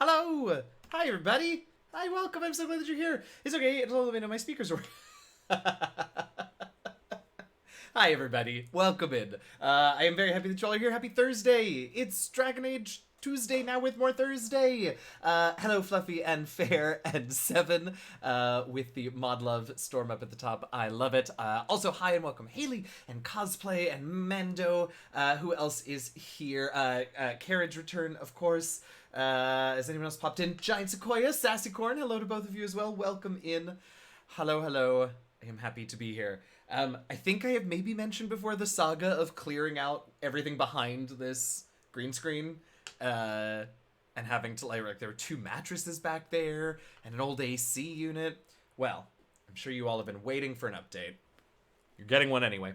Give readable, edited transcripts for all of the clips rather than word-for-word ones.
Hello! Hi, everybody! Hi, welcome. I'm so glad that you're here. It's okay, it'll let me know my speakers work. Hi, everybody. Welcome in. I am very happy that you all are here. Happy Thursday! It's Dragon Age Tuesday now with more Thursday. Hello, Fluffy and Fair and Seven with the Mod Love storm up at the top. I love it. Also, hi and welcome Haley and Cosplay and Mando. Who else is here? Carriage Return, of course. Has anyone else popped in? Giant Sequoia, Sassy Corn, hello to both of you as well. Welcome in. Hello, hello. I am happy to be here. I think I have maybe mentioned before the saga of clearing out everything behind this green screen. And having to, like, there were two mattresses back there and an old AC unit. Well, I'm sure you all have been waiting for an update. You're getting one anyway.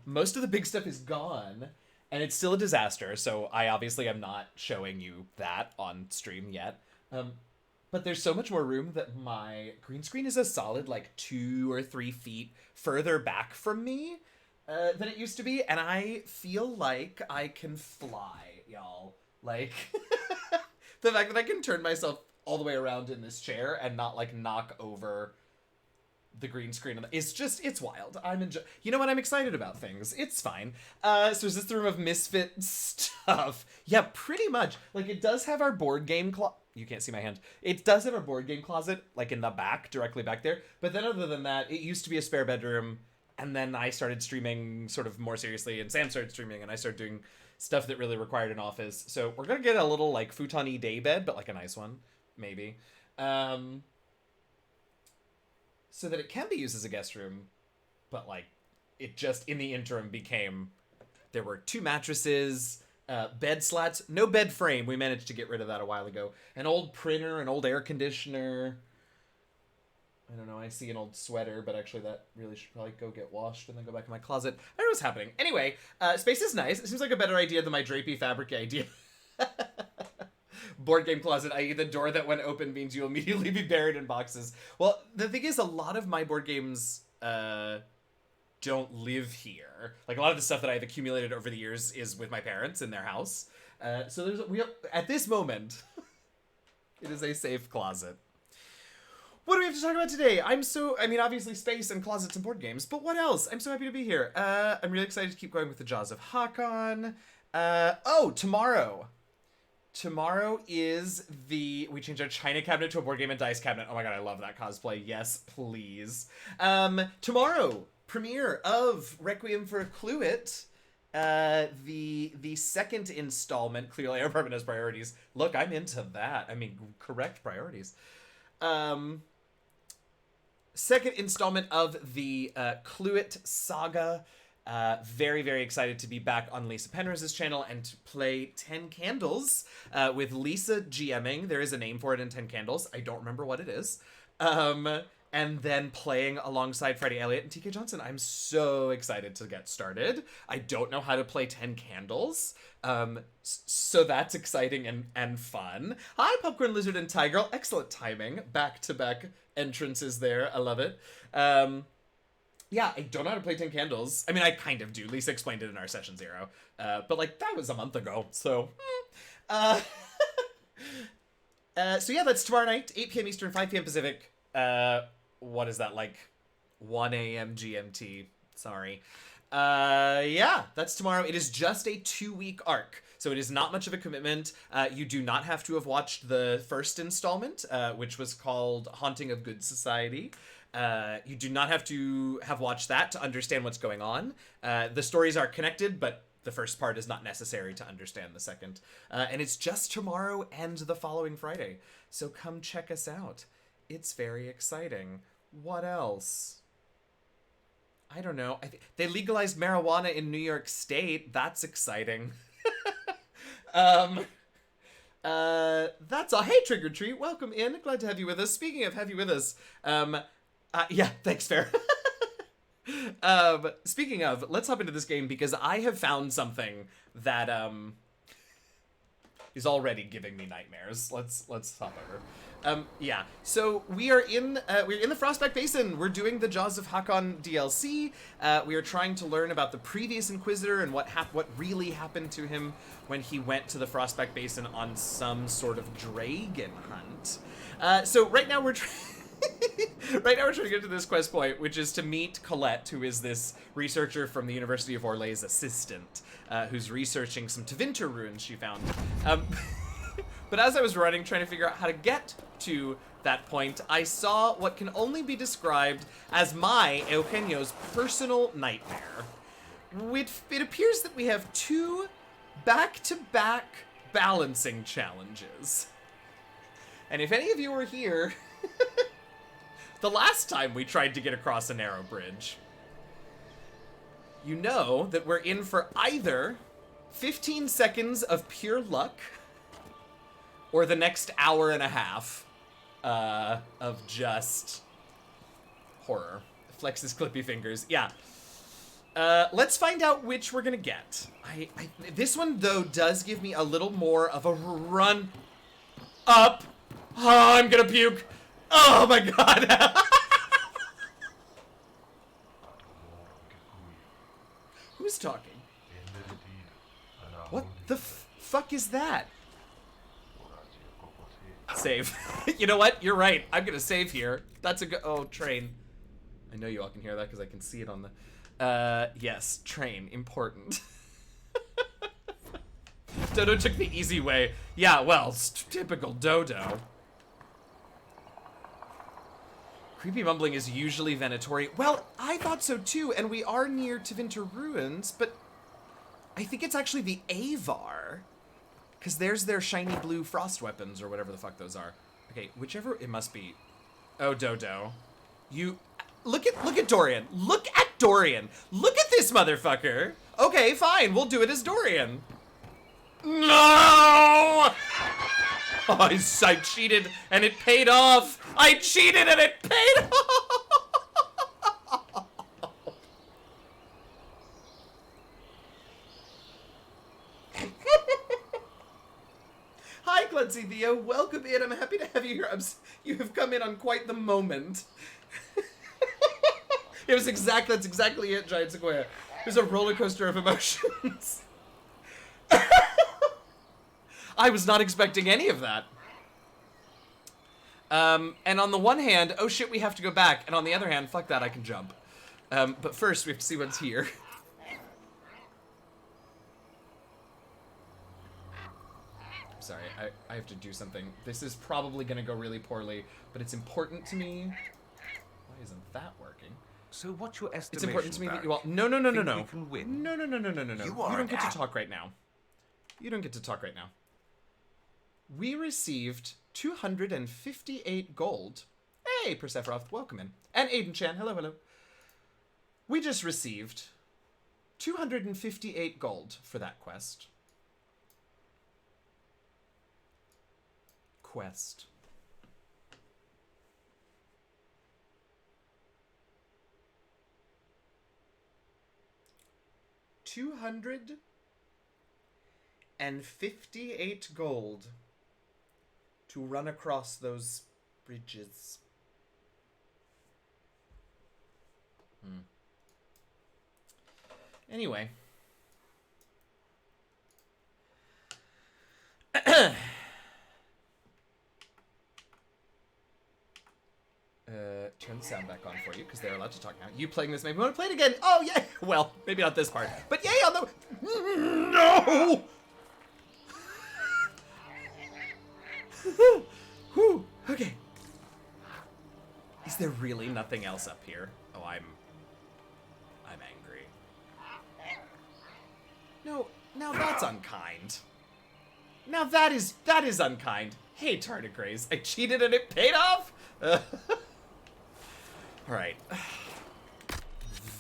Most of the big stuff is gone. And it's still a disaster, so I obviously am not showing you that on stream yet. But there's so much more room that my green screen is a solid, like, 2 or 3 feet further back from me than it used to be. And I feel like I can fly, y'all. Like, the fact that I can turn myself all the way around in this chair and not, like, knock over the green screen. It's wild. You know what? I'm excited about things. It's fine. So is this the room of misfit stuff? Yeah, pretty much. Like, it does have our board game you can't see my hand. It does have our board game closet, like, in the back, directly back there. But then other than that, it used to be a spare bedroom. And then I started streaming sort of more seriously, and Sam started streaming, and I started doing stuff that really required an office. So we're gonna get a little, like, futon-y day bed, but, like, a nice one. Maybe. So that it can be used as a guest room, but, like, it just, in the interim, became, there were 2 mattresses, bed slats, no bed frame, we managed to get rid of that a while ago, an old printer, an old air conditioner, I don't know, I see an old sweater, but actually that really should probably go get washed and then go back in my closet. I don't know what's happening. Anyway, space is nice. It seems like a better idea than my drapey fabric idea. Board game closet, i.e. the door that when open means you'll immediately be buried in boxes. Well, the thing is, a lot of my board games don't live here. Like, a lot of the stuff that I've accumulated over the years is with my parents in their house. So at this moment, it is a safe closet. What do we have to talk about today? Obviously space and closets and board games, but what else? I'm so happy to be here. I'm really excited to keep going with the Jaws of Hakkon. Tomorrow. Tomorrow is we changed our China cabinet to a board game and dice cabinet. Oh my god, I love that cosplay. Yes, please. Tomorrow, premiere of Requiem for a Cluet. The second installment. Clearly our apartment has priorities. Look, I'm into that. I mean, correct priorities. Second installment of the Cluet saga. Very, very excited to be back on Lisa Penrose's channel and to play 10 Candles with Lisa GMing. There is a name for it in 10 Candles. I don't remember what it is. And then playing alongside Freddie Elliott and TK Johnson. I'm so excited to get started. I don't know how to play 10 Candles. So that's exciting and fun. Hi, Popcorn Lizard and Ty Girl. Excellent timing. Back-to-back entrances there. I love it. Yeah, I don't know how to play 10 Candles. I mean, I kind of do. Lisa explained it in our Session 0. But, like, that was a month ago, so... So yeah, that's tomorrow night, 8 p.m. Eastern, 5 p.m. Pacific. What is that, like, 1 a.m. GMT? Sorry. Yeah, that's tomorrow. It is just a 2-week arc, so it is not much of a commitment. You do not have to have watched the first installment, which was called Haunting of Good Society. You do not have to have watched that to understand what's going on. The stories are connected, but the first part is not necessary to understand the second. And it's just tomorrow and the following Friday. So come check us out. It's very exciting. What else? I don't know. They legalized marijuana in New York State. That's exciting. That's all. Hey, Trigger Treat. Welcome in. Glad to have you with us. Speaking of have you with us, yeah, thanks, Fair. Speaking of, let's hop into this game because I have found something that, is already giving me nightmares. Let's hop over. Yeah, so we're in the Frostback Basin. We're doing the Jaws of Hakkon DLC. We are trying to learn about the previous Inquisitor and what really happened to him when he went to the Frostback Basin on some sort of dragon hunt. So right now we're trying to get to this quest point, which is to meet Colette, who is this researcher from the University of Orlay's assistant, who's researching some Tevinter ruins she found. But as I was running, trying to figure out how to get to that point, I saw what can only be described as my, Eugenio's, personal nightmare. It appears that we have 2 back-to-back balancing challenges. And if any of you were here the last time we tried to get across a narrow bridge, you know that we're in for either 15 seconds of pure luck or the next hour and a half of just horror. Flexes clippy fingers. Yeah. Let's find out which we're gonna get. This one, though, does give me a little more of a run up. Oh, I'm gonna puke. Oh my god. Who's talking? What the fuck is that? Save. You know what? You're right. I'm gonna save here. That's a good. Oh, train. I know you all can hear that because I can see it on the. Yes, train. Important. Dodo took the easy way. Yeah, well, typical Dodo. Creepy mumbling is usually venatory. Well, I thought so too, and we are near Tevinter ruins, but I think it's actually the Avar. Because there's their shiny blue frost weapons, or whatever the fuck those are. Okay, whichever it must be. Oh, Dodo. You... Look at Dorian. Look at Dorian. Look at this motherfucker. Okay, fine. We'll do it as Dorian. No! Oh, I cheated, and it paid off. I cheated, and it paid off. Hi, Clumsy Theo. Welcome in. I'm happy to have you here. You have come in on quite the moment. That's exactly it, Giant Sequoia. It was a roller coaster of emotions. I was not expecting any of that. And on the one hand, oh shit, we have to go back. And on the other hand, fuck that, I can jump. But first, we have to see what's here. Sorry, I have to do something. This is probably gonna go really poorly, but it's important to me. Why isn't that working? So what's your estimation? It's important to me that you all... No. We can win. No. You don't get to talk right now. We received 258 gold. Hey, Persephoroth, welcome in. And Aiden Chan, hello. We just received 258 gold for that quest. Quest. $258 gold to run across those bridges. Anyway. Turn the sound back on for you, because they're allowed to talk now. You playing this, maybe want to play it again? Oh, yeah! Well, maybe not this part. But yay on the... No! Whew, okay. Is there really nothing else up here? Oh, I'm angry. No, now that's unkind. Now that is unkind. Hey, tardigrades, I cheated and it paid off? Alright.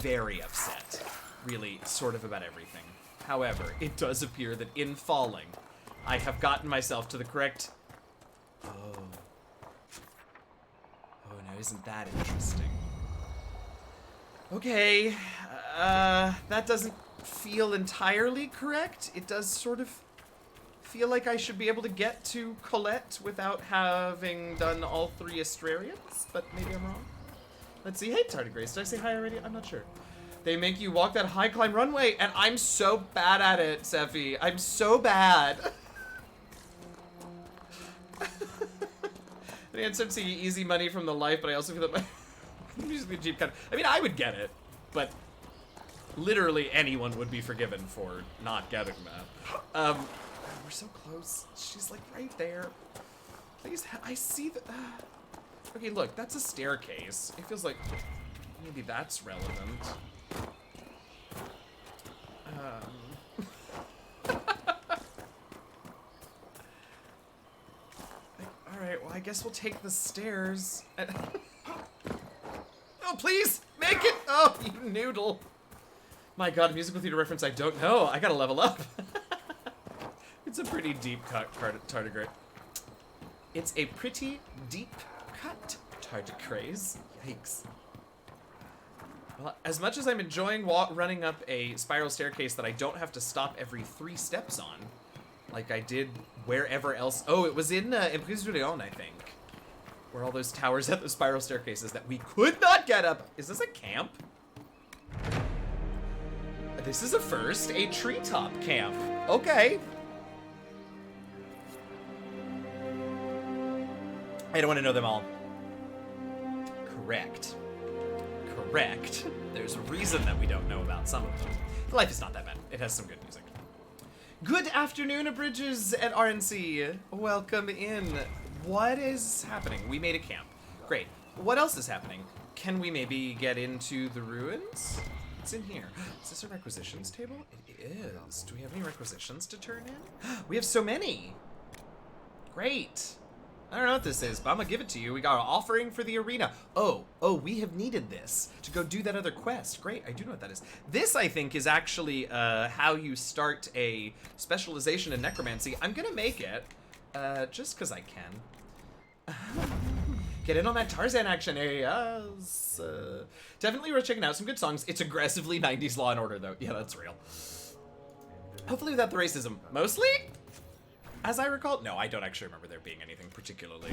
Very upset. Really, sort of about everything. However, it does appear that in falling, I have gotten myself to the correct... Oh, now isn't that interesting? Okay, that doesn't feel entirely correct. It does sort of feel like I should be able to get to Colette without having done all 3 Astrarians, but maybe I'm wrong. Let's see. Hey, Tardigrace. Did I say hi already? I'm not sure. They make you walk that high climb runway, and I'm so bad at it, Sephi. I'm so bad. I mean, I'm seeing easy money from the life, but I also feel that my musically cheap kind of, I mean, I would get it, but literally anyone would be forgiven for not getting that. We're so close. She's like right there. Please, I see that. Okay, look, that's a staircase. It feels like maybe that's relevant. Alright, well, I guess we'll take the stairs. Oh, please! Make it! Oh, you noodle. My god, musical theater reference I don't know. I gotta level up. It's a pretty deep cut, tardigrade. It's a pretty deep cut, tardigrades. Yikes. Well, as much as I'm enjoying running up a spiral staircase that I don't have to stop every 3 steps on, like I did wherever else. Oh, it was in Inquisition, I think. Where all those towers have the spiral staircases that we could not get up. Is this a camp? This is a first, a treetop camp. Okay. I don't want to know them all. Correct. Correct. There's a reason that we don't know about some of them. Life is not that bad. It has some good music. Good afternoon, Abridges and RNC. Welcome in. What is happening? We made a camp. Great. What else is happening? Can we maybe get into the ruins? What's in here? Is this a requisitions table? It is. Do we have any requisitions to turn in? We have so many. Great. I don't know what this is, but I'm gonna give it to you. We got an offering for the arena. Oh, we have needed this to go do that other quest. Great, I do know what that is. This, I think, is actually how you start a specialization in necromancy. I'm gonna make it, just because I can. Get in on that Tarzan action, yes. Definitely worth checking out. Some good songs. It's aggressively 90s Law and Order, though. Yeah, that's real. Hopefully without the racism. Mostly? As I recall, no, I don't actually remember there being anything particularly.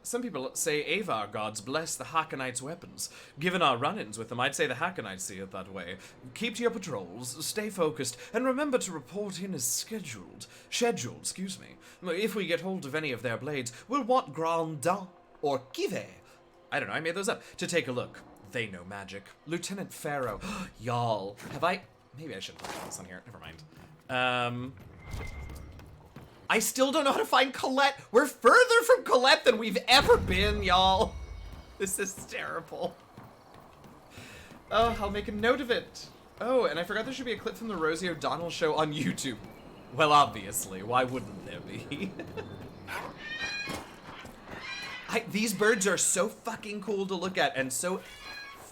Some people say Avar gods bless the Hakkonites' weapons. Given our run-ins with them, I'd say the Hakkonites see it that way. Keep to your patrols, stay focused, and remember to report in as scheduled. Excuse me. If we get hold of any of their blades, we'll want Grand Dent or Kive. I don't know, I made those up. To take a look. They know magic. Lieutenant Pharaoh. Y'all, have I... Maybe I should put this on here. Never mind. I still don't know how to find Colette. We're further from Colette than we've ever been, y'all. This is terrible. Oh, I'll make a note of it. Oh, and I forgot there should be a clip from the Rosie O'Donnell show on YouTube. Well, obviously. Why wouldn't there be? These birds are so fucking cool to look at and so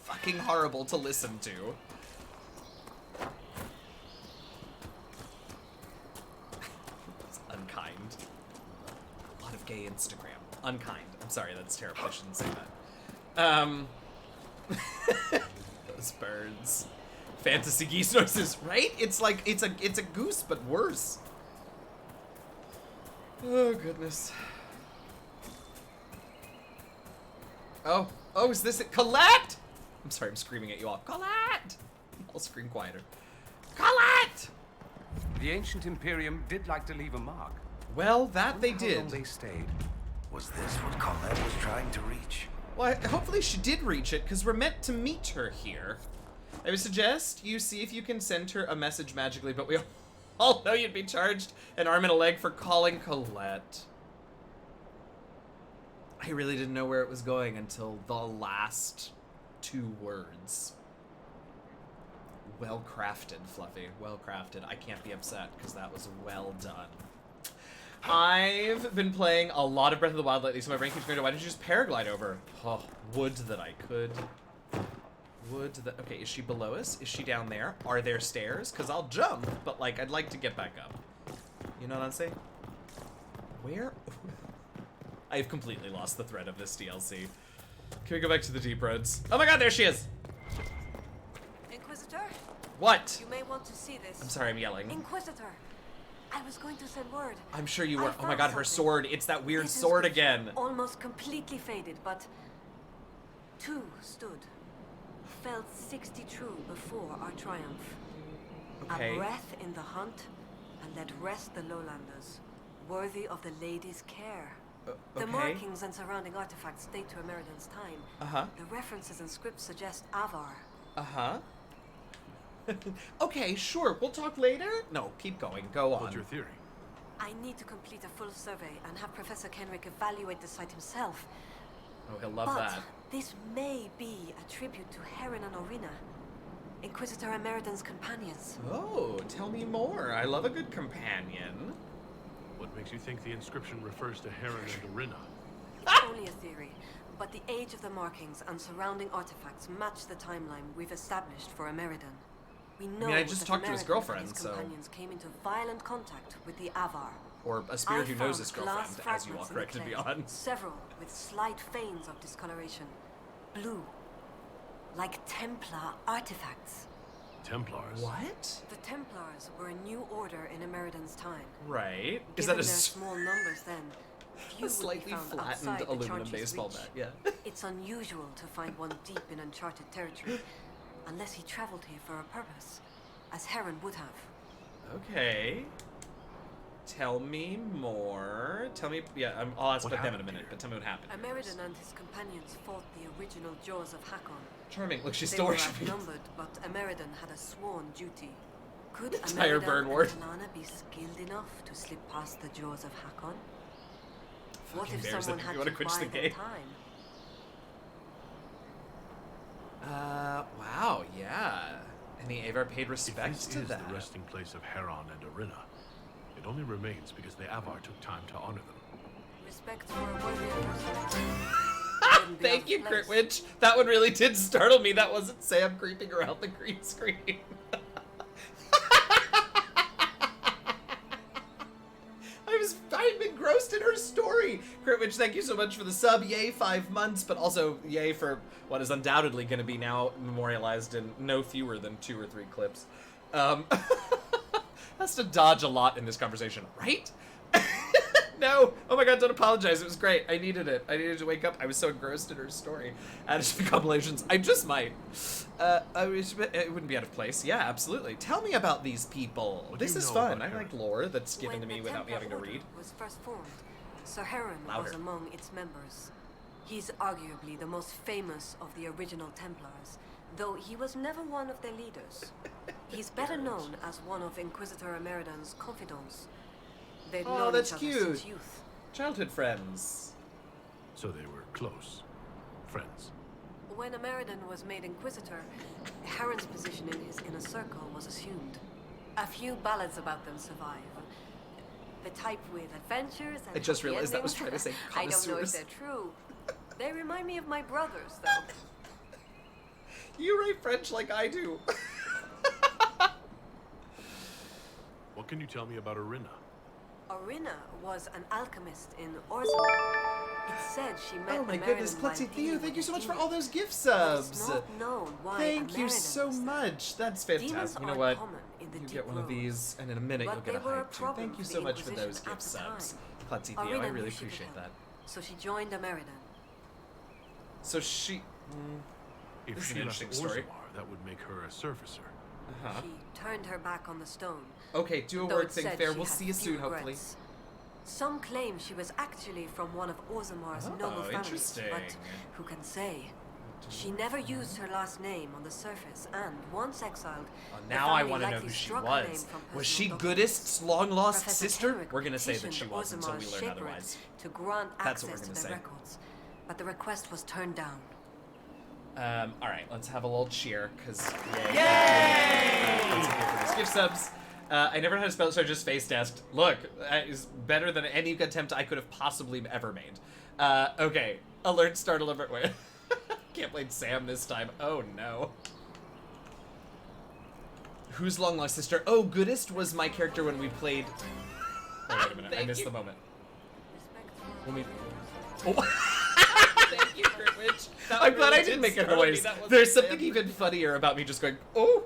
fucking horrible to listen to. Gay Instagram. Unkind. I'm sorry, that's terrible. I shouldn't say that. Those birds. Fantasy geese noises, right? It's like it's a goose, but worse. Oh goodness. Oh, is this it? Colette! I'm sorry, I'm screaming at you all. Colette! I'll scream quieter. Colette! The ancient Imperium did like to leave a mark. Well, that they did. How long they stayed. Was this what Colette was trying to reach? Well, hopefully she did reach it, because we're meant to meet her here. I would suggest you see if you can send her a message magically, but we all know you'd be charged an arm and a leg for calling Colette. I really didn't know where it was going until the last 2 words. Well crafted, Fluffy. Well crafted. I can't be upset, because that was well done. I've been playing a lot of Breath of the Wild lately, so my brain keeps going to, why didn't you just paraglide over? Oh, would that I could. Would that... Okay, is she below us? Is she down there? Are there stairs? Because I'll jump, but, like, I'd like to get back up. You know what I'm saying? Where? I've completely lost the thread of this DLC. Can we go back to the deep roads? Oh my god, there she is! Inquisitor? What? You may want to see this. I'm sorry, I'm yelling. Inquisitor! I was going to send word. I'm sure you I were. Oh my found god, her something. sword. It's that weird This sword inscription, again. Almost completely faded, but two stood. Felt 60 true before our triumph. Okay. A breath in the hunt, and let rest the lowlanders, worthy of the lady's care. The Okay. markings and surrounding artifacts date to Ameridan's time. Uh-huh. The references and scripts suggest Avar. Uh-huh. Okay, sure. We'll talk later? No, keep going. Go on. What's your theory? I need to complete a full survey and have Professor Kenrick evaluate the site himself. Oh, he'll love But that. this may be a tribute to Heron and Orina, Inquisitor Ameridan's companions. Oh, tell me more. I love a good companion. What makes you think the inscription refers to Heron and Orina? It's only a theory, but the age of the markings and surrounding artifacts match the timeline we've established for Ameridan. We know I just that talked to his Ameridan girlfriend, and his so- companions came into violent contact with the Avar. Or a spirit who knows found his glass girlfriend, as you all fragments in the corrected me clay, on. Several with slight veins of discoloration. Blue. Like Templar artifacts. Templars? What? The Templars were a new order in Ameridan's time. Right. Is Given that their a small numbers then, few a would slightly be found flattened outside the aluminum Charge's baseball reach. bat? Yeah. It's unusual to find one deep in uncharted territory, unless he traveled here for a purpose, as Heron would have. Okay. Tell me more. Tell me. Yeah, I'll ask What about them in a happened minute, here? but tell me what happened. Ameridan and his companions fought the original Jaws of Hakkon. Charming. Look, she's They still were worshiping. outnumbered, but Ameridan had a sworn duty. Could Entire Ameridan burn ward. and Talana be skilled enough to slip past the jaws of Hakkon? What Fucking if bears, someone if had you wanna to quit buy the their game. time? Wow, yeah. And the Avar paid If respect this to is that. the resting place of Heron and Orina, it only remains because the Avar took time to honor them. Respect for a worthy person. Wouldn't be out Thank of you, place. Critwitch. That one really did startle me. That wasn't Sam creeping around the green screen. I'm engrossed in her story. Critwitch, thank you so much for the sub. Yay, 5 months, but also yay for what is undoubtedly going to be now memorialized in no fewer than 2 or 3 clips. Has to dodge a lot in this conversation, right? No! Oh my god, don't apologize. It was great. I needed it. I needed to wake up. I was so engrossed in her story. Added to the compilations. I just might. It wouldn't be out of place. Yeah, absolutely. Tell me about these people. What do This you is know fun. about I like Herald? lore that's given When to me the without me Templar having to Order read. was first formed, Sir Heron Louder. was among its members. He's arguably the most famous of the original Templars, though he was never one of their leaders. He's better known as one of Inquisitor Ameridan's confidants. They'd Oh, known that's each cute. other since youth. Childhood friends. So they were close. Friends. When Ameridan was made Inquisitor, Heron's position in his inner circle was assumed. A few ballads about them survive. The type with adventures and I just happy realized that was endings. trying to say I don't know if connoisseurs. they're true. They remind me of my brothers, though. You write French like I do. What can you tell me about Orina? Orina was an alchemist in Orzammar. It's said she met Oh my Ameridan goodness, while Plutzy dealing Theo, thank with you so a much for demon. all those gift But subs. it's not known why Thank you Ameridan so was there. much. That's Demons fantastic. You know aren't what? common in the You deep get one of roads. these, and in a minute But you'll get they a were a hype too. problem Thank you for so the much for those Inquisition gift at the subs. time. Plutzy Theo, I Orina really knew she could appreciate help, that. so she joined Ameridan. So she... If This is she an left interesting story. Orzammar, that would make her a surfacer. Uh-huh. She turned her back on the stone. Okay, do a though word it thing, said Fair. she We'll had see you few soon, hopefully. regrets. Some claim she was actually from one of Orzammar's Oh, noble families, interesting. but who can say? She never used her last name on the surface, and once exiled, the Now I family want to know likely who she struck her name was. from Was she personal Goodest's long-lost Professor sister? Kenrick We're going to say that she petitioned was until we Orzamar's learn shaper otherwise. to grant That's what access we're to gonna their say. records, but the request was turned down. Alright, let's have a little cheer, because yay! Let's hear for these gift subs. I never know how to spell it, so I just face-tasked. Look, is better than any attempt I could have possibly ever made. Okay. Alert, start, alert, wait. Can't blame Sam this time. Oh, no. Who's long lost sister? Oh, Goodest was my character when we played... Oh, wait a minute, I missed the moment. Respect When we... Oh. Thank you, Critwitch. I'm glad I didn't make a noise. There's something even funnier about me just going, oh.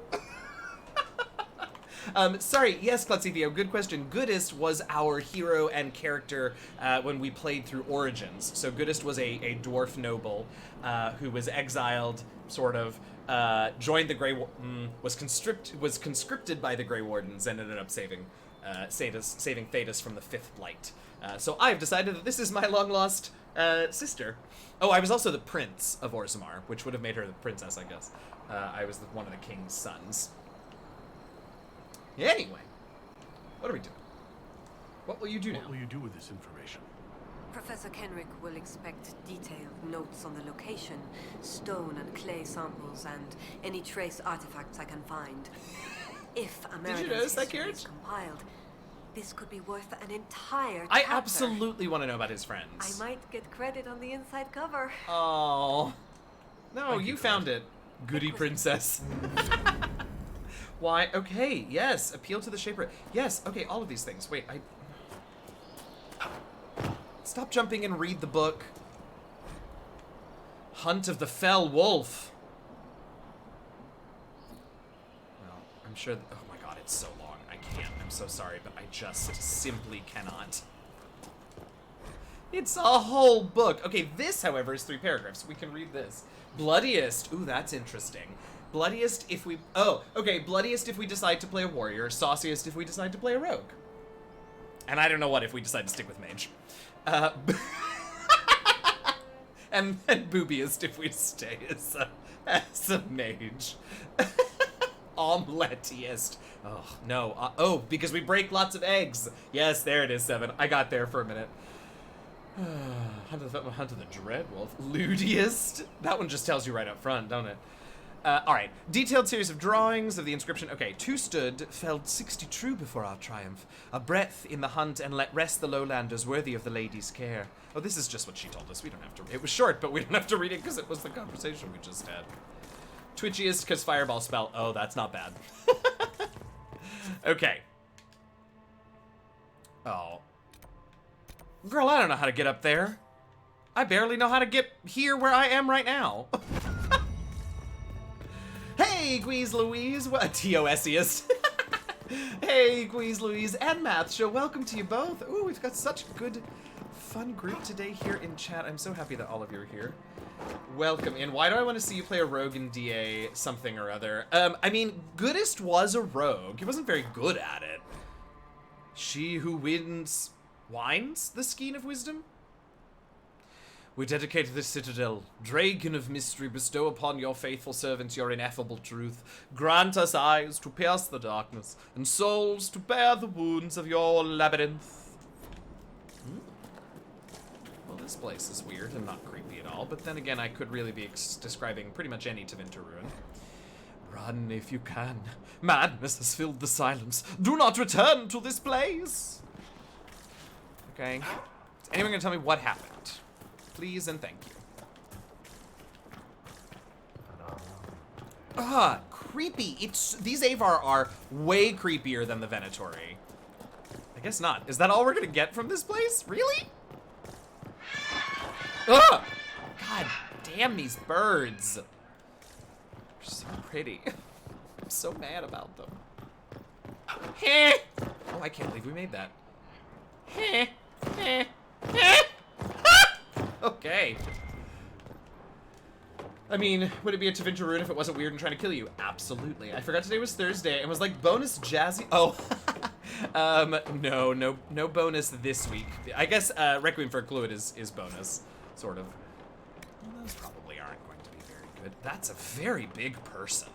Sorry, yes, Klutzivio, good question. Goodest was our hero and character when we played through Origins. So Goodest was a dwarf noble who was exiled, sort of, joined the Grey was conscripted by the Grey Wardens and ended up saving Thetis from the Fifth Blight. So I've decided that this is my long-lost sister. Oh, I was also the prince of Orzammar, which would have made her the princess, I guess. I was one of the king's sons. Anyway, what are we doing? What will you do now? What will you do with this information? Professor Kenrick will expect detailed notes on the location, stone and clay samples, and any trace artifacts I can find. If America's history is compiled, this could be worth an entire chapter. I absolutely want to know about his friends. I might get credit on the inside cover. Oh. No, you found it. Goody princess. Why? Okay, yes. Appeal to the Shaper. Yes, okay, all of these things. Wait, Stop jumping and read the book. Hunt of the Fell Wolf. Well, I'm sure oh my god, it's so long. I can't. I'm so sorry, but I just simply cannot. It's a whole book. Okay, this, however, is 3 paragraphs. We can read this. Bloodiest. Ooh, that's interesting. Bloodiest if we... Oh, okay. Bloodiest if we decide to play a warrior. Sauciest if we decide to play a rogue. And I don't know what if we decide to stick with mage. And boobiest if we stay as a mage. Omeletiest. Oh, no. Oh, because we break lots of eggs. Yes, there it is, 7. I got there for a minute. Hunt of the Dreadwolf. Lewdiest. That one just tells you right up front, don't it? Alright. Detailed series of drawings of the inscription. Okay. 2 stood, felled 60 true before our triumph. A breath in the hunt and let rest the lowlanders worthy of the lady's care. Oh, this is just what she told us. We don't have to... It was short, but we don't have to read it because it was the conversation we just had. Twitchiest because fireball spell. Oh, that's not bad. Okay. Oh. Girl, I don't know how to get up there. I barely know how to get here where I am right now. Hey, Guise Louise. What? TOSiest. Hey, Guise Louise and Math Show. Welcome to you both. Ooh, we've got such a good, fun group today here in chat. I'm so happy that all of you are here. Welcome in. Why do I want to see you play a rogue in DA something or other? I mean, Goodest was a rogue. He wasn't very good at it. She who wins... Wines the skein of wisdom? We dedicate this citadel. Dragon of mystery, bestow upon your faithful servants your ineffable truth. Grant us eyes to pierce the darkness, and souls to bear the wounds of your labyrinth. Well, this place is weird and not creepy at all, but then again, I could really be describing pretty much any Tevinter ruin. Run if you can. Madness has filled the silence. Do not return to this place! Okay. Is anyone gonna tell me what happened? Please and thank you. Ah, creepy. These Avar are way creepier than the Venatori. I guess not. Is that all we're gonna get from this place? Really? Ah! God damn these birds. They're so pretty. I'm so mad about them. Heh! Oh, I can't believe we made that. Heh! Heh! Heh! Okay. I mean, would it be a Tevinter rune if it wasn't weird and trying to kill you? Absolutely. I forgot today was Thursday and was like bonus jazzy. Oh. No bonus this week. I guess Requiem for a Cluid is bonus, sort of. Well, those probably aren't going to be very good. That's a very big person.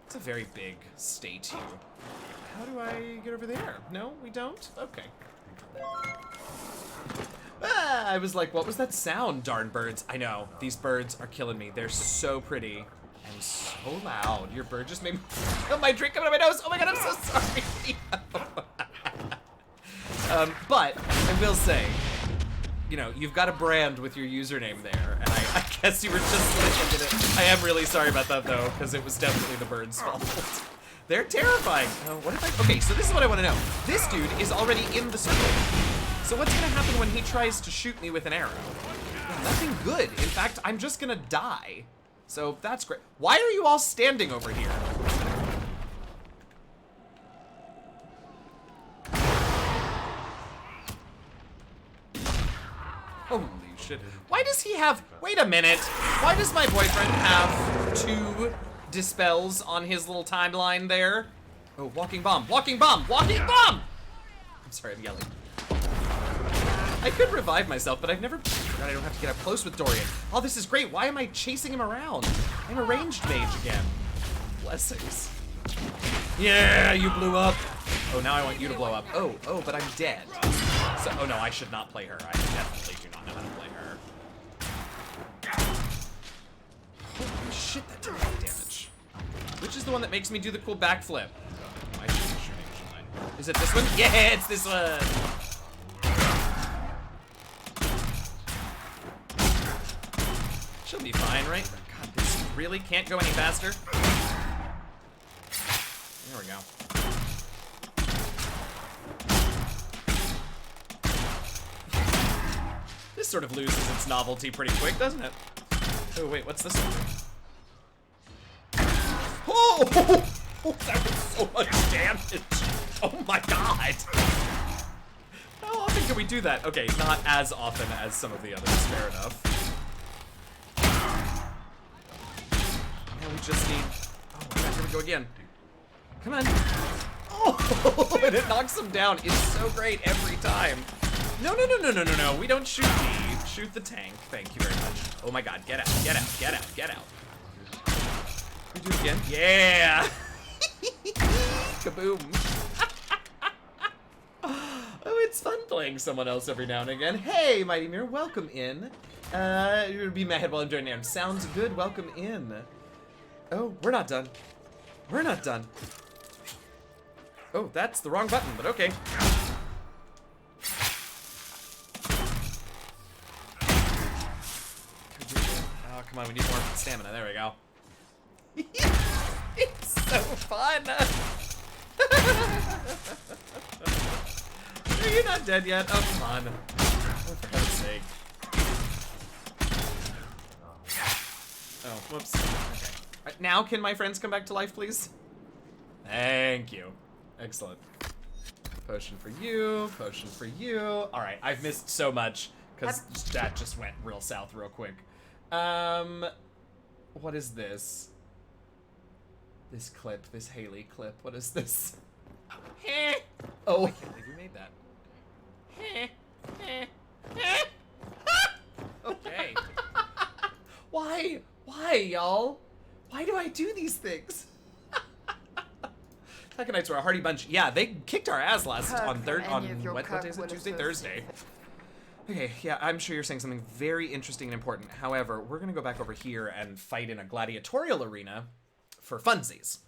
It's a very big statue. How do I get over there? No, we don't? Okay. Ah, I was like, what was that sound, darn birds? I know, these birds are killing me. They're so pretty and so loud. Your bird just made me feel my drink coming out of my nose. Oh my god, I'm so sorry. But I will say, you know, you've got a brand with your username there, and I guess you were just looking at it. I am really sorry about that though, because it was definitely the bird's fault. They're terrifying. What if I... Okay, so this is what I want to know. This dude is already in the circle. So what's gonna happen when he tries to shoot me with an arrow? Yeah, nothing good. In fact, I'm just gonna die. So that's great. Why are you all standing over here? Holy shit. Why does he have... Wait a minute. Why does my boyfriend have 2 dispels on his little timeline there? Oh, walking bomb. Walking bomb. Walking bomb! I'm sorry, I'm yelling. I could revive myself, but I've never... God, I don't have to get up close with Dorian. Oh, this is great. Why am I chasing him around? I'm a ranged mage again. Blessings. Yeah, you blew up. Oh, now I want you to blow up. Oh, but I'm dead. So, oh no, I should not play her. I definitely do not know how to play her. Holy shit, that did a lot of damage. Which is the one that makes me do the cool backflip? I should be shooting, shouldn't I? Is it this one? Yeah, it's this one. She'll be fine, right? God, this really can't go any faster. There we go. This sort of loses its novelty pretty quick, doesn't it? Oh, wait, what's this one? Oh! That was so much damage! Oh my god! How often can we do that? Okay, not as often as some of the others, fair enough. And we just need... Oh my god, here we go again. Come on. Oh, and it knocks him down. It's so great every time. No. We don't shoot me. Shoot the tank. Thank you very much. Oh my god, get out. Get out. We do it again? Yeah! Kaboom. Oh, it's fun playing someone else every now and again. Hey, Mighty Mirror, welcome in. You're gonna be mad while I'm doing it. Sounds good, welcome in. Oh, we're not done. We're not done. Oh, that's the wrong button, but okay. Oh, come on, we need more stamina. There we go. It's so fun. Are you not dead yet? Oh, come on. Oh, for heaven's sake. Oh, whoops. Okay. Right, now, can my friends come back to life, please? Thank you. Excellent. Potion for you. Potion for you. All right, I've missed so much because that just went real south real quick. What is this? This clip, this Haley clip. What is this? Oh, I can't believe we made that. Okay. Why? Why, y'all? Why do I do these things? Hakkonites were a hardy bunch. Yeah, they kicked our ass last on what day is it? Tuesday, Thursday. Okay, yeah, I'm sure you're saying something very interesting and important. However, we're gonna go back over here and fight in a gladiatorial arena for funsies.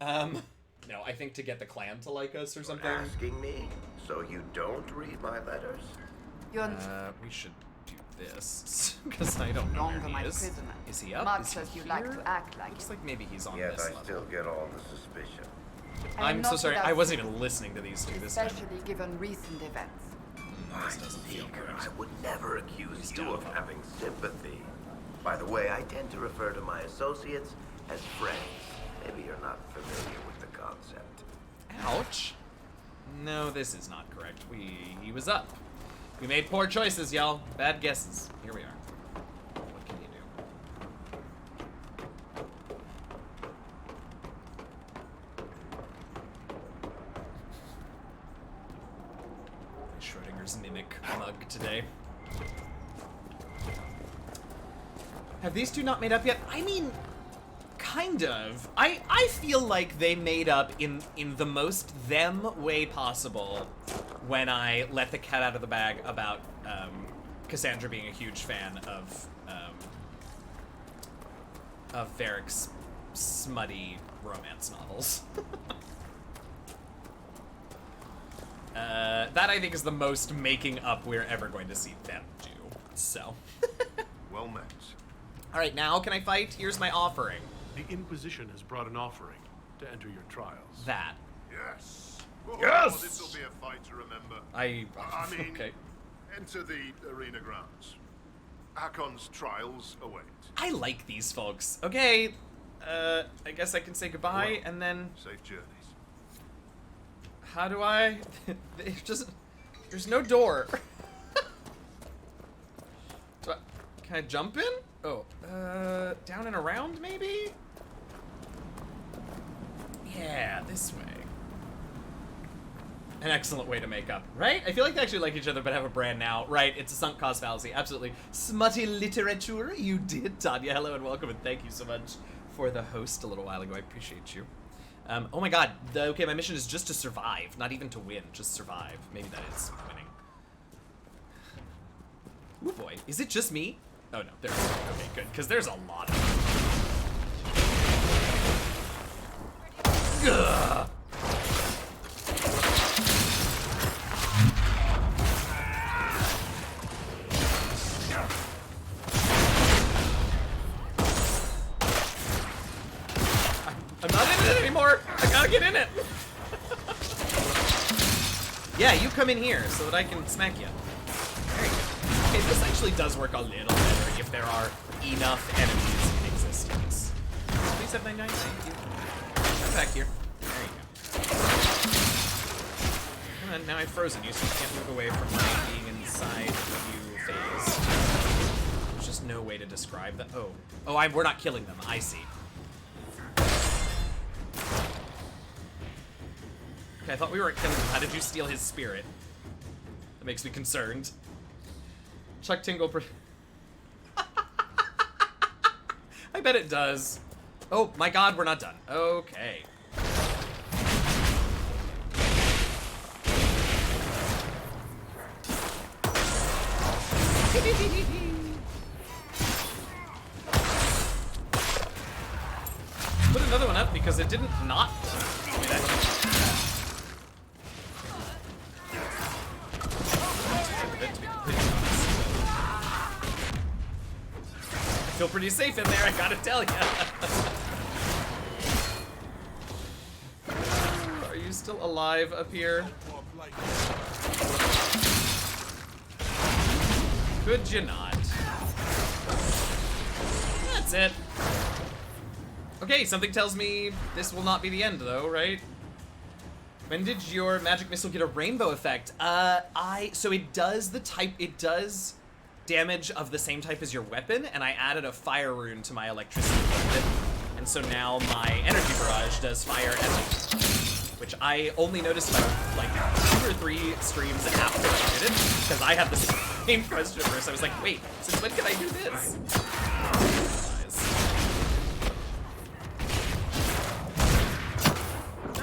No, I think to get the clan to like us or something. Asking me, so you don't read my letters? We should do this because I don't know where he is. Is he up? Much is he as you here? like to act like Looks like maybe he's on Yet this I level. still get all the suspicion. I'm so sorry. I wasn't even listening to these two this time. Especially given recent events. My doesn't feel dear, correct. I would never accuse you of down. having sympathy. By the way, I tend to refer to my associates as friends. Maybe you're not familiar with the concept. Ouch. No, this is not correct. He was up. We made poor choices, y'all. Bad guesses. Here we are. What can you do? Schrodinger's mimic mug today. Have these two not made up yet? I mean, kind of. I feel like they made up in the most them way possible when I let the cat out of the bag about Cassandra being a huge fan of Varric's smutty romance novels. That I think is the most making up we're ever going to see them do. So. Well met. All right, now can I fight? Here's my offering. The Inquisition has brought an offering to enter your trials. That. Yes. Yes! This will be a fight to remember. I mean, okay. enter the arena grounds. Hakkon's trials await. I like these folks. Okay, I guess I can say goodbye and then Safe journeys. how do I? There's no door. Can I jump in? Oh, down and around, maybe? Yeah, this way. An excellent way to make up, right? I feel like they actually like each other but have a brand now. Right, it's a sunk cost fallacy, absolutely. Smutty literature, you did, Tanya. Hello and welcome, and thank you so much for the host a little while ago. I appreciate you. Oh my god, okay, my mission is just to survive, not even to win, just survive. Maybe that is winning. Ooh boy, is it just me? Oh no, there's, okay, good, because there's a lot of them. Ugh. I'm not in it anymore! I gotta get in it! Yeah, you come in here so that I can smack you. There you go. Okay, this actually does work a little better if there are enough enemies in existence. 3799, thank you. Come back here. There you go. And now I've frozen you so you can't move away from my being inside you phase. There's just no way to describe that. Oh, we're not killing them, I see. Okay, I thought we weren't killing him. How did you steal his spirit? That makes me concerned. Chuck Tingle. I bet it does. Oh my god, we're not done. Okay. Put another one up because it didn't not do that. I feel pretty safe in there, I gotta tell ya. Are you still alive up here? Could you not? That's it. Okay, something tells me this will not be the end though, right? When did your magic missile get a rainbow effect? So it does damage of the same type as your weapon, and I added a fire rune to my electricity weapon. And so now my energy barrage does fire and which I only noticed about like 2 or 3 streams after I did it, because I had the same question first. I was like, wait, since when can I do this?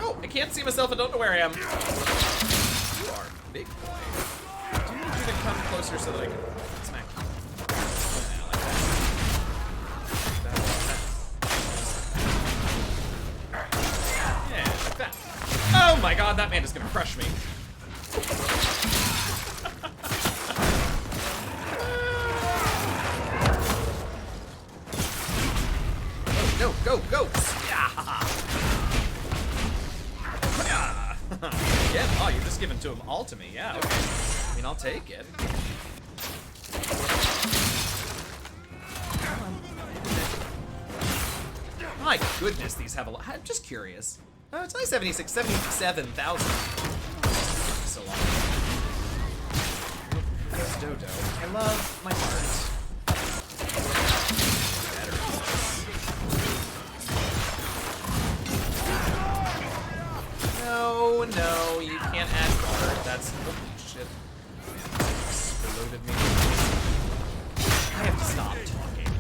Oh, I can't see myself, I don't know where I am. You are a big boy. Do you need you to come closer so that I can smack you? Yeah, like that. Yeah, like that. Oh my god, that man is gonna crush me. Go, go, go! Yeah. Again? Oh, you're just giving to him all to me. Yeah, okay. I mean, I'll take it. My goodness, these have a lot. I'm just curious. Oh, it's only 77,000. So long. There's Dodo. I love my heart. No, no, you can't add guard. That's holy shit. Reloaded me. I have to stop talking.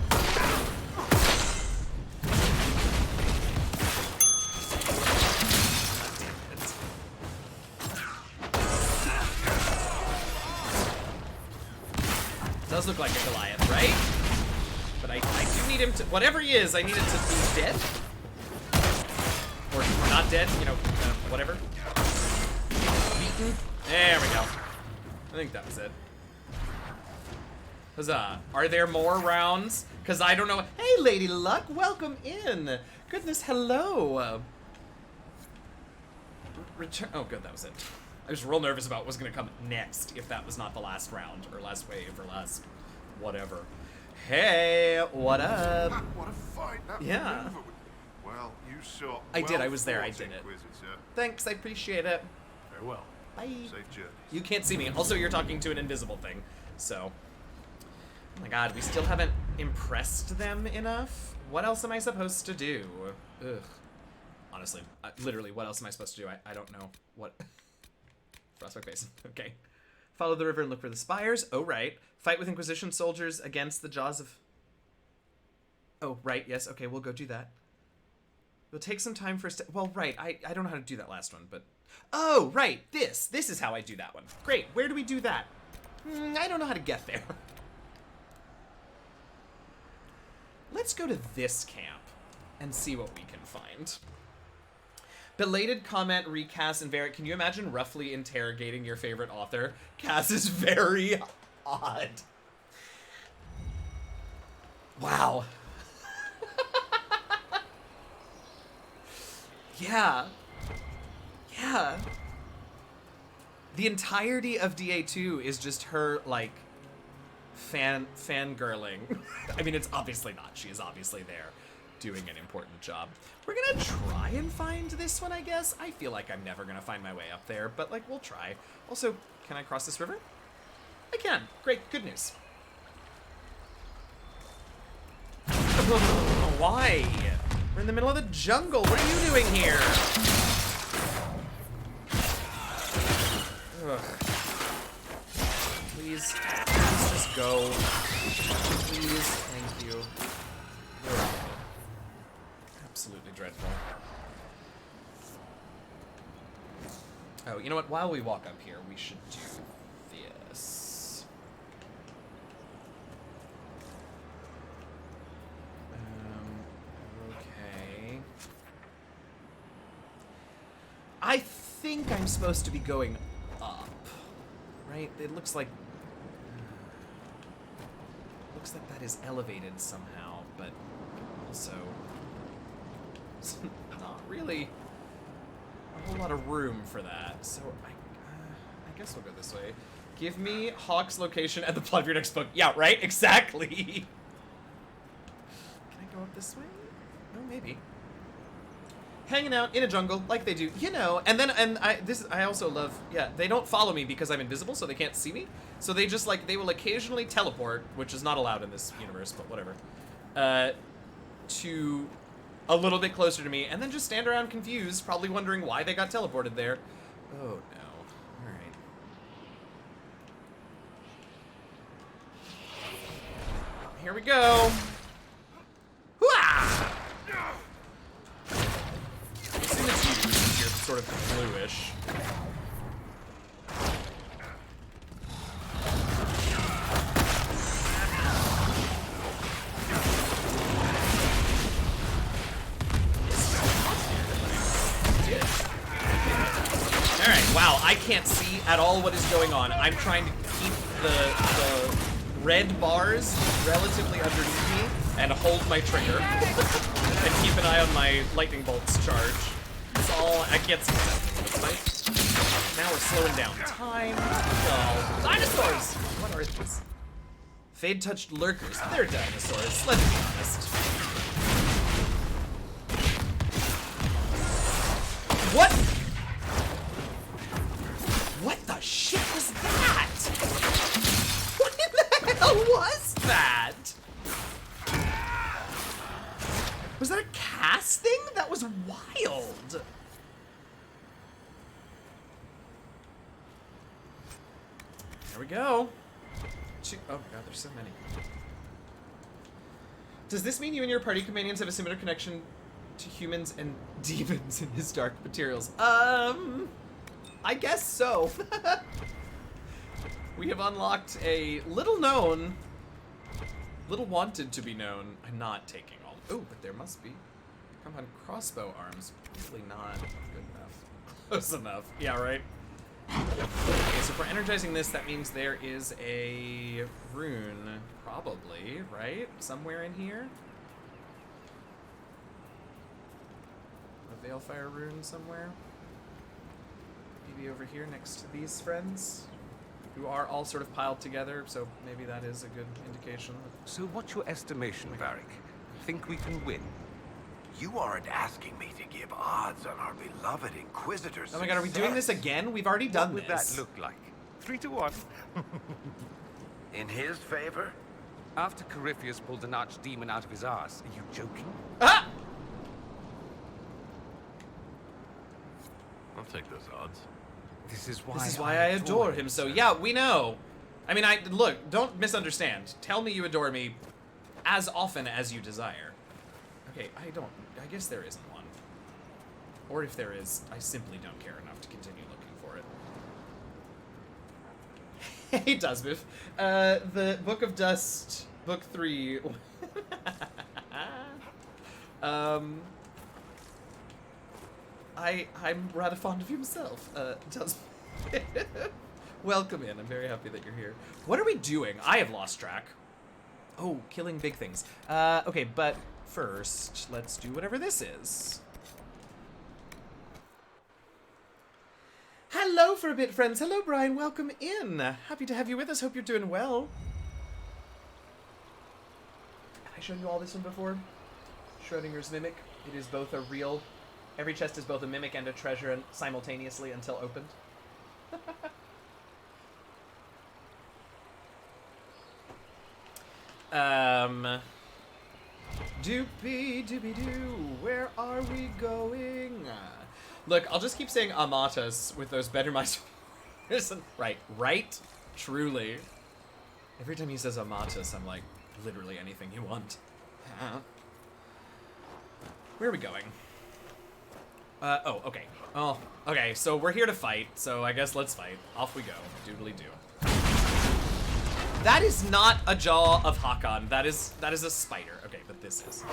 Does look like a Goliath, right? But I do need him to, whatever he is, I need it to be dead. Or not dead, you know, whatever. Beaten. There we go. I think that was it. Huzzah. Are there more rounds? Because I don't know. Hey, Lady Luck, welcome in. Goodness, hello. Return. Oh, good, that was it. I was real nervous about what was going to come next if that was not the last round, or last wave, or last whatever. Hey, what up? What a fight! That Yeah. maneuver was- Well, you saw. I did, I was there, I did it. Inquisitor. Thanks, I appreciate it. Very well. Bye. Safe journey. You can't see me. Also, you're talking to an invisible thing, so. Oh my god, we still haven't impressed them enough. What else am I supposed to do? Ugh. Honestly, literally, what else am I supposed to do? I don't know. What? Frostbite Basin. Okay. Follow the river and look for the spires. Oh, right. Fight with Inquisition soldiers against the jaws of... Oh, right. Yes. Okay, we'll go do that. It'll take some time for... Well, right. I don't know how to do that last one, but... Oh, right. This is how I do that one. Great. Where do we do that? I don't know how to get there. Let's go to this camp and see what we can find. Belated comment, recast, and Varric. Can you imagine roughly interrogating your favorite author? Cass is very odd. Wow. Yeah. Yeah. The entirety of DA2 is just her, like, fangirling. I mean, it's obviously not. She is obviously there doing an important job. We're gonna try and find this one, I guess. I feel like I'm never gonna find my way up there, but, like, we'll try. Also, can I cross this river? I can. Great. Good news. Why? We're in the middle of the jungle. What are you doing here? Ugh. Please just go. Please, thank you. Ugh. Absolutely dreadful. Oh, you know what? While we walk up here, we should do this. Okay. I think I'm supposed to be going up, right? It looks like that is elevated somehow, but also it's not really a whole lot of room for that. So I guess we'll go this way. Give me Hawk's location at the plot of your next book. Yeah, right? Exactly. Can I go up this way? Oh, maybe. Hanging out in a jungle like they do, you know. And then, I also love, yeah, they don't follow me because I'm invisible, so they can't see me. So they just, like, they will occasionally teleport, which is not allowed in this universe, but whatever, to a little bit closer to me, and then just stand around confused, probably wondering why they got teleported there. Oh, no. All right. Here we go. Hoo-ah! I assume it's you since you're sort of bluish. Alright, wow, I can't see at all what is going on. I'm trying to keep the red bars relatively underneath me and hold my trigger. And keep an eye on my lightning bolts charge. That's all. I can't see what's happening in this fight. Now we're slowing down time. Oh, dinosaurs! What are these? Fade-touched lurkers. They're dinosaurs, let's be honest. What? What the shit was that? What the hell was that? Was that a cast thing? That was wild. There we go. Oh my god, there's so many. Does this mean you and your party companions have a similar connection to humans and demons in his dark materials? I guess so. We have unlocked a little known, little wanted to be known. I'm not taking all. Oh, but there must be. Come on, crossbow arms. Probably not good enough. Close enough. Yeah, right. Okay, so if we're energizing this, that means there is a rune, probably, right? Somewhere in here. A Veilfire rune somewhere. Maybe over here next to these friends, who are all sort of piled together, so maybe that is a good indication. So what's your estimation, Varric? Think we can win? You aren't asking me to give odds on our beloved Inquisitor's Oh my god, are we doing this again? We've already done this. What would that look like? 3 to 1? In his favor? After Corypheus pulled an archdemon out of his arse, are you joking? Ah! I'll take those odds. This is why I adore him so. Yeah, we know. I mean, look, don't misunderstand. Tell me you adore me as often as you desire. Okay, I guess there isn't one. Or if there is, I simply don't care enough to continue looking for it. Hey, Dustbiff. The Book of Dust, Book 3. I'm rather fond of you myself, Dustbiff. Welcome in. I'm very happy that you're here. What are we doing? I have lost track. Oh, killing big things. Okay, but first, let's do whatever this is. Hello for a bit, friends. Hello, Brian. Welcome in. Happy to have you with us. Hope you're doing well. Have I shown you all this one before? Schrodinger's mimic. It is both a real... Every chest is both a mimic and a treasure and simultaneously until opened. Doopy-doopy-doo, where are we going? Look, I'll just keep saying Amatus with those better minds. Right? Truly. Every time he says Amatus, I'm like, literally anything you want. Where are we going? Oh, okay. Oh, okay, so we're here to fight, so I guess let's fight. Off we go. Doodly-doo. That is not a jaw of Hakkon. That is a spider. Okay, but this is.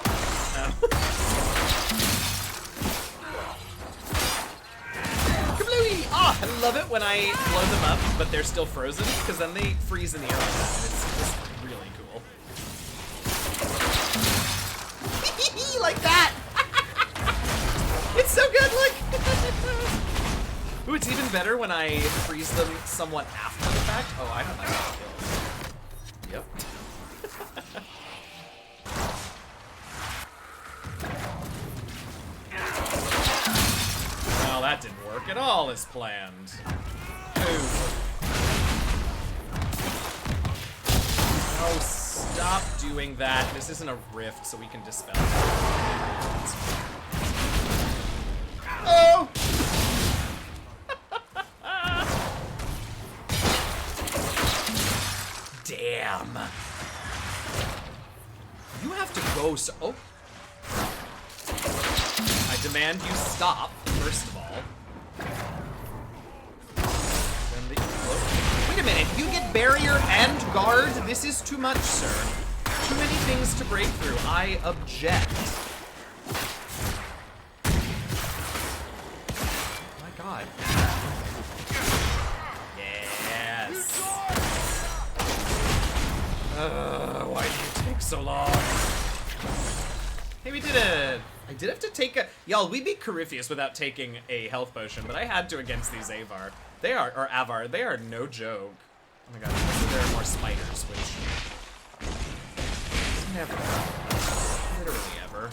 Kablooey! Ah, I love it when I blow them up, but they're still frozen, because then they freeze in the air like that. It's really cool. Like that! It's so good, look! Ooh, it's even better when I freeze them somewhat after the fact. Oh, I have that kill. Yep. Well, that didn't work at all as planned. Ooh. Oh, stop doing that. This isn't a rift, so we can dispel it. Oh! Damn. You have to go so... Oh. I demand you stop, first of all. Then the... Oh. Wait a minute, you get barrier and guard? This is too much, sir. Too many things to break through. I object. Oh my god. Yes. Why did you take so long? Hey, we did it! I did have to take a... Y'all, we beat Corypheus without taking a health potion, but I had to against these Avar. They are... Or Avar. They are no joke. Oh my god. So there are more spiders, which... Never. Literally ever.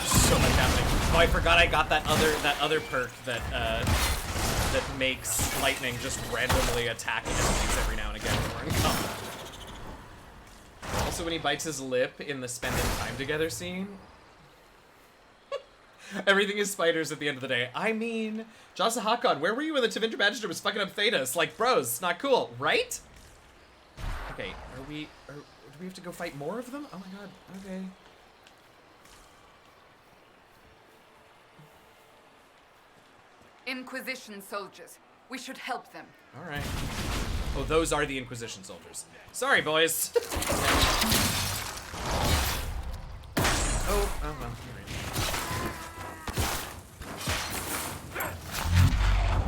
So much happening. Oh, I forgot I got that other perk that that makes lightning just randomly attack enemies every now and again when we're in combat. Also, when he bites his lip in the spending time together scene. Everything is spiders at the end of the day. I mean, Jossa Hakkon, where were you when the Tevindra Magister was fucking up Thetis? Like, bros, it's not cool, right? Okay, do we have to go fight more of them? Oh my god, okay. Inquisition soldiers. We should help them. Alright. Oh, those are the Inquisition soldiers. Sorry, boys. Oh, well, you're in.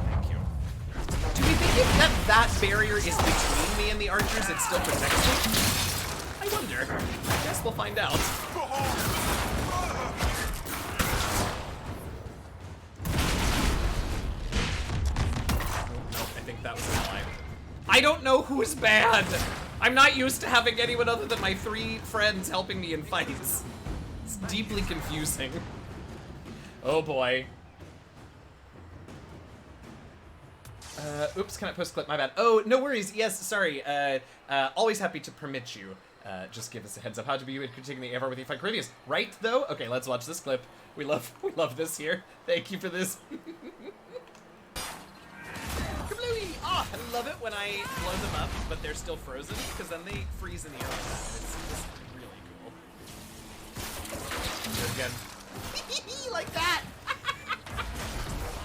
Thank you. Do we think if that barrier is between me and the archers, it still protects me? I wonder. I guess we'll find out. That was a lie. I don't know who's bad. I'm not used to having anyone other than my 3 friends helping me in fights. It's deeply confusing. Oh boy. Oops, can I post clip? My bad. Oh, no worries. Yes, sorry. Always happy to permit you. Just give us a heads up. How to be critiquing the AFR with you fight Caribbeans. Right, though? Okay, let's watch this clip. We love this here. Thank you for this. Kablooey! Oh, I love it when I blow them up, but they're still frozen, because then they freeze in the air like that. It's really cool. Do it again. Like that!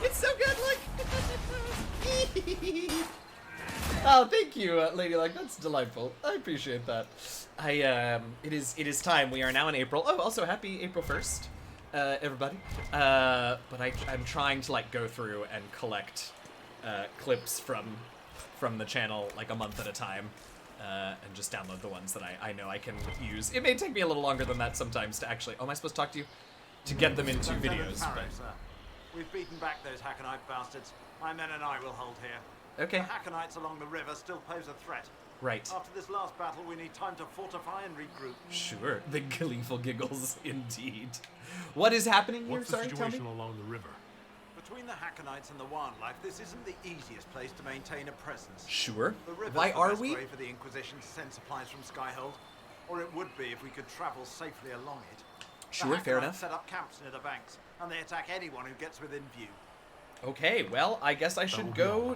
It's so good, look! Oh, thank you, Lady Luck. That's delightful. I appreciate that. It is time. We are now in April. Oh, also happy April 1st, everybody. But I'm trying to like go through and collect clips from the channel like a month at a time, and just download the ones that I know I can use. It may take me a little longer than that sometimes to actually. Oh, am I supposed to talk to you? To get them into videos. But... We've beaten back those Hakkonite bastards. My men and I will hold here. Okay. The Hakkonites along the river still pose a threat. Right. After this last battle, we need time to fortify and regroup. Sure. The gleeful giggles, indeed. What is happening here? What's the Sorry, tell situation me. along the river? Between the Hakkonites and the wildlife, this isn't the easiest place to maintain a presence. Sure. The river's Why the are best we? way for the Inquisition to send supplies from Skyhold, or it would be if we could travel safely along it. Sure, fair enough. Set up camps near the banks, and they attack anyone who gets within view. Okay, well, I guess I should go,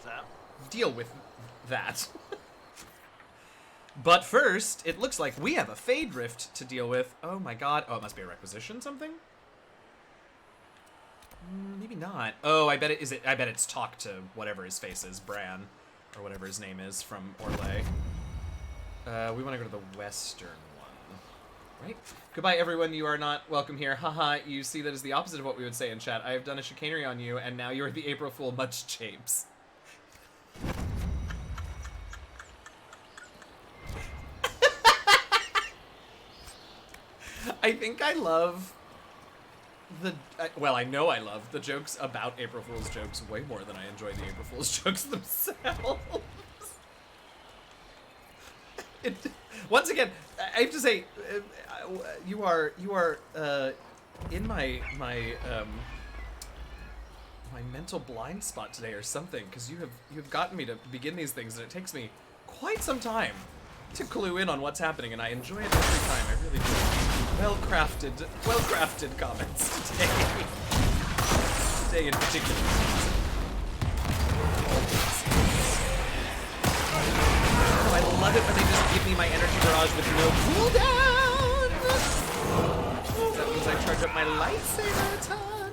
So, deal with that. But first, it looks like we have a Fade Rift to deal with. Oh my god. Oh, it must be a requisition something? Maybe not. Oh, I bet I bet it's talk to whatever his face is, Bran, or whatever his name is from Orlais. We want to go to the western one. Right? Goodbye, everyone. You are not welcome here. Haha, you see that is the opposite of what we would say in chat. I have done a chicanery on you, and now you are the April Fool. Much Japes. I think I love well, I know I love the jokes about April Fool's jokes way more than I enjoy the April Fool's jokes themselves. Once again, I have to say, you are in my mental blind spot today or something, because you have gotten me to begin these things, and it takes me quite some time to clue in on what's happening, and I enjoy it every time. I really do. Well-crafted comments today. Today in particular. Oh, I love it when they just give me my energy barrage with no cooldown. That means I charge up my lightsaber a ton.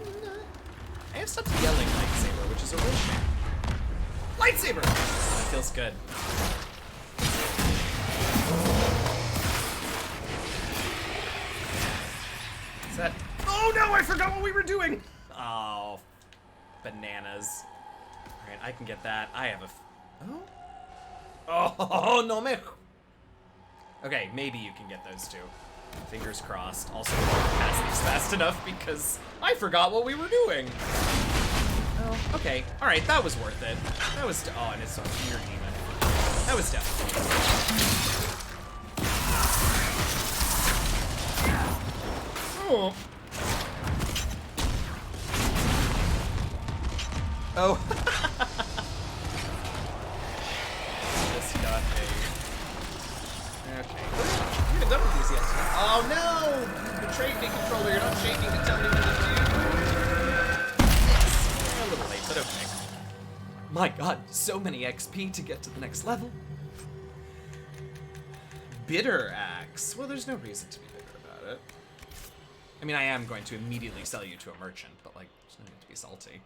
I have stopped yelling lightsaber, which is a real shame. Lightsaber! Oh, that feels good. Is that... Oh no, I forgot what we were doing! Oh, bananas. Alright, I can get that. I have a... Oh, no me... Okay, maybe you can get those two. Fingers crossed. Also, we can pass these fast enough because I forgot what we were doing. Oh, okay. Alright, that was worth it. That was... Oh, and it's a fear demon. That was dumb. Oh. Oh. Just got a... Okay. We haven't done with these yet. Oh no! You betrayed me, controller. You're not shaking to tell me what to do. Yes. A little late, but okay. My god, so many XP to get to the next level. Bitter axe. Well, there's no reason to be bitter about it. I mean, I am going to immediately sell you to a merchant, but, like, there's no need to be salty.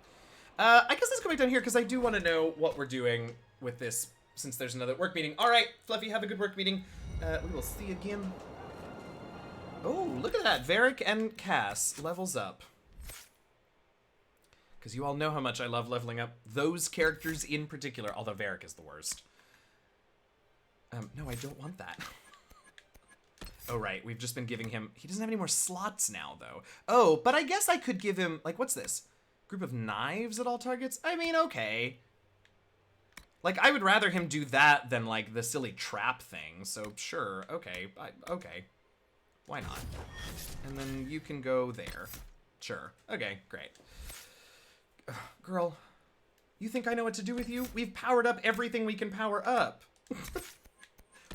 I guess let's go back down here, because I do want to know what we're doing with this, since there's another work meeting. All right, Fluffy, have a good work meeting. We will see you again. Oh, look at that. Varric and Cass levels up. Because you all know how much I love leveling up those characters in particular, although Varric is the worst. No, I don't want that. Oh, right. We've just been giving him... He doesn't have any more slots now, though. Oh, but I guess I could give him... Like, what's this? Group of knives at all targets? I mean, okay. Like, I would rather him do that than, like, the silly trap thing. So, sure. Okay. Okay. Why not? And then you can go there. Sure. Okay, great. Girl. You think I know what to do with you? We've powered up everything we can power up.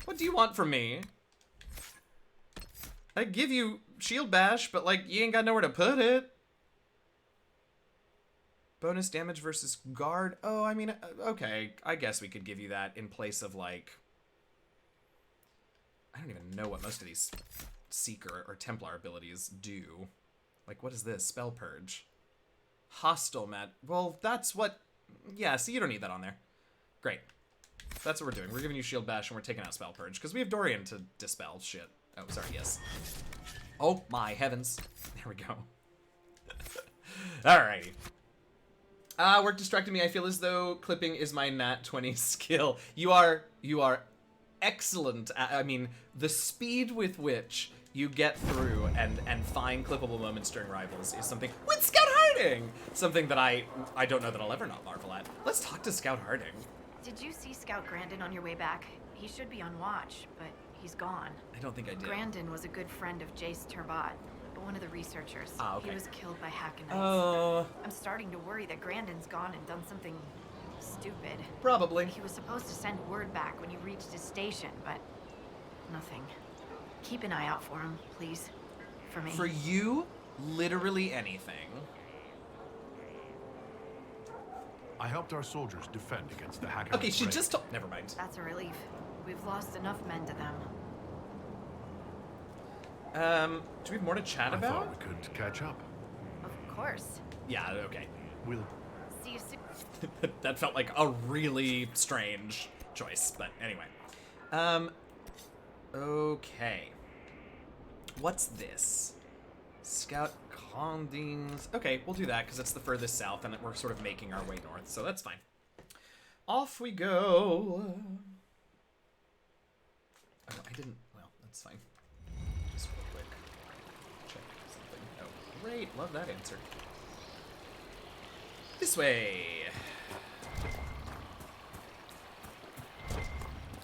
What do you want from me? I give you shield bash, but like you ain't got nowhere to put it. Bonus damage versus guard. Oh, I mean, okay. I guess we could give you that in place of like... I don't even know what most of these Seeker or Templar abilities do. Like, what is this? Spell Purge. Hostile mat. Well, that's what... Yeah, see, you don't need that on there. Great. That's what we're doing. We're giving you shield bash and we're taking out Spell Purge because we have Dorian to dispel shit. Oh, sorry, yes. Oh, my heavens. There we go. Alrighty. Work distracted me. I feel as though clipping is my nat 20 skill. You are excellent. I mean, the speed with which you get through and find clippable moments during Rivals is something with Scout Harding. Something that I don't know that I'll ever not marvel at. Let's talk to Scout Harding. Did you see Scout Grandin on your way back? He should be on watch, but he's gone. I don't think I did. Grandin was a good friend of Jace Turbat, but one of the researchers. Ah, okay. He was killed by Hakkon. Oh. I'm starting to worry that Grandin's gone and done something stupid. Probably. He was supposed to send word back when he reached his station, but nothing. Keep an eye out for him, please. For me. For you, literally anything. I helped our soldiers defend against the Hakkon. Okay, she just told... Never mind. That's a relief. We've lost enough men to them. Do we have more to chat I about? thought we could catch up. Of course. Yeah, okay. We'll... See you soon. That felt like a really strange choice, but anyway. Okay. What's this? Scout Condings. Okay, we'll do that because it's the furthest south and we're sort of making our way north, so that's fine. Off we go. Oh, I didn't. Well, that's fine. Just real quick. Check something. Oh, great. Love that answer. This way.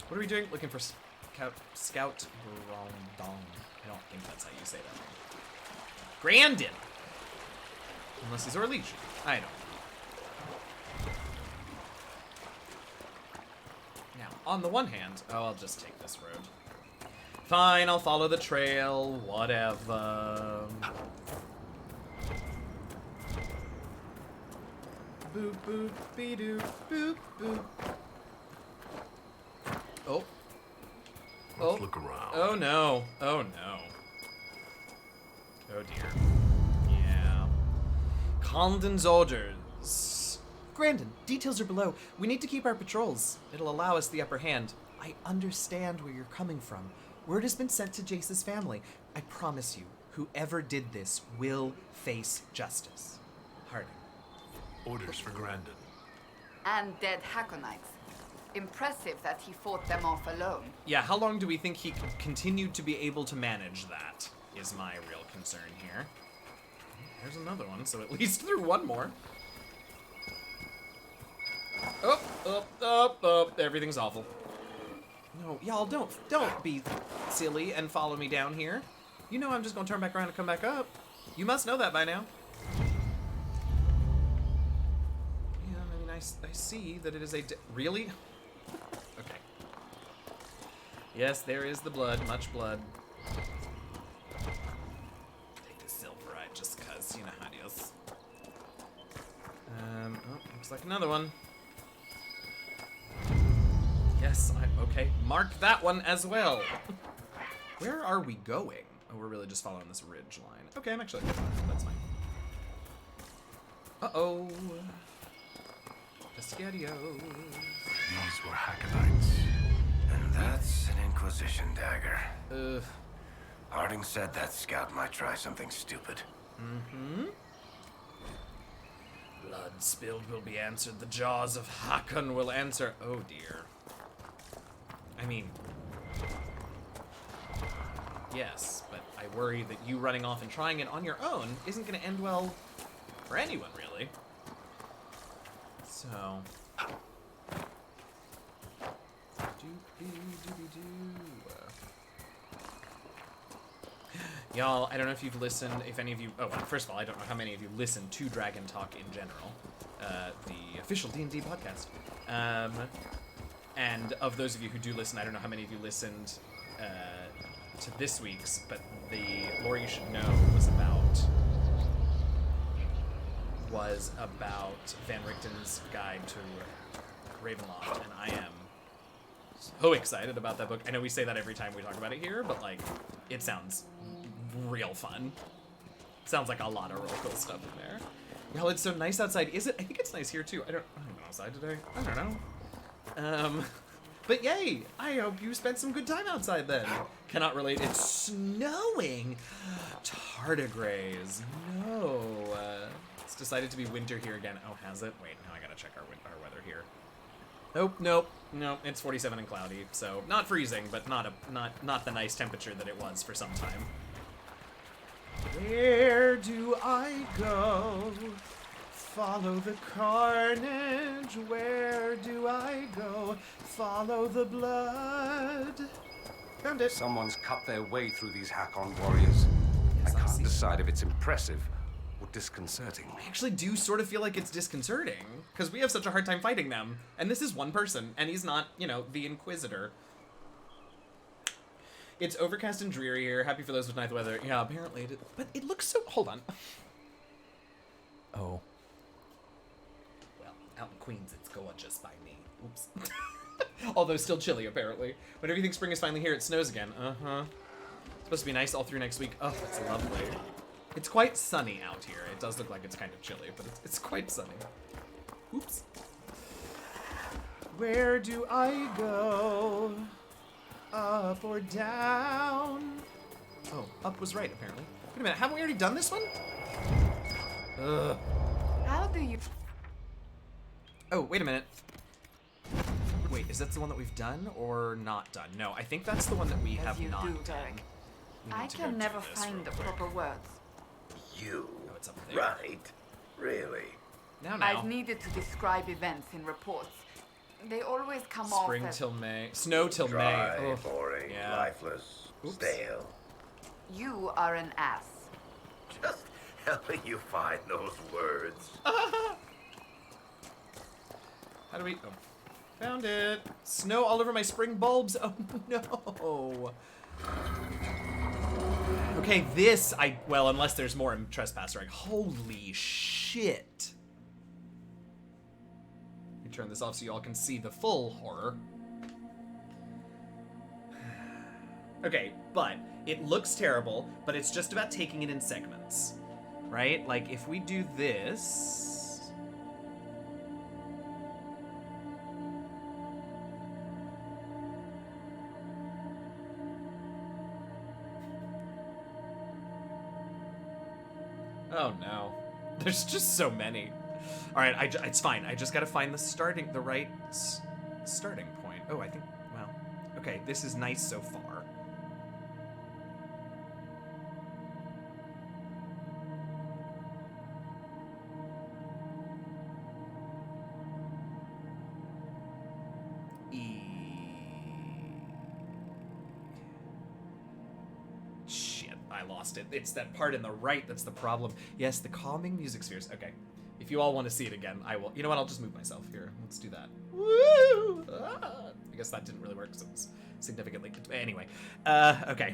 What are we doing? Looking for Scout Grandin. I don't think that's how you say that name. Grandin! Unless he's our Legion. I don't know. Now, on the one hand... Oh, I'll just take this road. Fine, I'll follow the trail. Whatever. Boop, boop, be-doo, boop, boop. Oh. Let's look around. Oh no. Oh no. Oh dear. Yeah. Condon's orders. Grandin, details are below. We need to keep our patrols. It'll allow us the upper hand. I understand where you're coming from. Word has been sent to Jace's family. I promise you, whoever did this will face justice. Harding. Orders for Grandin. And dead Hakkonites. Impressive that he fought them off alone. Yeah, how long do we think he could continue to be able to manage that, is my real concern here. There's another one, so at least through one more. Oh, everything's awful. No, y'all, don't be silly and follow me down here. You know I'm just gonna turn back around and come back up. You must know that by now. Yeah, I mean, I see that it is a... Really? Okay. Yes, there is the blood, much blood. Take the silverite just cause, you know how it is. Oh, looks like another one. Yes, okay. Mark that one as well. Where are we going? Oh, we're really just following this ridge line. Okay, I'm actually okay. That's fine. Uh-oh. Pescadios. These were Hakkonites. And that's an Inquisition dagger. Ugh. Harding said that scout might try something stupid. Mm-hmm. Blood spilled will be answered. The jaws of Hakkon will answer. Oh, dear. I mean... Yes, but I worry that you running off and trying it on your own isn't going to end well for anyone, really. So... Y'all, I don't know if you've listened, if any of you... Oh, well, first of all, I don't know how many of you listen to Dragon Talk in general. the official D&D podcast. And of those of you who do listen, I don't know how many of you listened to this week's, but the lore you should know was about Van Richten's Guide to Ravenloft, and I am so excited about that book. I know we say that every time we talk about it here, but like, it sounds real fun. Sounds like a lot of real cool stuff in there. Well, it's so nice outside. Is it? I think it's nice here too. I don't go outside today. I don't know. But yay! I hope you spent some good time outside then. Cannot relate. It's snowing. Tardigrades. No. It's decided to be winter here again. Oh, has it? Wait, now I gotta check our weather here. Nope. It's 47 and cloudy, so not freezing, but not the nice temperature that it was for some time. Where do I go? Follow the carnage. Where do I go? Follow the blood. Found it. Someone's cut their way through these Hakkon warriors. Yes, I can't decide if it's impressive or disconcerting. I actually do sort of feel like it's disconcerting, because we have such a hard time fighting them. And this is one person, and he's not, the Inquisitor. It's overcast and dreary here. Happy for those with nice weather. Yeah, apparently. But it looks so... Hold on. Oh. Well, out in Queens, it's gorgeous by me. Oops. Although still chilly, apparently. Whenever you think spring is finally here, it snows again. Uh-huh. It's supposed to be nice all through next week. Oh, that's lovely. It's quite sunny out here. It does look like it's kind of chilly, but it's quite sunny. Oops. Where do I go? Up or down? Oh, up was right, apparently. Wait a minute, haven't we already done this one? Ugh. How do you... Oh, wait a minute. Wait, is that the one that we've done or not done? No, I think that's the one that we have not done. Derek. We need I to go can do never this find real the quick. proper words. You? Oh, it's up there. Right? Really? Now. I've needed to describe events in reports. They always come off Spring as... till May. Snow till Dry, May. boring, yeah. lifeless, Oops. stale. You are an ass. Just helping you find those words. How do we... Oh. Found it. Snow all over my spring bulbs. Oh, no. Okay, this, well, unless there's more in Trespasser. Holy shit. Let me turn this off so you all can see the full horror. Okay, but it looks terrible, but it's just about taking it in segments, right? Like, if we do this... Oh no, there's just so many. All right, it's fine. I just gotta find the right starting point. Oh, I think, well, okay, this is nice so far. I lost it. It's that part in the right that's the problem. Yes, the calming music spheres. Okay. If you all want to see it again, I will. You know what? I'll just move myself here. Let's do that. Woo! Ah! I guess that didn't really work because it was significantly... Anyway. Okay.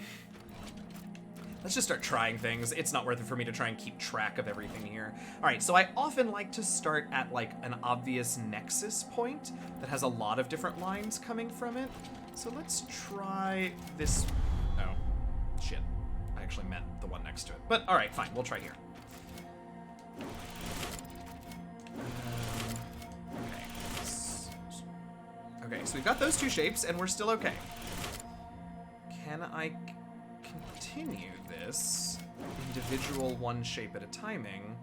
Let's just start trying things. It's not worth it for me to try and keep track of everything here. All right, so I often like to start at, like, an obvious nexus point that has a lot of different lines coming from it. So let's try this... Oh, shit. I actually meant the one next to it. But all right, fine, we'll try here. Okay, so we've got those two shapes, and we're still okay. Can I continue this individual one shape at a timing?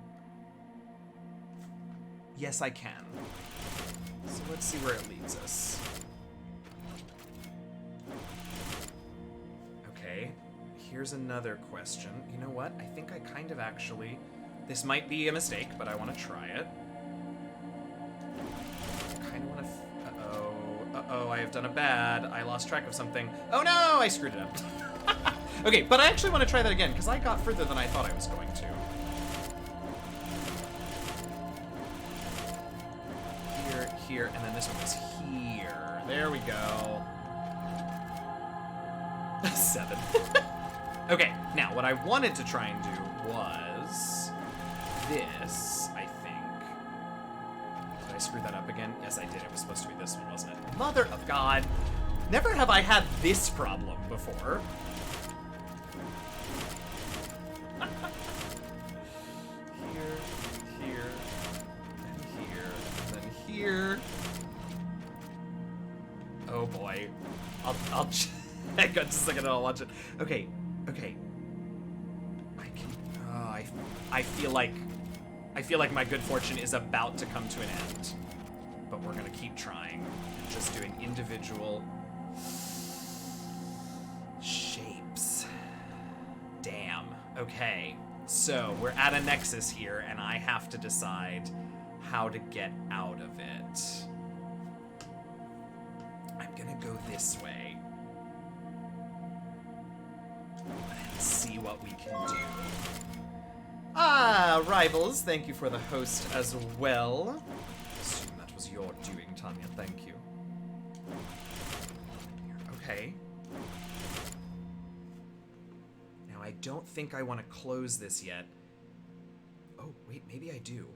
Yes, I can. So let's see where it leads us. Okay. Here's another question. You know what? I think I kind of actually... This might be a mistake, but I want to try it. I kind of want to... Uh-oh, I have done a bad. I lost track of something. Oh no, I screwed it up. Okay, but I actually want to try that again, because I got further than I thought I was going to. here, and then this one was here. There we go. 7. Okay, now what I wanted to try and do was this, I think. Did I screw that up again? Yes, I did. It was supposed to be this one, wasn't it? Mother of God. Never have I had this problem before. Here, and then here. Oh boy. I'll check. Just a second and I'll watch it. Okay. I can. I feel like my good fortune is about to come to an end, but we're gonna keep trying. Just doing individual shapes. Damn. Okay. So we're at a nexus here, and I have to decide how to get out of it. I'm gonna go this way and see what we can do. Ah, rivals, thank you for the host as well. I assume that was your doing, Tanya, thank you. Okay. Now, I don't think I want to close this yet. Oh, wait, maybe I do.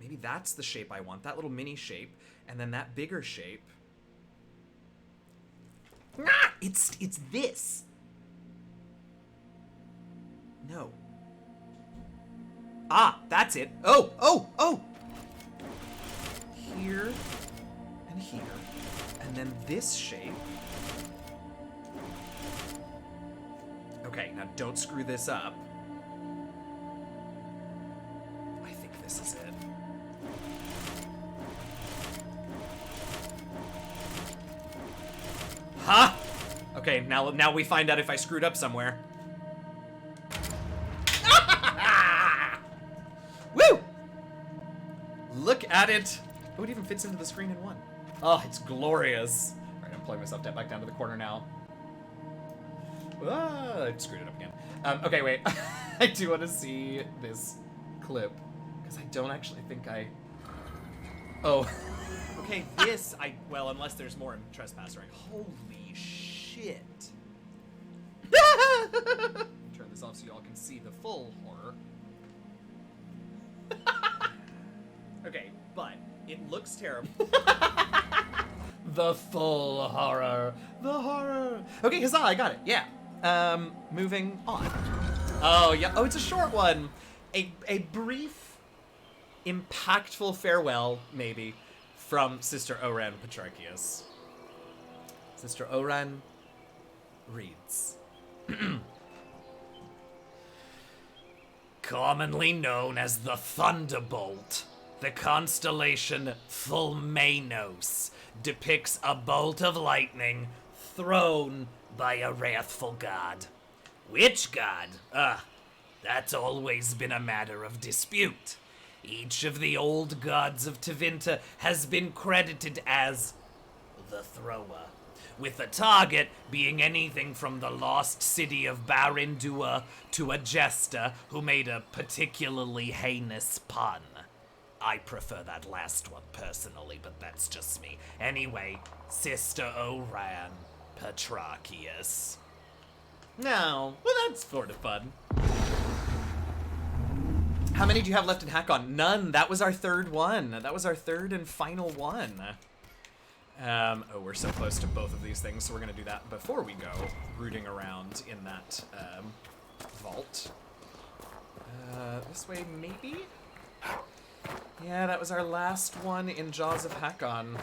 Maybe that's the shape I want, that little mini shape, and then that bigger shape. Ah, it's this. No. Ah, that's it. Oh! Here and here, and then this shape. Okay, now don't screw this up. I think this is it. Huh? Okay, now we find out if I screwed up somewhere. Woo! Look at it. Oh, it even fits into the screen in one. Oh, it's glorious. All right, I'm pulling myself back down to the corner now. Ah, I screwed it up again. Okay, wait. I do want to see this clip, because I don't actually think I... Oh. Okay, well, unless there's more in Trespasser. Holy shit. Turn this off so y'all can see the full horror. Okay, but it looks terrible. The full horror. The horror. Okay, huzzah, I got it. Yeah. Moving on. Oh, yeah. Oh, it's a short one. A brief, impactful farewell, maybe, from Sister Oran Petrarchius. Sister Oran reads. Commonly known as the Thunderbolt, the constellation Fulmenos depicts a bolt of lightning thrown by a wrathful god. Which god? That's always been a matter of dispute. Each of the old gods of Tevinter has been credited as the thrower, with the target being anything from the lost city of Barindua to a jester who made a particularly heinous pun. I prefer that last one personally, but that's just me. Anyway, Sister Oran Petrarchius. No, well that's sort of fun. How many do you have left in Hakkon? None. That was our third one. That was our third and final one. Oh, we're so close to both of these things, so we're gonna do that before we go rooting around in that vault. This way, maybe? Yeah, that was our last one in Jaws of Hakkon.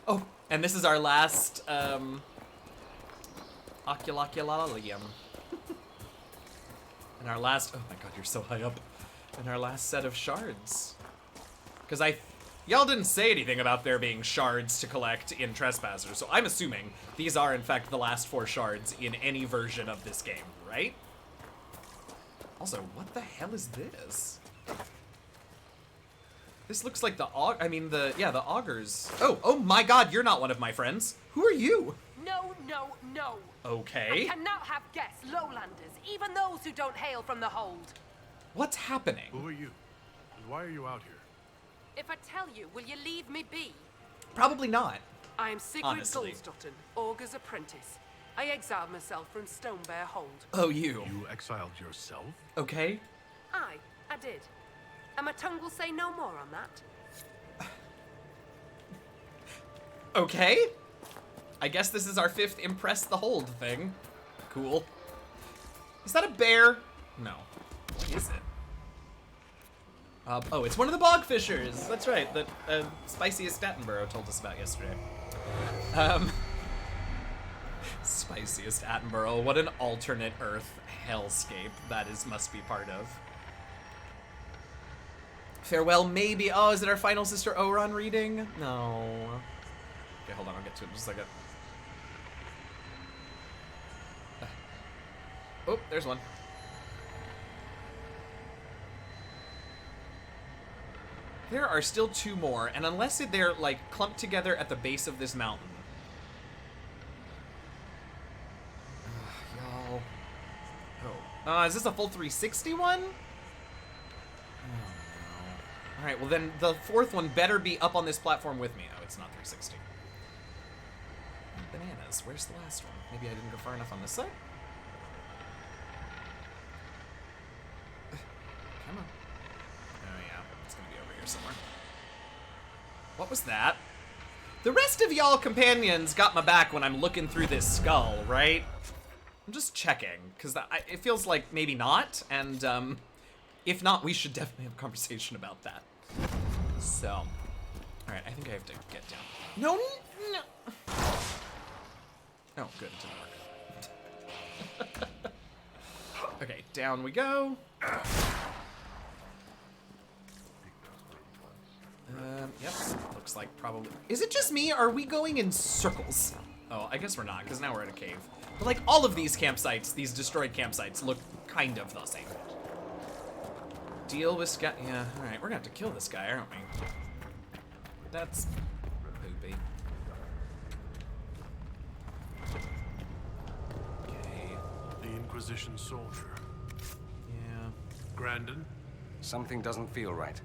Oh, and this is our last Oculaculalium. And our last, oh my god, you're so high up. And our last set of shards. Because y'all didn't say anything about there being shards to collect in Trespasser, so I'm assuming these are in fact the last 4 shards in any version of this game, right? Also, what the hell is this? This looks like the the augurs. Oh my god, you're not one of my friends. Who are you? No. Okay. I cannot have guests, lowlanders, even those who don't hail from the hold. What's happening? Who are you? And why are you out here? If I tell you, will you leave me be? Probably not. I am Sigrid Honestly. Goldstotten, Augur's apprentice. I exiled myself from Stonebear Hold. Oh, you. You exiled yourself? Okay. Aye, I did. And my tongue will say no more on that. Okay. I guess this is our 5th impress the hold thing. Cool. Is that a bear? No. What is it? Oh, it's one of the bogfishers. That's right, that Spiciest Attenborough told us about yesterday. Spiciest Attenborough, what an alternate Earth hellscape that must be part of. Farewell, maybe. Oh, is it our final Sister Oron reading? No. Okay, hold on, I'll get to it in just a second. Oh, there's one. There are still 2 more, and unless they're, like, clumped together at the base of this mountain. Y'all. Oh. Is this a full 360 one? Oh, no. Alright, well then the 4th one better be up on this platform with me. Oh, it's not 360. Bananas. Where's the last one? Maybe I didn't go far enough on this side? Come on. Oh yeah, it's gonna be over here somewhere. What was that? The rest of y'all companions got my back when I'm looking through this skull, right? I'm just checking, because it feels like maybe not, and if not, we should definitely have a conversation about that. So, alright, I think I have to get down. No, no. Oh, good, it didn't work. Okay, down we go. Yep, looks like probably... Is it just me, or are we going in circles? Oh, I guess we're not, because now we're in a cave. But like, all of these campsites, these destroyed campsites, look kind of the same. Deal with Scott... Yeah, alright, we're gonna have to kill this guy, aren't we? That's... poopy. Okay. The Inquisition soldier. Yeah. Grandin? Something doesn't feel right.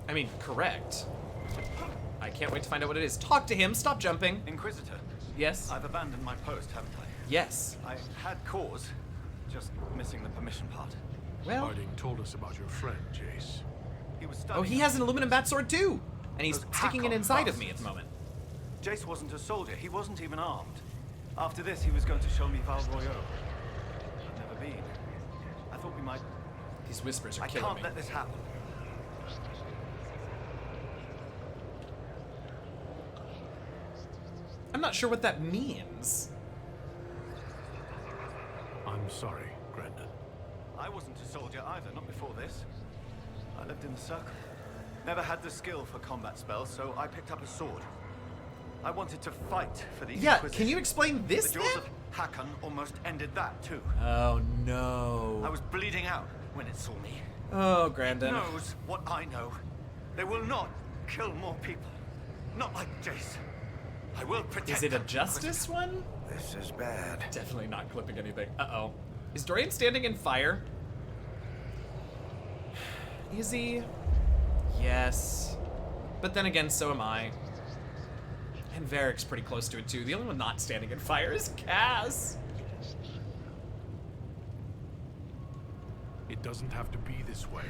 I mean, correct. I can't wait to find out what it is. Talk to him, stop jumping. Inquisitor, Yes? I've abandoned my post, haven't I? Yes. I had cause, just missing the permission part. Well... Harding told us about your friend, Jace. He was studying... Oh, he has an aluminum bat sword too! And he's Those sticking it Hakkon inside of me at bastards. the moment. Jace wasn't a soldier. He wasn't even armed. After this, he was going to show me Val Royeaux. I've never been. I thought we might... These whispers are I killing can't me. let this happen. I'm not sure what that means. I'm sorry, Grandin. I wasn't a soldier either, not before this. I lived in the circle. Never had the skill for combat spells, so I picked up a sword. I wanted to fight for the Yeah, Inquisition. can you explain this The jaws then? of Hakkon almost ended that too. Oh no. I was bleeding out when it saw me. Oh, Grandin. Knows what I know. They will not kill more people. Not like Jace. I will protect Is it a them. justice one? This is bad. Definitely not clipping anything. Uh-oh. Is Dorian standing in fire? Is he? Yes. But then again, so am I. And Varric's pretty close to it too. The only one not standing in fire is Cass. It doesn't have to be this way.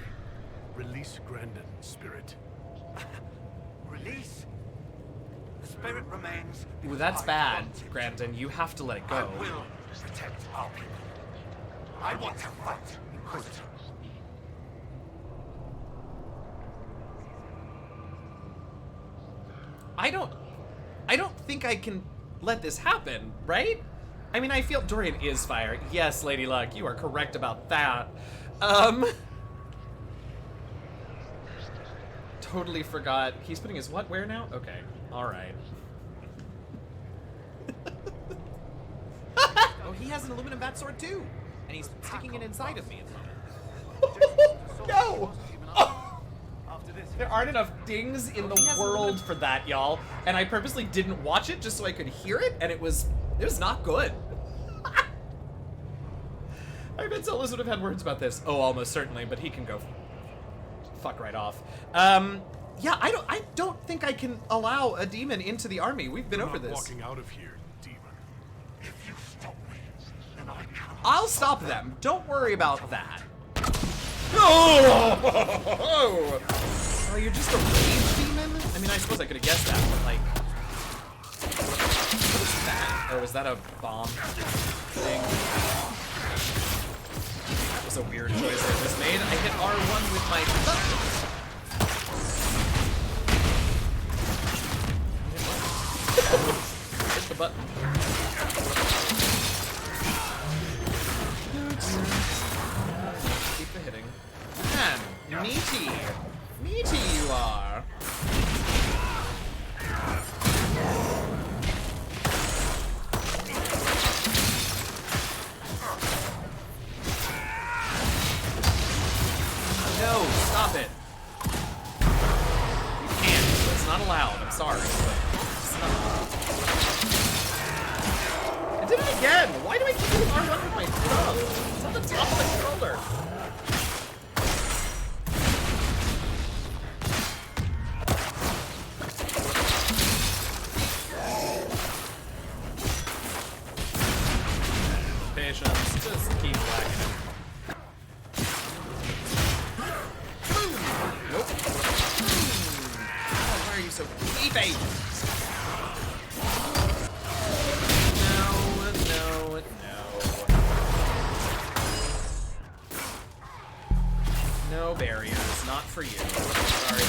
Release Grandin, spirit. Release. The spirit remains. Ooh, that's I bad, want it. Grandin. You have to let it I go. will protect our people. I want to fight, Inquisitor. I don't think I can let this happen, right? I mean, I feel Dorian is fire. Yes, Lady Luck, you are correct about that. Totally forgot. He's putting his what where now? Okay, all right. Oh, he has an aluminum bat sword too, and he's sticking it inside of me at the moment. No! Oh. After this, There aren't enough dings in the world for that, y'all. And I purposely didn't watch it just so I could hear it, and it was not good. I bet Solas would have had words about this. Oh, almost certainly, but he can go fuck right off. Yeah, I don't think I can allow a demon into the army. We've been You're over not this. walking out of here, demon. If you stop me, then I cannot. I'll stop them. Don't worry about that. Oh! Oh, you're just a rage demon? I mean, I suppose I could have guessed that, but like... What is that? Oh, is that a bomb thing? That was a weird choice I just made. I hit R1 with my button. Hit the button. Keep the hitting. Man, meaty. Meaty you are. No, stop it. You can't. It's not allowed. I'm sorry. But I did it again. Why do I keep doing R1 with my thumb? It's on the top of the controller. Patience. Just keep whacking it. Nope. Oh, why are you so creepy? No. No barriers, not for you. Sorry.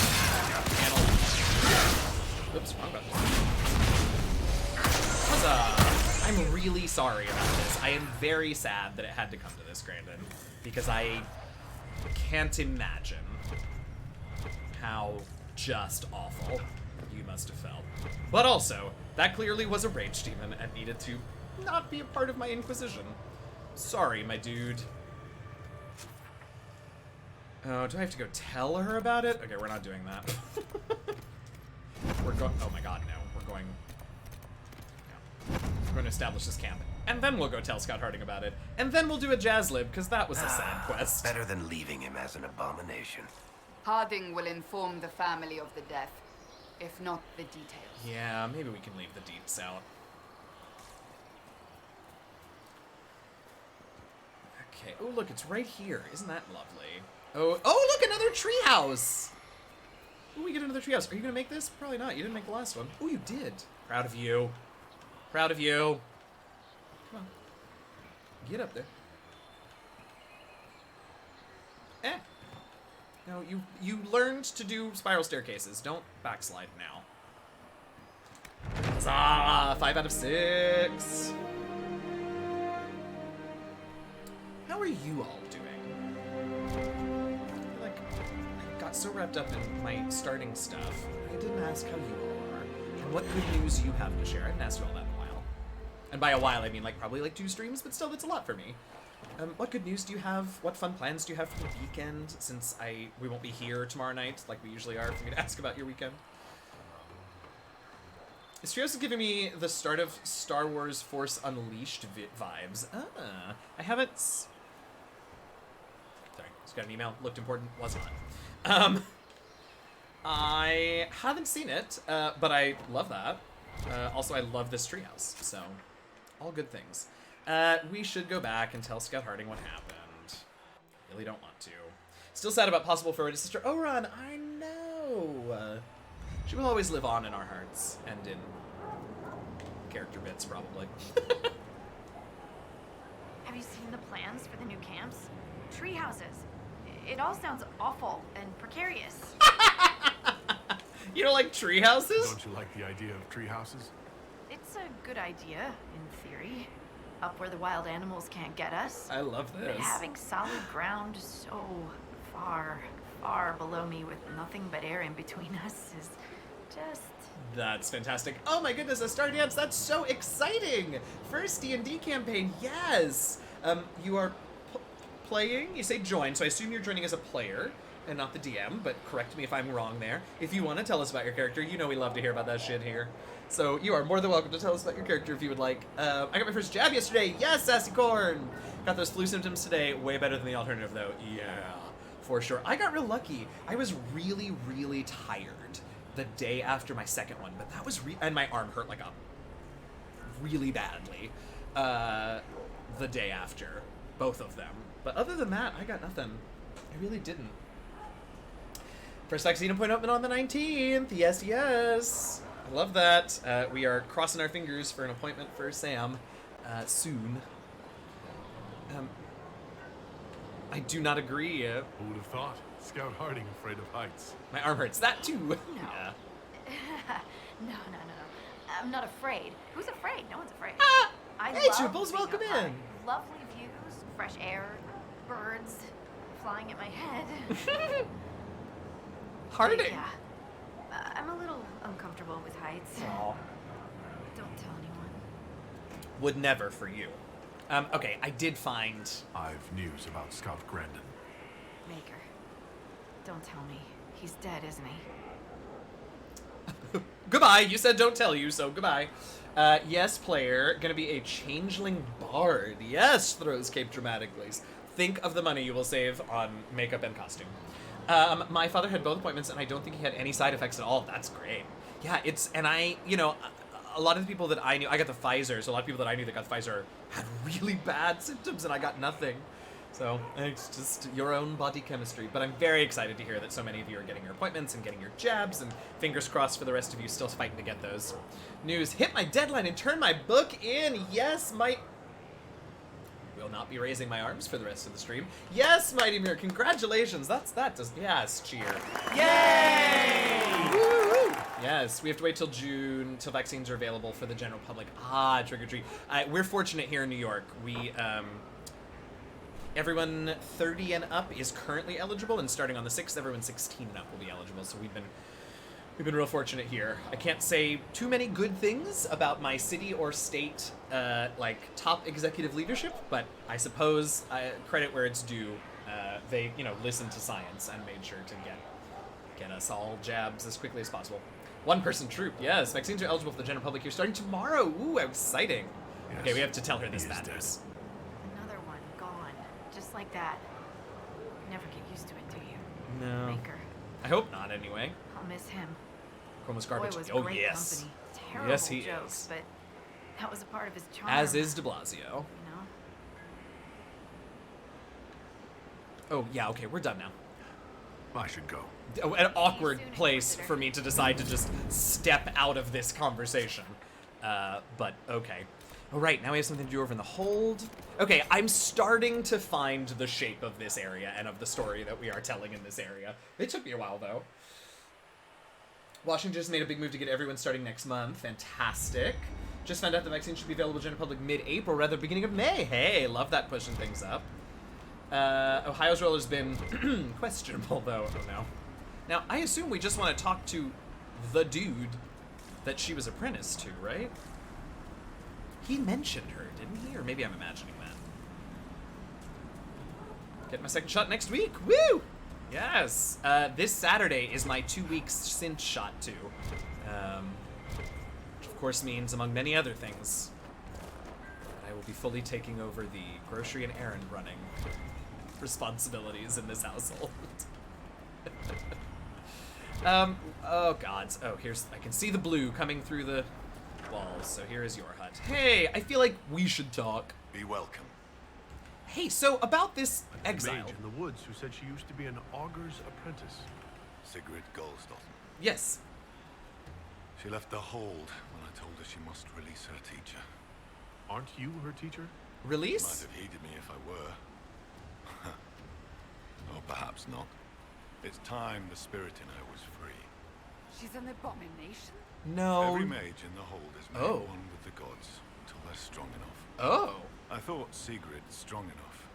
Panel. Oops, wrong button. Huzzah! I'm really sorry about this. I am very sad that it had to come to this, Grandin, because I can't imagine how just awful you must have felt. But also, that clearly was a rage demon and needed to not be a part of my Inquisition. Sorry, my dude. Oh, do I have to go tell her about it? Okay, we're not doing that. We're going... Oh my god, no. We're going... No. We're going to establish this camp. And then we'll go tell Scott Harding about it. And then we'll do a jazz lib, because that was a sad quest. Better than leaving him as an abomination. Harding will inform the family of the death, if not the details. Yeah, maybe we can leave the deets out. Okay. Oh, look, it's right here. Isn't that lovely? Oh, look, another treehouse! Ooh, we get another treehouse. Are you gonna make this? Probably not. You didn't make the last one. Oh, you did. Proud of you. Proud of you. Come on. Get up there. No, you learned to do spiral staircases. Don't backslide now. Huzzah! 5 out of 6. How are you all doing? I feel like I got so wrapped up in my starting stuff. I didn't ask how you all are and what good news you have to share. I haven't asked you all that in a while. And by a while, I mean like probably like 2 streams, but still, that's a lot for me. What good news do you have? What fun plans do you have for the weekend? Since we won't be here tomorrow night like we usually are for me to ask about your weekend. Spiciest is giving me the start of Star Wars Force Unleashed vibes. I haven't... Sorry, just got an email. Looked important. Was not. I haven't seen it, but I love that. Also, I love this treehouse, so all good things. We should go back and tell Scott Harding what happened. Really don't want to. Still sad about possible forward sister Oran. I know. She will always live on in our hearts and in character bits, probably. Have you seen the plans for the new camps? Tree houses. It all sounds awful and precarious. You don't like tree houses? Don't you like the idea of tree houses? It's a good idea, in theory. Up where the wild animals can't get us. I love this. But having solid ground so far, far below me with nothing but air in between us is just... That's fantastic. Oh my goodness, a Star Dance, that's so exciting! First D&D campaign, yes! You are playing, you say join, so I assume you're joining as a player and not the DM, but correct me if I'm wrong there. If you want to tell us about your character, you know we love to hear about that shit here. So you are more than welcome to tell us about your character if you would like. I got my first jab yesterday. Yes, Sassy Corn! Got those flu symptoms today. Way better than the alternative, though. Yeah. for sure. I got real lucky. I was really, really tired the day after my second one, but that was and my arm hurt like a really badly the day after both of them. But other than that, I got nothing. I really didn't. First vaccine appointment on the 19th. Yes, yes. I love that. We are crossing our fingers for an appointment for Sam soon. I do not agree. Who would have thought? Scout Harding afraid of heights. My arm hurts. That too. No. Yeah. No. I'm not afraid. Who's afraid? No one's afraid. I Hey, love Trooples, being welcome up high. in. Lovely views, fresh air, birds flying at my head. Harding. Yeah. I'm a little uncomfortable with heights. Aw. Don't tell anyone. Would never for you. Okay, I did find... I've news about Scout Grandin. Maker. Don't tell me. He's dead, isn't he? Goodbye. You said don't tell you, so goodbye. Yes, player. Gonna be a changeling bard. Yes, throws cape dramatically. Think of the money you will save on makeup and costume. My father had both appointments, and I don't think he had any side effects at all. That's great. Yeah, and I, a lot of the people that I knew, I got the Pfizer, so a lot of people that I knew that got Pfizer had really bad symptoms, and I got nothing. So it's just your own body chemistry. But I'm very excited to hear that so many of you are getting your appointments and getting your jabs, and fingers crossed for the rest of you still fighting to get those. News, hit my deadline and turn my book in. Yes, will not be raising my arms for the rest of the stream. Yes, Mighty Mirror, congratulations. Yes, cheer. Yay! Woo! Yes, we have to wait till June till vaccines are available for the general public. Trick or treat. We're fortunate here in New York. We, everyone 30 and up is currently eligible, and starting on the 6th, everyone 16 and up will be eligible. So we've been real fortunate here. I can't say too many good things about my city or state, top executive leadership, but I suppose credit where it's due. They, listened to science and made sure to get us all jabs as quickly as possible. One-person troop, yes. Vaccines are eligible for the general public here starting tomorrow. Ooh, exciting. Yes. Okay, we have to tell her this bad news. Another one gone, just like that. Never get used to it, do you? No. Maker. I hope not, anyway. I'll miss him. Almost garbage. Boy, was Oh, great yes. Company. Terrible Yes, he jokes, is. But that was a part of his charm. As is de Blasio. Oh, yeah, okay, we're done now. I should go. An awkward place for me to decide to just step out of this conversation. But okay. All right, now we have something to do over in the hold. Okay, I'm starting to find the shape of this area and of the story that we are telling in this area. It took me a while, though. Washington just made a big move to get everyone starting next month. Fantastic. Just found out the vaccine should be available to general public mid-April, rather beginning of May. Hey, love that pushing things up. Ohio's role has been questionable, though. Oh, no. Now, I assume we just want to talk to the dude that she was apprenticed to, right? He mentioned her, didn't he? Or maybe I'm imagining that. Get my second shot next week. Woo! Yes. This Saturday is my 2 weeks since shot too. Which of course means, among many other things, that I will be fully taking over the grocery and errand running responsibilities in this household. Oh gods. Oh, I can see the blue coming through the walls, so here is your hut. Hey, I feel like we should talk. Be welcome. Hey, so about this exile. Mage in the woods who said she used to be an augur's apprentice. Sigrid Goldsdotten. Yes. She left the hold when I told her she must release her teacher. Aren't you her teacher? Release? Might have heeded me if I were. Or perhaps not. It's time the spirit in her was free. She's an abomination? No. Every mage in the hold is made one with the gods until they're strong enough. Oh. I thought Sigrid strong enough.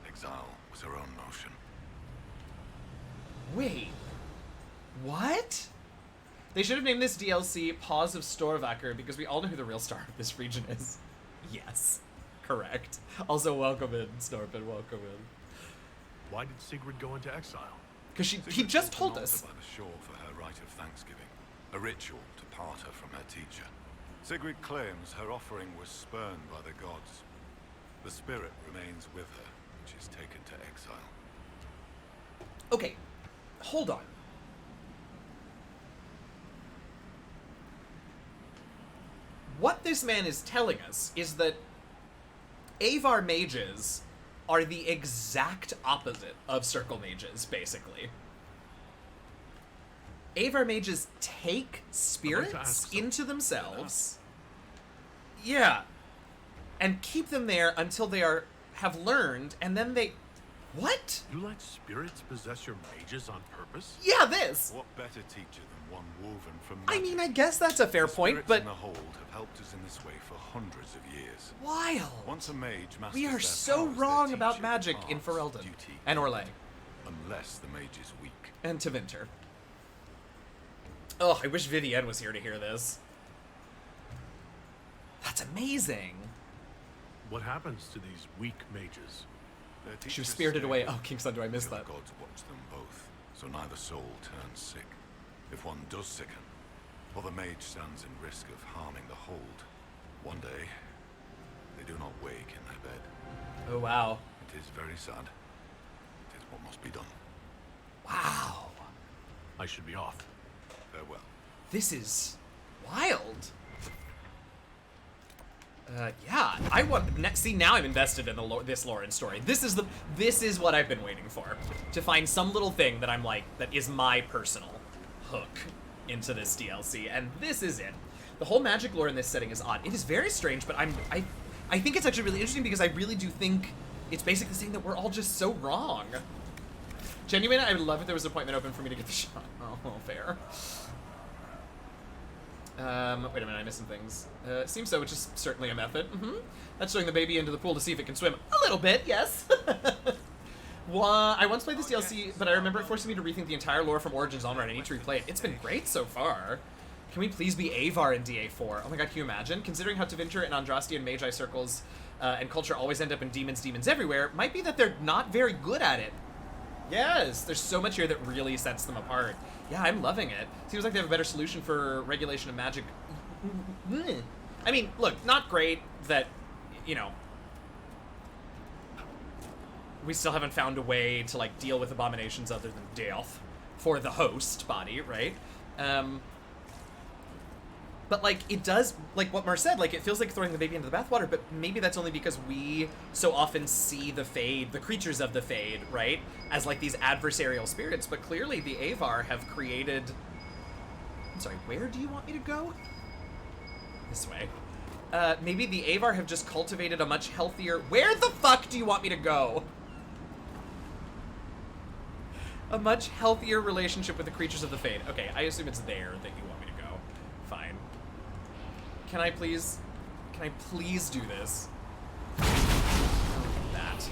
Exile was her own notion. Wait. What? They should have named this DLC Paws of Storvaker because we all know who the real star of this region is. Yes. Correct. Also, welcome in, Snorpin. Welcome in. Why did Sigrid go into exile? Because he just told us. By the shore for her rite of thanksgiving, a ritual to part her from her teacher. Sigrid claims her offering was spurned by the gods. The spirit remains with her, and she's taken to exile. Okay, hold on. What this man is telling us is that Avar mages are the exact opposite of circle mages, basically. Avar mages take spirits into themselves. Yeah. And keep them there until they have learned, and then they... What? You let spirits possess your mages on purpose? Yeah, this! What better teacher than one woven from magic? I mean, I guess that's a fair point, Spirits but... in the hold have helped us in this way for hundreds of years. Wild! Once a mage masters We are their so powers, wrong their about teacher magic in departs Ferelden. duty, And Orlais. unless the mage is weak. And Tevinter. Oh, I wish Vivienne was here to hear this. That's amazing. What happens to these weak mages? Their She was teachers spirited stay away. with Oh, King's Thunder, I missed till that. the gods watch them both, so neither soul turns sick. If one does sicken, or the mage stands in risk of harming the hold, one day, they do not wake in their bed. Oh, wow. It is very sad. It is what must be done. Wow. I should be off. Farewell. This is wild. Yeah, I want. See, now I'm invested in this Lauren story. This is what I've been waiting for, to find some little thing that I'm like, that is my personal hook into this DLC, and this is it. The whole magic lore in this setting is odd. It is very strange, but I think it's actually really interesting because I really do think it's basically saying that we're all just so wrong. Genuinely, I would love if there was an appointment open for me to get the shot. Oh, fair. Wait a minute, I missed some things. Seems so, which is certainly a method. That's throwing the baby into the pool to see if it can swim. A little bit, yes. I once played this DLC, but I remember it forcing me to rethink the entire lore from Origins onward. I need to replay it. It's been great so far. Can we please be Avar in DA4? Oh my god, can you imagine? Considering how Tevinter and Andraste and Magi circles and culture always end up in demons everywhere, might be that they're not very good at it. Yes, there's so much here that really sets them apart. Yeah, I'm loving it. Seems like they have a better solution for regulation of magic. I mean, look, not great that, you know, we still haven't found a way to, like, deal with abominations other than death for the host body, right? But, like, it does, like what Mar said, like, it feels like throwing the baby into the bathwater, but maybe that's only because we so often see the Fade, the creatures of the Fade, right, as, like, these adversarial spirits, but clearly the Avar have created... I'm sorry, where do you want me to go? This way. Maybe the Avar have just cultivated a much healthier... Where the fuck do you want me to go? A much healthier relationship with the creatures of the Fade. Okay, I assume it's there that you want me to go. Fine. Can I please do this? That.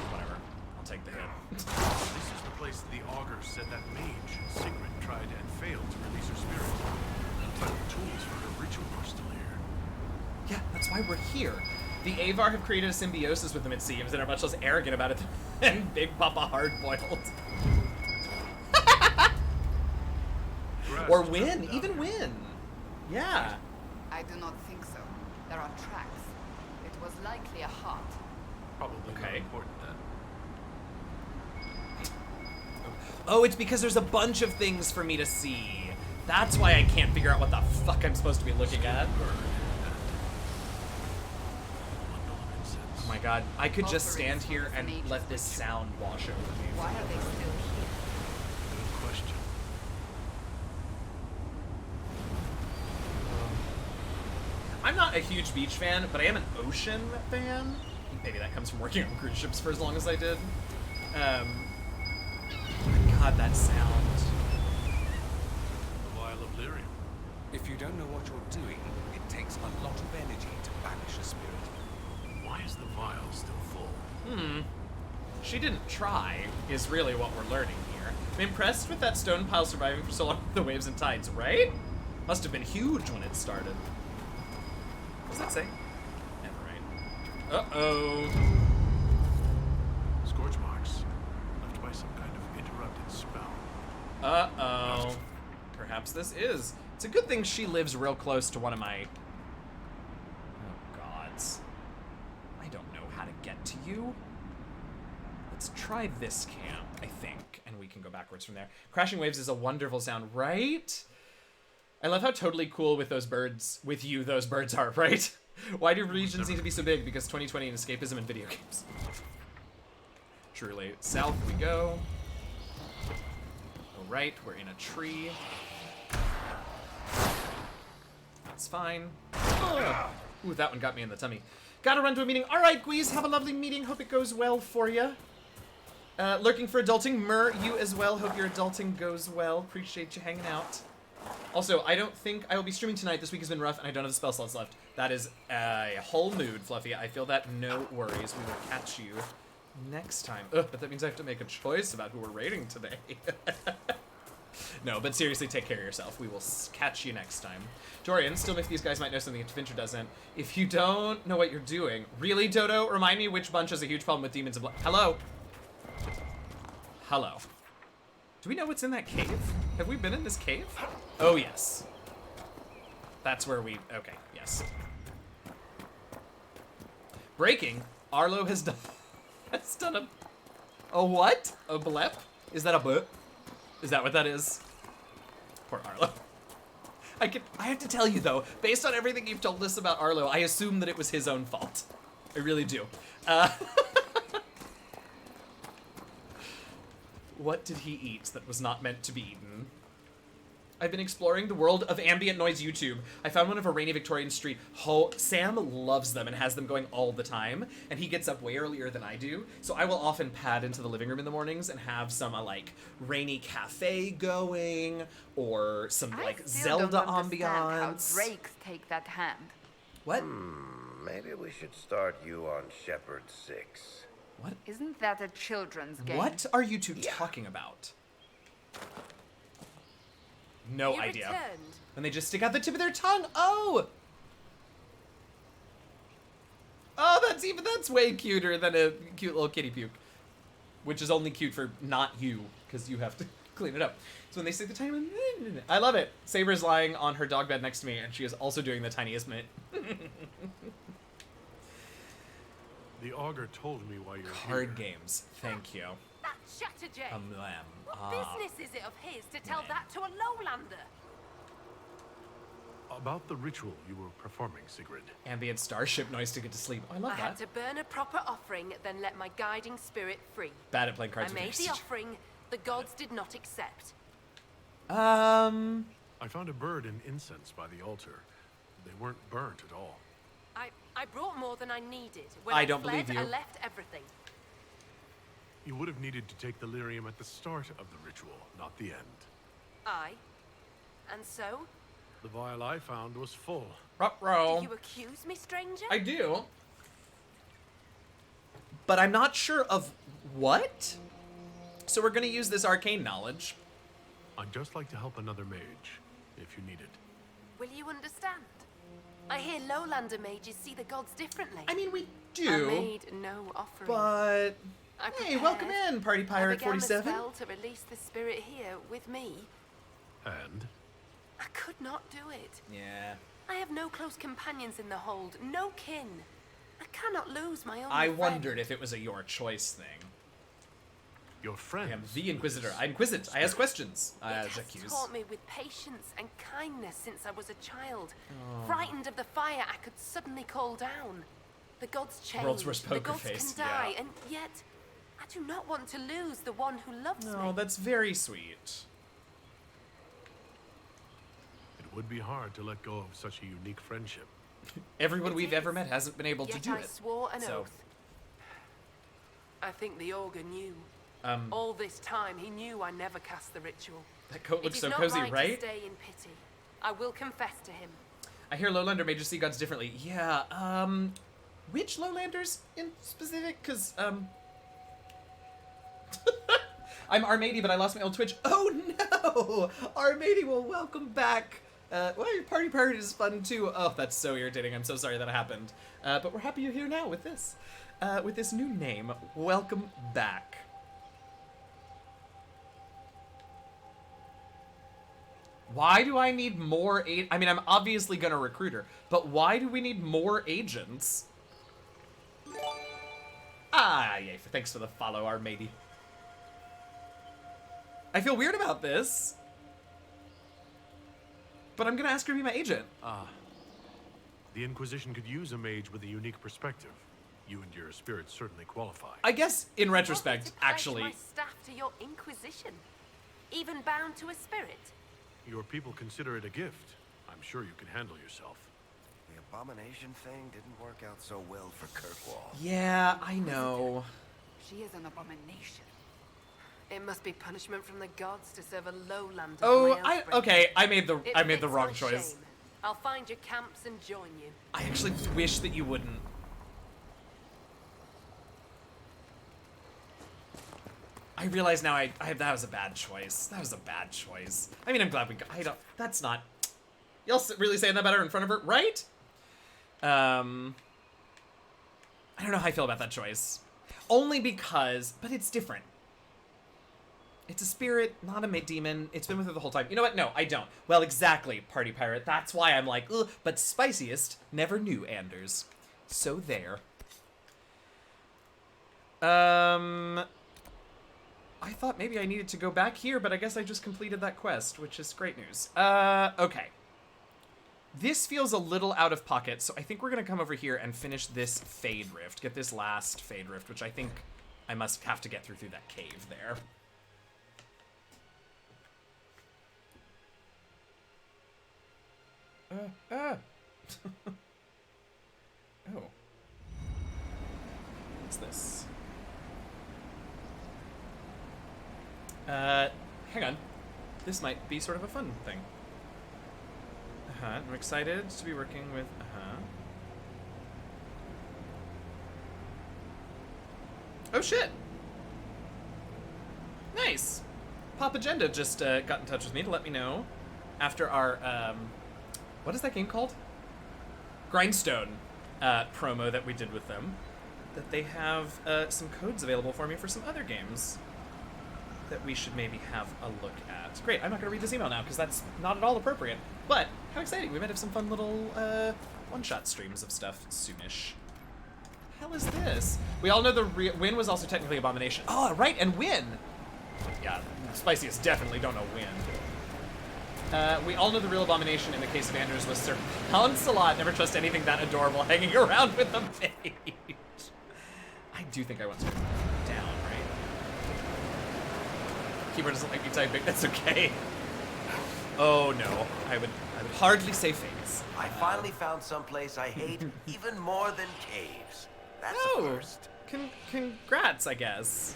Whatever. I'll take the hit. This is the place the augurs said that mage, Sigrid, tried and failed to release her spirit. But the tools for her ritual are still here. Yeah, that's why we're here. The Avar have created a symbiosis with them, it seems, and are much less arrogant about it than Big Papa Hardboiled. Or win, even win. Yeah. I do not think so. There are tracks. It was likely a heart. Probably not Okay. important then. Oh, it's because there's a bunch of things for me to see. That's why I can't figure out what the fuck I'm supposed to be looking at. Oh my god, I could just stand here and let this sound wash over me. Why are they still here? Good question. I'm not a huge beach fan, but I am an ocean fan. Maybe that comes from working on cruise ships for as long as I did. God, that sound. The vial of lyrium. If you don't know what you're doing, it takes a lot of energy to banish a spirit. Why is the vial still full? She didn't try, is really what we're learning here. I'm impressed with that stone pile surviving for so long with the waves and tides, right? Must have been huge when it started. What does that say? Never mind. Uh-oh. Scorch marks. Left by some kind of interrupted spell. Uh-oh. Perhaps this is. It's a good thing she lives real close to one of my... Oh, gods. I don't know how to get to you. Let's try this camp, I think, and we can go backwards from there. Crashing waves is a wonderful sound, right? I love how totally cool with those birds, with you those birds are, right? Why do regions need to be so big? Because 2020 and escapism in video games. Truly. South we go. Go right, we're in a tree. That's fine. Oh. Ooh, that one got me in the tummy. Gotta run to a meeting. All right, Guiz, have a lovely meeting. Hope it goes well for you. Lurking for adulting. Mur, you as well. Hope your adulting goes well. Appreciate you hanging out. Also, I don't think I will be streaming tonight. This week has been rough, and I don't have the spell slots left. That is a whole mood, Fluffy. I feel that. No worries. We will catch you next time. Ugh, but that means I have to make a choice about who we're raiding today. No, but seriously, take care of yourself. We will catch you next time. Dorian, still if these guys might know something that Fincher doesn't. If you don't know what you're doing. Really, Dodo? Remind me which bunch has a huge problem with demons of blood. Hello? Hello. Do we know what's in that cave? Have we been in this cave? Oh, yes. That's where we... Okay, yes. Breaking. Arlo has done... has done a... A what? A blep? Is that a blep? Is that what that is? Poor Arlo. I have to tell you, though, based on everything you've told us about Arlo, I assume that it was his own fault. I really do. What did he eat that was not meant to be eaten? I've been exploring the world of ambient noise YouTube. I found one of a rainy Victorian street. Oh, Sam loves them and has them going all the time, and he gets up way earlier than I do, so I will often pad into the living room in the mornings and have some, like, rainy cafe going, or some, like, Zelda ambiance. How drakes take that hand. What? Maybe we should start you on Shepherd 6. What? Isn't that a children's game? What are you two talking about? No idea. Returned. When they just stick out the tip of their tongue. Oh! Oh, that's way cuter than a cute little kitty puke. Which is only cute for not you, because you have to clean it up. So when they stick the tiny... I love it. Saber's lying on her dog bed next to me, and she is also doing the tiniest minute. The augur told me why you're Card here. games. Thank you. That Chatterjay. Lamb. What business is it of his to tell that to a lowlander? About the ritual you were performing, Sigrid. Ambient starship noise to get to sleep. Oh, I love I that. had to burn a proper offering, then let my guiding spirit free. Bad at playing cards I with made your the sister. offering. The gods did not accept. I found a bird and incense by the altar. They weren't burnt at all. I brought more than I needed. When I don't fled, believe you. I left everything. You would have needed to take the lyrium at the start of the ritual, not the end. Aye. And so? The vial I found was full. Ruh-roh. Do you accuse me, stranger? I do. But I'm not sure of what? So we're gonna use this arcane knowledge. I'd just like to help another mage, if you need it. Will you understand? I hear lowlander mages see the gods differently. I mean, we I do. made no offering. But... I Hey, welcome prepared. in, Party Pirate I began 47. a spell to release the spirit here with me. And? I could not do it. Yeah. I have no close companions in the hold, no kin. I cannot lose my only I friend. wondered if it was a your choice thing. Your friend. I am the Inquisitor. I inquisit. I ask questions. It has J'accuse. taught me with patience and kindness since I was a child. Oh. Frightened of the fire I could suddenly call down. The gods change. World's worst the poker gods face, can die, yeah. and yet I do not want to lose the one who loves me. No, that's very sweet. It would be hard to let go of such a unique friendship. Everyone It we've is. ever met hasn't been able to Yet do I it. swore an So, oath. I think the augur knew. um, All this time, he knew I never cast the ritual. that coat It looks is so not cozy, right right? to stay in pity. I will confess to him. I hear Lowlander mages see gods differently. Yeah, which Lowlanders in specific? Because, I'm Armady, but I lost my old Twitch. Oh no! Armady, well, welcome back. Well, your Party Pirate is fun too. Oh, that's so irritating. I'm so sorry that happened. But we're happy you're here now with this new name. Welcome back. Why do I need more I mean, I'm obviously gonna recruit her, but why do we need more agents? Ah, yay, thanks for the follow, our matey. I feel weird about this, but I'm gonna ask her to be my agent. The Inquisition could use a mage with a unique perspective. You and your spirit certainly qualify. I guess, in You want me retrospect, to pledge actually... my staff to your Inquisition, even bound to a spirit. Your people consider it a gift. I'm sure you can handle yourself. The abomination thing didn't work out so well for Kirkwall. Yeah, I know. She is an abomination. It must be punishment from the gods to serve a lowlander. Oh, for my outbreak. okay, I made the It wrong fits my choice. shame. I'll find your camps and join you. I actually wish that you wouldn't. I realize now that was a bad choice. That was a bad choice. I mean, I'm glad we got, that's not, y'all really saying that better in front of her, right? I don't know how I feel about that choice. Only because, but it's different. It's a spirit, not a demon. It's been with her the whole time. You know what? No, I don't. Well, exactly, Party Pirate. That's why I'm like, ugh. But Spiciest never knew Anders. So there. I thought maybe I needed to go back here, but I guess I just completed that quest, which is great news. Okay. This feels a little out of pocket, so I think we're gonna come over here and finish this Fade Rift. Get this last Fade Rift, which I think I must have to get through that cave there. Oh. What's this? Hang on. This might be sort of a fun thing. I'm excited to be working with, Oh shit! Nice! Pop Agenda just got in touch with me to let me know after our, what is that game called? Grindstone promo that we did with them, that they have some codes available for me for some other games that we should maybe have a look at. Great, I'm not gonna read this email now because that's not at all appropriate, but how exciting. We might have some fun little one-shot streams of stuff soonish. Hell is this? We all know the Win was also technically Abomination. Oh, right, and Win! Yeah, Spiciest definitely don't know Win. We all know the real Abomination in the case of Anders was Sir Lancelot. Never trust anything that adorable hanging around with a page. I do think I want to go down, right? Keyboard doesn't like me typing. That's okay. Oh no, I would hardly say face. I finally found someplace I hate even more than caves. That's a first. Congrats, I guess.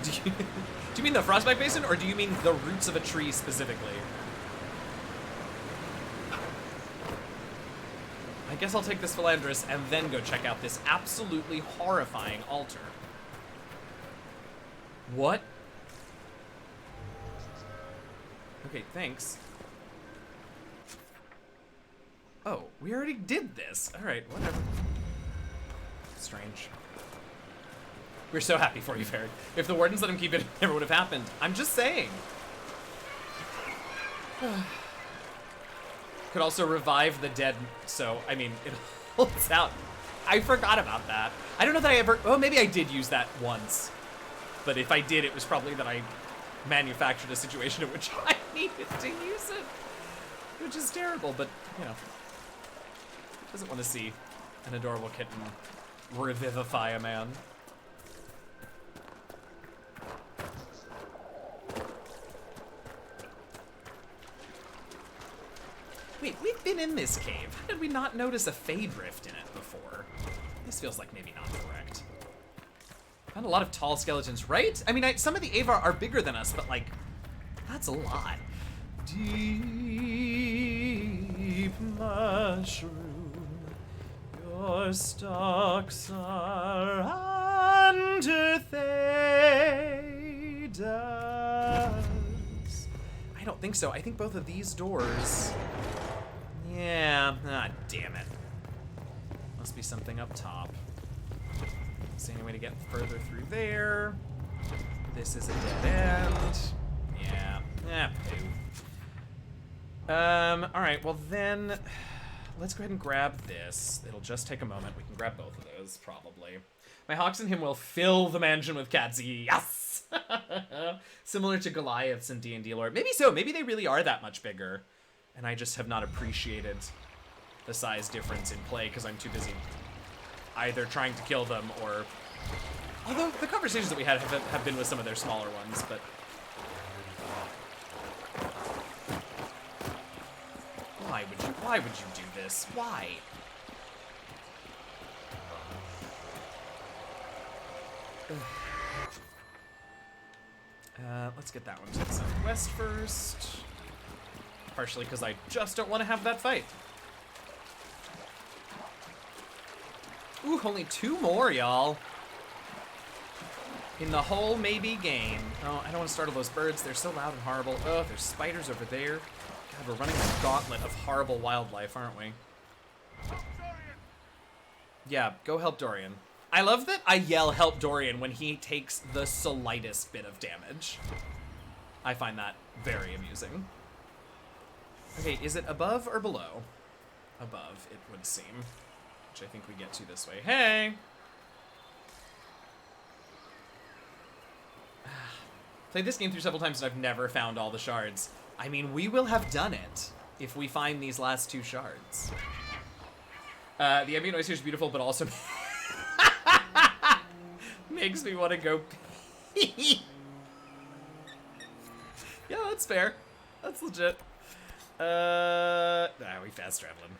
Do you mean the Frostbite Basin, or do you mean the roots of a tree specifically? I guess I'll take this Philandris and then go check out this absolutely horrifying altar. What? Okay, thanks. Oh, we already did this. All right, whatever. Strange. We're so happy for you, Ferret. If the Wardens let him keep it, it never would have happened. I'm just saying. Could also revive the dead, so, I mean, it holds out. I forgot about that. I don't know that I ever, oh, maybe I did use that once. But if I did, it was probably that I manufactured a situation in which I needed to use it. Which is terrible, but, you know. Doesn't want to see an adorable kitten revivify a man. Wait, we've been in this cave. How did we not notice a Fade Rift in it before? This feels like maybe not correct. Found a lot of tall skeletons, right? I mean, some of the Avar are bigger than us, but like, that's a lot. Deep mushroom, your stalks are under Thedas. I don't think so. I think both of these doors. Yeah, damn it. Must be something up top. See any way to get further through there? This is a dead end. Yeah, poo. All right, well then, let's go ahead and grab this. It'll just take a moment. We can grab both of those, probably. My hawks and him will fill the mansion with cats. Yes! Similar to Goliaths in D&D lore. Maybe so. Maybe they really are that much bigger. And I just have not appreciated the size difference in play because I'm too busy either trying to kill them or... Although the conversations that we had have been with some of their smaller ones, but... Why would you do this? Why? Let's get that one to the southwest first. Partially because I just don't want to have that fight. Ooh, only 2 more, y'all. In the whole maybe game. Oh, I don't want to startle those birds. They're so loud and horrible. Oh, there's spiders over there. God, we're running a gauntlet of horrible wildlife, aren't we? Yeah, go help Dorian. I love that I yell help Dorian when he takes the slightest bit of damage. I find that very amusing. Okay, is it above or below? Above, it would seem. Which I think we get to this way. Hey! Played this game through several times and I've never found all the shards. I mean, we will have done it if we find these last 2 shards. The ambient noise here is beautiful, but also makes me want to go pee. Yeah, that's fair. That's legit. We fast traveling.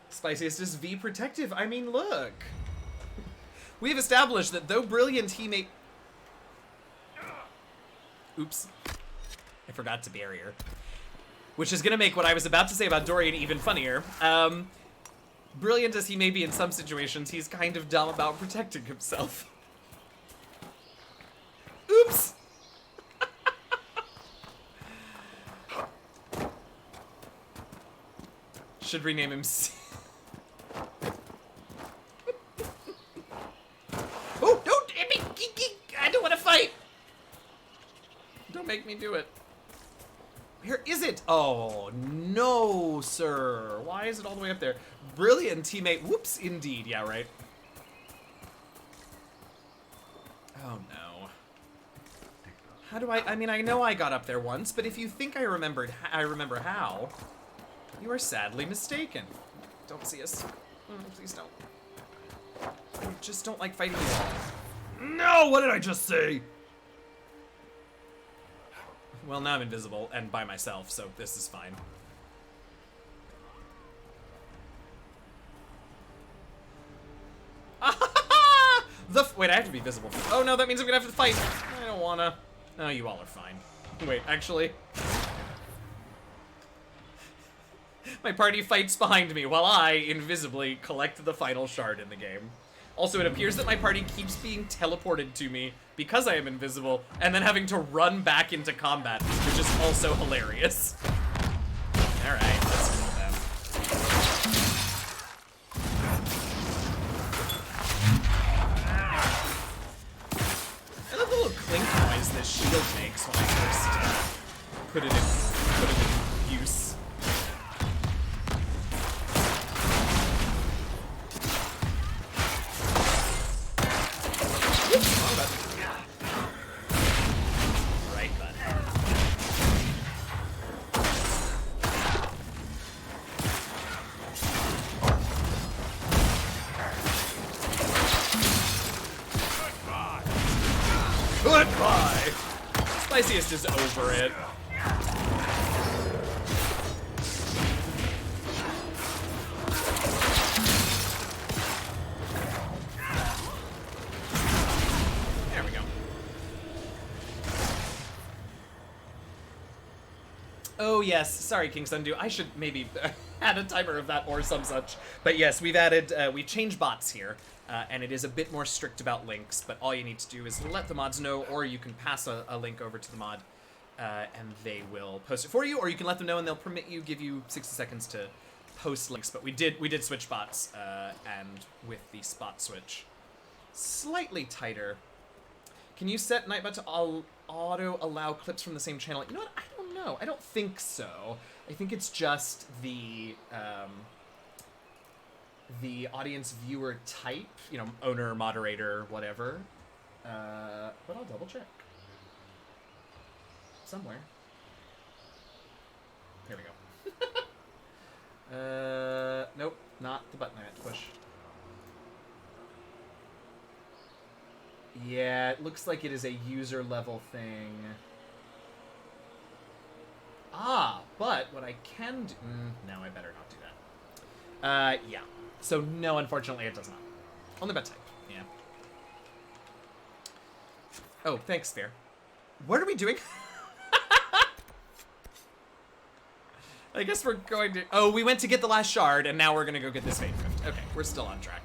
Spiciest is V protective. I mean, look. We've established that though brilliant he may... Oops. I forgot to barrier. Which is gonna make what I was about to say about Dorian even funnier. Brilliant as he may be in some situations, he's kind of dumb about protecting himself. Oops! Should rename him Oh, don't! I don't want to fight! Don't make me do it. Where is it? Oh, no, sir. Why is it all the way up there? Brilliant teammate. Whoops, indeed. Yeah, right. Oh, no. How do I mean, I know I got up there once, but if you think I remember how, you are sadly mistaken. Don't see us. Please don't. I just don't like fighting you all. No, what did I just say? Well, now I'm invisible and by myself, so this is fine. Wait, I have to be visible. Oh no, that means I'm gonna have to fight. I don't wanna. Oh, you all are fine. Wait, actually. My party fights behind me while I, invisibly, collect the final shard in the game. Also, it appears that my party keeps being teleported to me because I am invisible, and then having to run back into combat, which is also hilarious. Alright, let's go then. I love the little clink noise this shield makes when I first put it in use. Right button. Goodbye! Spiciest is over it. There we go. Oh yes, sorry King Sundew. I should maybe add a timer of that or some such. But yes, we've added, we've changed bots here. And it is a bit more strict about links, but all you need to do is let the mods know, or you can pass a link over to the mod, and they will post it for you, or you can let them know and they'll give you 60 seconds to post links. But we did switch bots, and with the spot switch slightly tighter. Can you set Nightbot to auto allow clips from the same channel? You know what? I don't know. I don't think so. I think it's just the the audience viewer type, you know, owner, moderator, whatever. But I'll double check. Somewhere. Here we go. Nope, not the button I had to push. Yeah, it looks like it is a user level thing. Ah, but what I can do... no, I better not do that. Yeah. So, no, unfortunately, it does not. On the bed type, yeah. Oh, thanks, Fair. What are we doing? I guess we're going to... Oh, we went to get the last shard, and now we're going to go get this Fate Drift. Okay, we're still on track.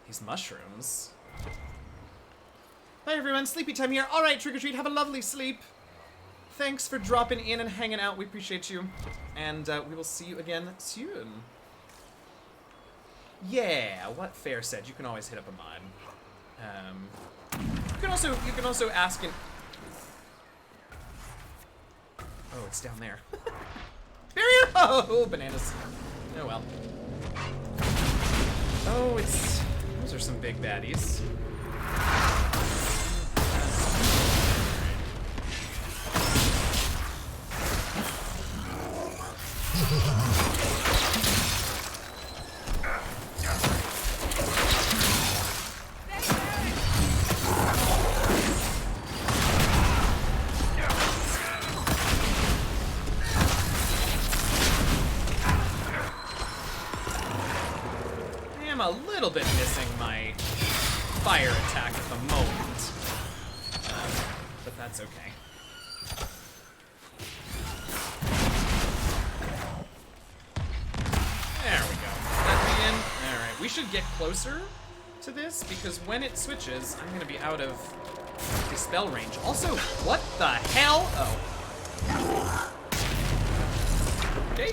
These mushrooms. Bye, everyone. Sleepy time here. All right, Trick or Treat. Have a lovely sleep. Thanks for dropping in and hanging out. We appreciate you. And we will see you again soon. Yeah, what Fair said. You can always hit up a mod. You can also ask in... Oh, it's down there. Barrier! Oh, bananas. Oh, well. Oh, it's... Those are some big baddies. A little bit missing my fire attack at the moment, but that's okay. There we go. Let me in. All right, we should get closer to this because when it switches, I'm gonna be out of the spell range. Also, what the hell? Oh. Okay.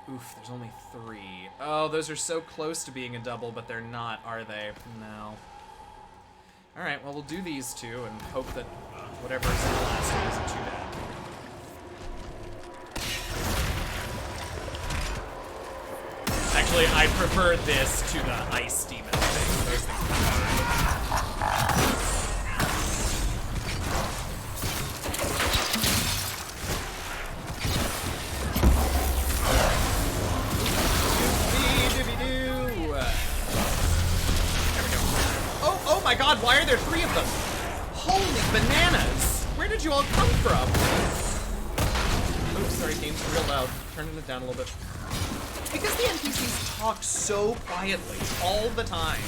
Oof, there's only 3. Oh, those are so close to being a double, but they're not, are they? No. Alright, well, we'll do these two and hope that whatever's in the last one isn't too bad. Actually, I prefer this to the ice demon thing. Those things are Oh my god, why are there 3 of them? Holy bananas! Where did you all come from? Oops, sorry, game's real loud. Turning it down a little bit. Because the NPCs talk so quietly all the time,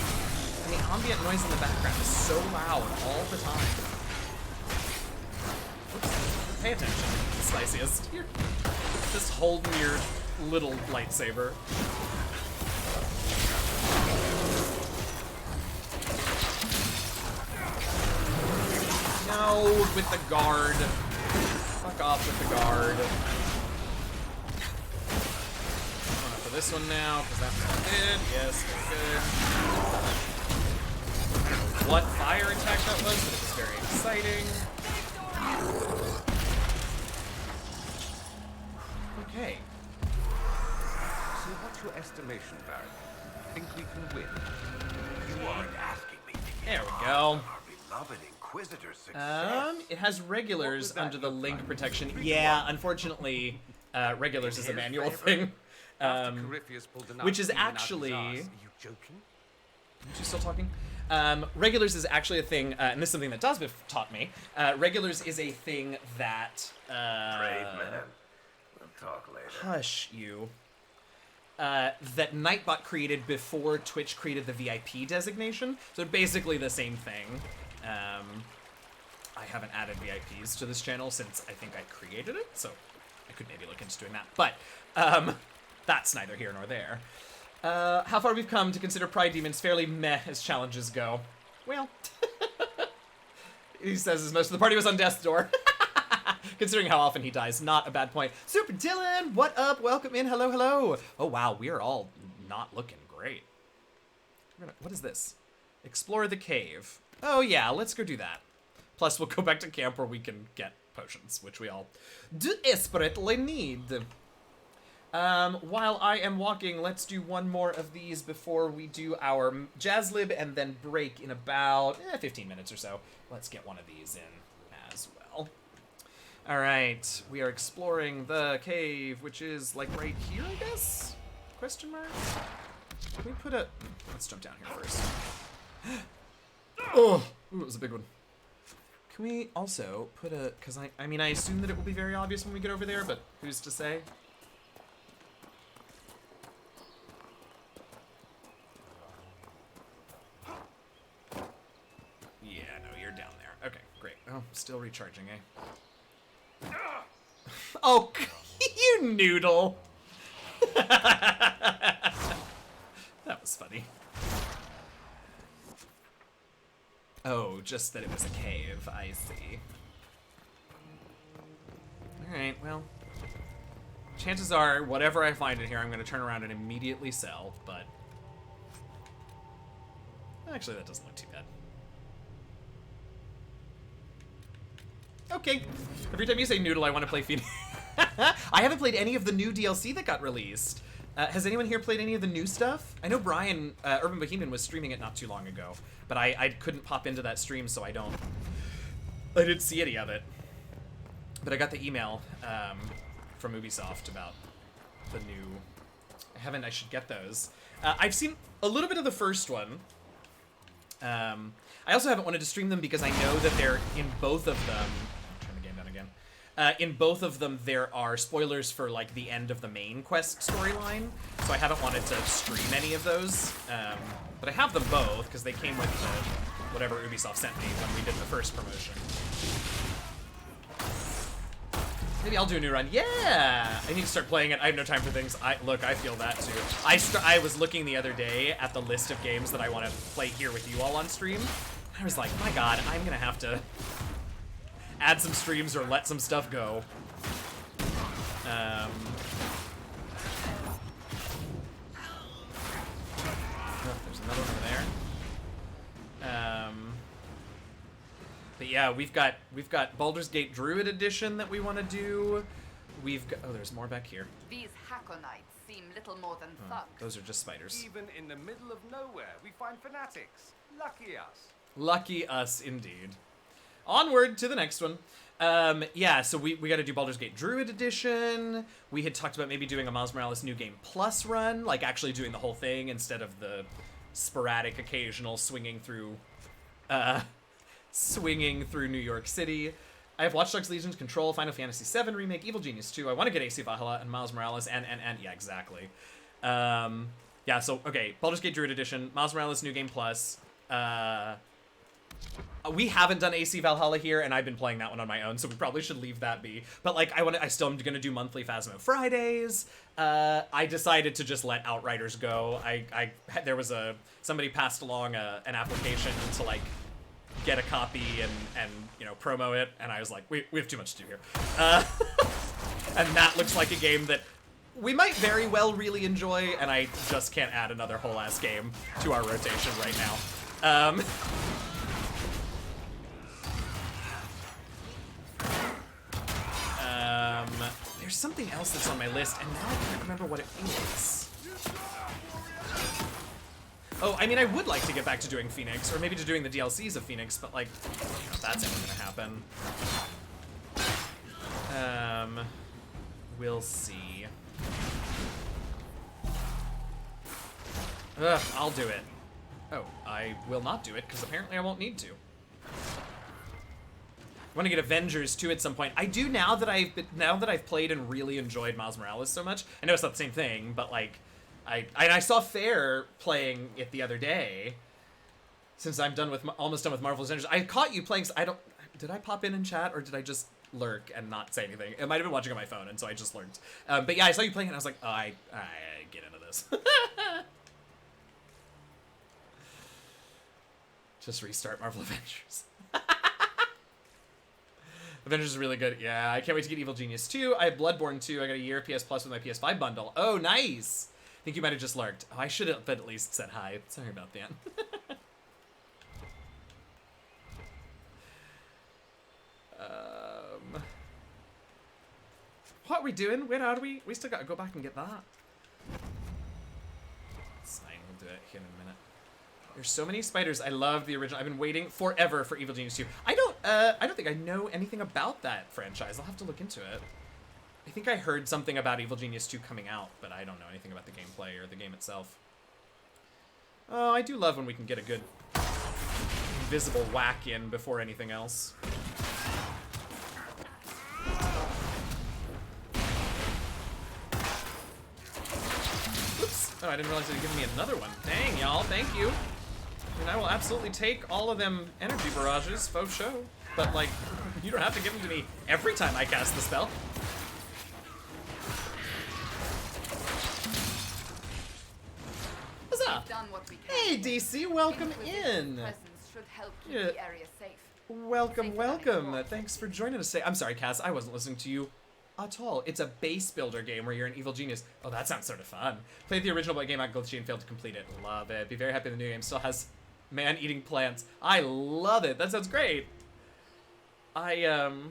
and the ambient noise in the background is so loud all the time. Oops, pay attention, Spiciest. You're just holding your little lightsaber. No, with the guard. Fuck off with the guard. I'm going for this one now, because that's what I did. Yes, good. I don't know what fire attack that was, but it was very exciting. Okay. So what's your estimation, Baron? Think we can win? You aren't asking me to get There we go. our beloved Inquisitor's success. It has regulars under the link protection. Yeah, unfortunately, regulars is a manual thing. Which is actually... Are you joking? Are you still talking? Regulars is actually a thing, and this is something that Dazbif taught me. Regulars is a thing that... Brave man. We'll talk later. Hush, you. That Nightbot created before Twitch created the VIP designation. So basically the same thing. I haven't added VIPs to this channel since I think I created it, so I could maybe look into doing that. But that's neither here nor there. How far we've come to consider Pride Demons fairly meh as challenges go. Well, he says as most of the party was on death's door. Considering how often he dies, not a bad point. Super Dylan, what up? Welcome in. Hello, hello. Oh, wow. We are all not looking great. What is this? Explore the cave. Oh, yeah. Let's go do that. Plus, we'll go back to camp where we can get potions, which we all desperately need. While I am walking, let's do one more of these before we do our jazz lib and then break in about 15 minutes or so. Let's get one of these in as well. All right, we are exploring the cave, which is like right here, I guess? Question mark? Can we put a... Let's jump down here first. Oh, ooh, it was a big one. Can we also put a... Because I mean, I assume that it will be very obvious when we get over there, but who's to say? Yeah, no, you're down there. Okay, great. Oh, still recharging, eh? Oh, you noodle! That was funny. Oh, just that it was a cave, I see. Alright, well. Chances are, whatever I find in here, I'm gonna turn around and immediately sell, but... Actually, that doesn't look too bad. Okay. Every time you say noodle, I want to play Phoenix. I haven't played any of the new DLC that got released. Has anyone here played any of the new stuff? I know Brian, Urban Bohemian, was streaming it not too long ago, but I couldn't pop into that stream, so I didn't see any of it. But I got the email from Ubisoft about the new... I should get those. I've seen a little bit of the first one. I also haven't wanted to stream them because I know that they're in both of them... Turn the game down again. In both of them, there are spoilers for, like, the end of the main quest storyline, so I haven't wanted to stream any of those. But I have them both, because they came with whatever Ubisoft sent me when we did the first promotion. Maybe I'll do a new run. Yeah! I need to start playing it. I have no time for things. Look, I feel that, too. I was looking the other day at the list of games that I want to play here with you all on stream. I was like, my god, I'm going to have to... add some streams or let some stuff go. Oh, there's another one over there. But yeah, we've got Baldur's Gate Druid Edition that we want to do. We've got... Oh, there's more back here. These Hakkonites seem little more than thugs. Those are just spiders. Even in the middle of nowhere, we find fanatics. Lucky us. Lucky us, indeed. Onward to the next one. Yeah, so we got to do Baldur's Gate Druid Edition. We had talked about maybe doing a Miles Morales New Game Plus run, like actually doing the whole thing instead of the sporadic, occasional swinging through New York City. I have Watch Dogs Legion's Control, Final Fantasy VII Remake, Evil Genius 2. I want to get AC Valhalla and Miles Morales and yeah, exactly. Yeah, so, okay, Baldur's Gate Druid Edition, Miles Morales New Game Plus. We haven't done AC Valhalla here, and I've been playing that one on my own, so we probably should leave that be. But, like, I still am going to do monthly Phasmo Fridays. I decided to just let Outriders go. There was somebody passed along an application to, like, get a copy and you know, promo it, and I was like, we have too much to do here. And that looks like a game that we might very well really enjoy, and I just can't add another whole-ass game to our rotation right now. There's something else that's on my list, and now I can't remember what it is. Oh, I mean, I would like to get back to doing Phoenix, or maybe to doing the DLCs of Phoenix, but, like, I don't know if that's ever gonna happen. We'll see. Ugh, I'll do it. Oh, I will not do it, because apparently I won't need to. I want to get Avengers 2 at some point. I do now that I've played and really enjoyed Miles Morales so much. I know it's not the same thing, but like, I saw Fair playing it the other day. Since I'm almost done with Marvel's Avengers, I caught you playing. Did I pop in chat or did I just lurk and not say anything? I might have been watching on my phone, and so I just lurked. But yeah, I saw you playing, and I was like, oh, I get into this. Just restart Marvel Avengers. Avengers is really good. Yeah, I can't wait to get Evil Genius 2. I have Bloodborne 2. I got a year PS Plus with my PS5 bundle. Oh, nice. I think you might have just lurked. Oh, I should have at least said hi. Sorry about that. What are we doing? Where are we? We still gotta go back and get that. It's fine, we'll do it here in a minute. There's so many spiders. I love the original. I've been waiting forever for Evil Genius 2. I don't think I know anything about that franchise. I'll have to look into it. I think I heard something about Evil Genius 2 coming out, but I don't know anything about the gameplay or the game itself. Oh, I do love when we can get a good invisible whack in before anything else. Oops. Oh, I didn't realize they'd given me another one. Dang, y'all. Thank you. I mean, I will absolutely take all of them energy barrages, faux show. But, like, you don't have to give them to me every time I cast the spell. Huzzah! Hey, DC, welcome in. Should help keep the area safe. Welcome. Thanks for joining us today. I'm sorry, Cass, I wasn't listening to you at all. It's a base builder game where you're an evil genius. Oh, that sounds sort of fun. Played the original game on Glitchy and failed to complete it. Love it. Be very happy the new game still has man-eating plants. I love it. That sounds great. Avar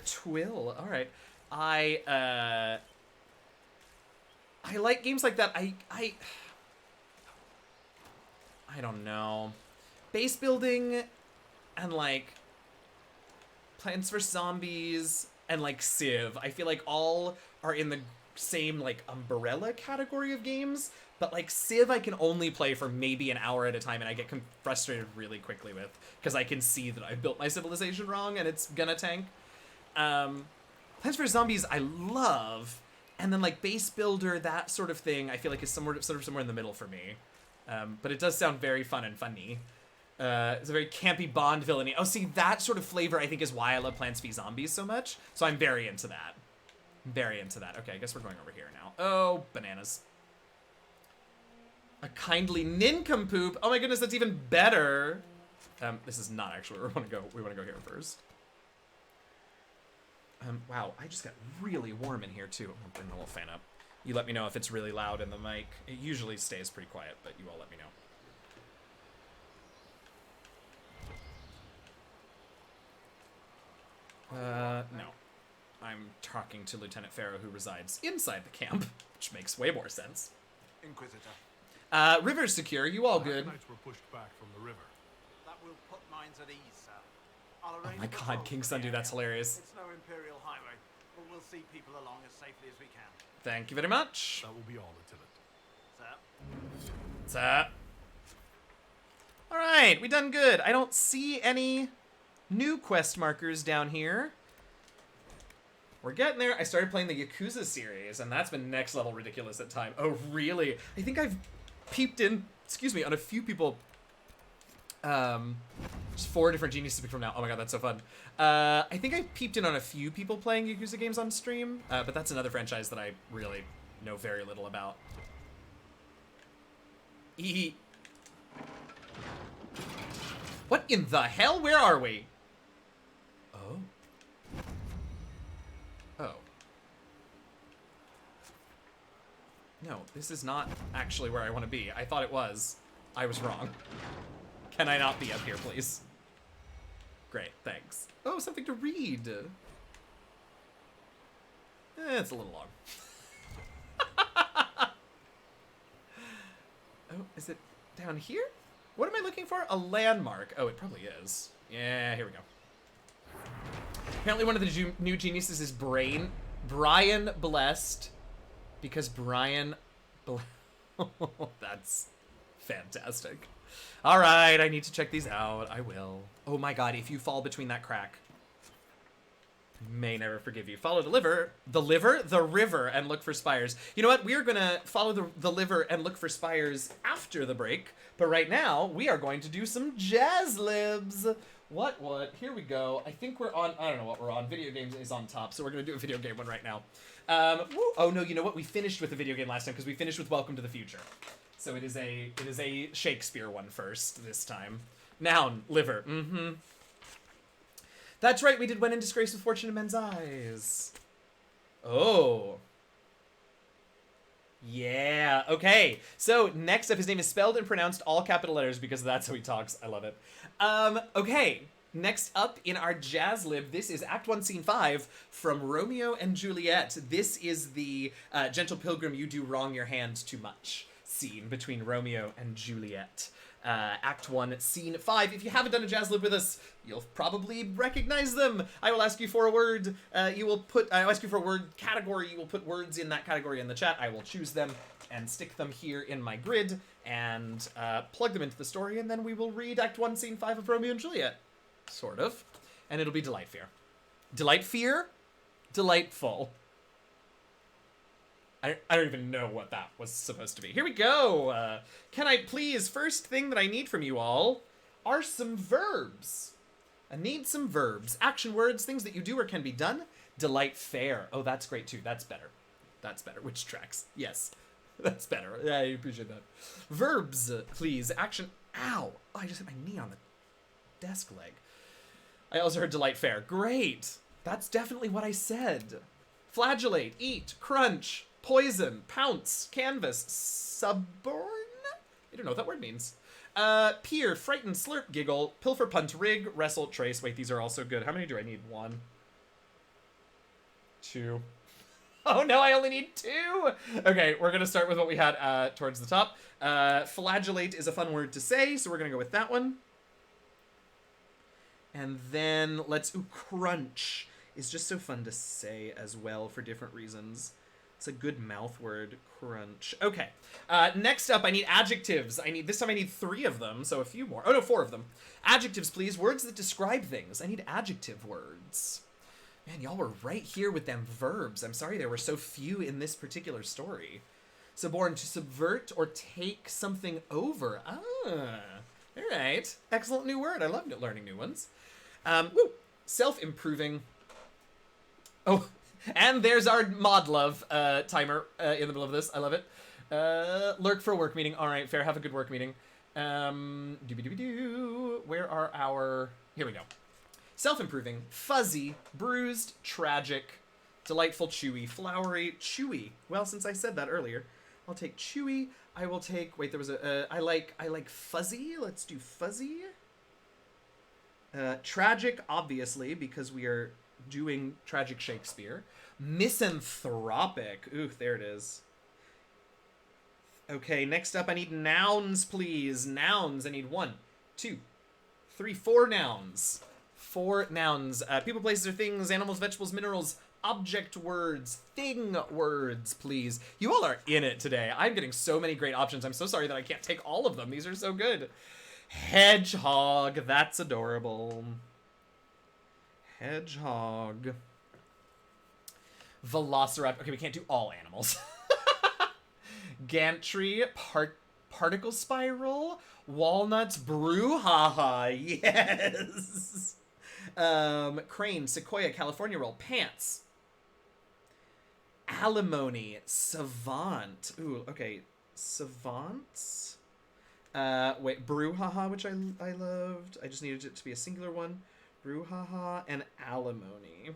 Twill. All right. I like games like that. I don't know. Base building and like Plants vs. Zombies and like Civ, I feel like all are in the same like umbrella category of games, but like Civ I can only play for maybe an hour at a time and I get frustrated really quickly with, because I can see that I built my civilization wrong and it's gonna tank. Plants vs. Zombies I love, and then like base builder, that sort of thing, I feel like is somewhere in the middle for me. But it does sound very fun and funny. It's a very campy Bond villainy. Oh, see, that sort of flavor I think is why I love Plants vs. Zombies so much. So I'm very into that. Okay, I guess we're going over here now. Oh, bananas. A kindly nincompoop. Oh my goodness, that's even better. This is not actually where we want to go. We want to go here first. Wow, I just got really warm in here too. I'm gonna bring the little fan up. You let me know if it's really loud in the mic. It usually stays pretty quiet, but you all let me know. No. I'm talking to Lieutenant Pharaoh, who resides inside the camp, which makes way more sense. Inquisitor. River's secure. You all good? Hakkonites were pushed back from the river. That will put minds at ease, sir. I'll Oh arrange my god, King Sundew, that's hilarious. It's no Imperial highway, but we'll see people along as safely as we can. Thank you very much. That will be all, Lieutenant. Sir? Sir. Alright, we done good. I don't see any new quest markers down here. We're getting there. I started playing the Yakuza series, and that's been next level ridiculous at time. Oh, really? I think I've peeped in, on a few people. There's 4 different geniuses to pick from now. Oh my god, that's so fun. I think I peeped in on a few people playing Yakuza games on stream, but that's another franchise that I really know very little about. What in the hell? Where are we? Oh. Oh. No, this is not actually where I want to be. I thought it was. I was wrong. Can I not be up here, please? Great, thanks. Oh, something to read. It's a little long. Oh, is it down here? What am I looking for? A landmark. Oh, it probably is. Yeah, here we go. Apparently one of the new geniuses is Brian Blessed. Because Brian... That's fantastic. Alright, I need to check these out. I will. Oh my god, if you fall between that crack, I may never forgive you. Follow the river, and look for spires. You know what? We are going to follow the liver and look for spires after the break. But right now, we are going to do some jazz libs. What? Here we go. I think we're on, I don't know what we're on. Video games is on top, so we're going to do a video game one right now. Oh no, you know what? We finished with a video game last time because we finished with Welcome to the Future. So it is a Shakespeare one first this time. Noun, liver. Mm-hmm. That's right, we did When in Disgrace with Fortune in Men's Eyes. Oh. Yeah, okay. So next up, his name is spelled and pronounced all capital letters because that's how he talks. I love it. Okay. Next up in our jazz lib, this is Act 1, Scene 5 from Romeo and Juliet. This is the Gentle Pilgrim, you do wrong your hand too much scene between Romeo and Juliet. Act 1, Scene 5. If you haven't done a jazz lib with us, you'll probably recognize them. I will ask you for a word. I'll ask you for a word category. You will put words in that category in the chat. I will choose them and stick them here in my grid and plug them into the story, and then we will read Act 1, Scene 5 of Romeo and Juliet. Sort of. And it'll be Delightfear. Delightfear? Delightful. I don't even know what that was supposed to be. Here we go. Can I please, first thing that I need from you all are some verbs. I need some verbs. Action words, things that you do or can be done. Delightfare. Oh, that's great too. That's better. That's better. Which tracks? Yes. That's better. Yeah, I appreciate that. Verbs, please. Action. Ow. Oh, I just hit my knee on the desk leg. I also heard Delightfare. Great. That's definitely what I said. Flagellate, eat, crunch, poison, pounce, canvas, suborn? I don't know what that word means. Peer, frighten, slurp, giggle, pilfer, punt, rig, wrestle, trace. Wait, these are also good. How many do I need? 1, 2. Oh no, I only need 2! Okay, we're gonna start with what we had towards the top. Flagellate is a fun word to say, so we're gonna go with that one. And then crunch is just so fun to say as well for different reasons. It's a good mouth word, crunch. Okay, next up I need adjectives. This time I need 3 of them, so a few more. Oh no, 4 of them. Adjectives, please. Words that describe things. I need adjective words. Man, y'all were right here with them verbs. I'm sorry there were so few in this particular story. Suborn, to subvert or take something over. Ah, all right. Excellent new word. I love learning new ones. Woo. Self-improving. Oh, and there's our mod love timer in the middle of this. I love it. Lurk for a work meeting. All right, fair. Have a good work meeting. Where are our... Here we go. Self-improving, fuzzy, bruised, tragic, delightful, chewy, flowery, chewy. Well, since I said that earlier, I'll take chewy. I will take... Wait, there was a... I like fuzzy. Let's do fuzzy. Tragic, obviously, because we are doing tragic Shakespeare. Misanthropic. Ooh, there it is. Okay, next up, I need nouns, please. Nouns. I need 1, 2, 3, 4 nouns. 4 nouns. People, places, or things, animals, vegetables, minerals, object words, thing words, please. You all are in it today. I'm getting so many great options. I'm so sorry that I can't take all of them. These are so good. Hedgehog. That's adorable. Hedgehog. Velociraptor. Okay, we can't do all animals. Gantry. Particle spiral. Walnuts. Brouhaha. Yes. Crane. Sequoia. California roll. Pants. Alimony. Savant. Ooh, okay. Savants. Wait, brouhaha, which I loved. I just needed it to be a singular one. Brouhaha and alimony.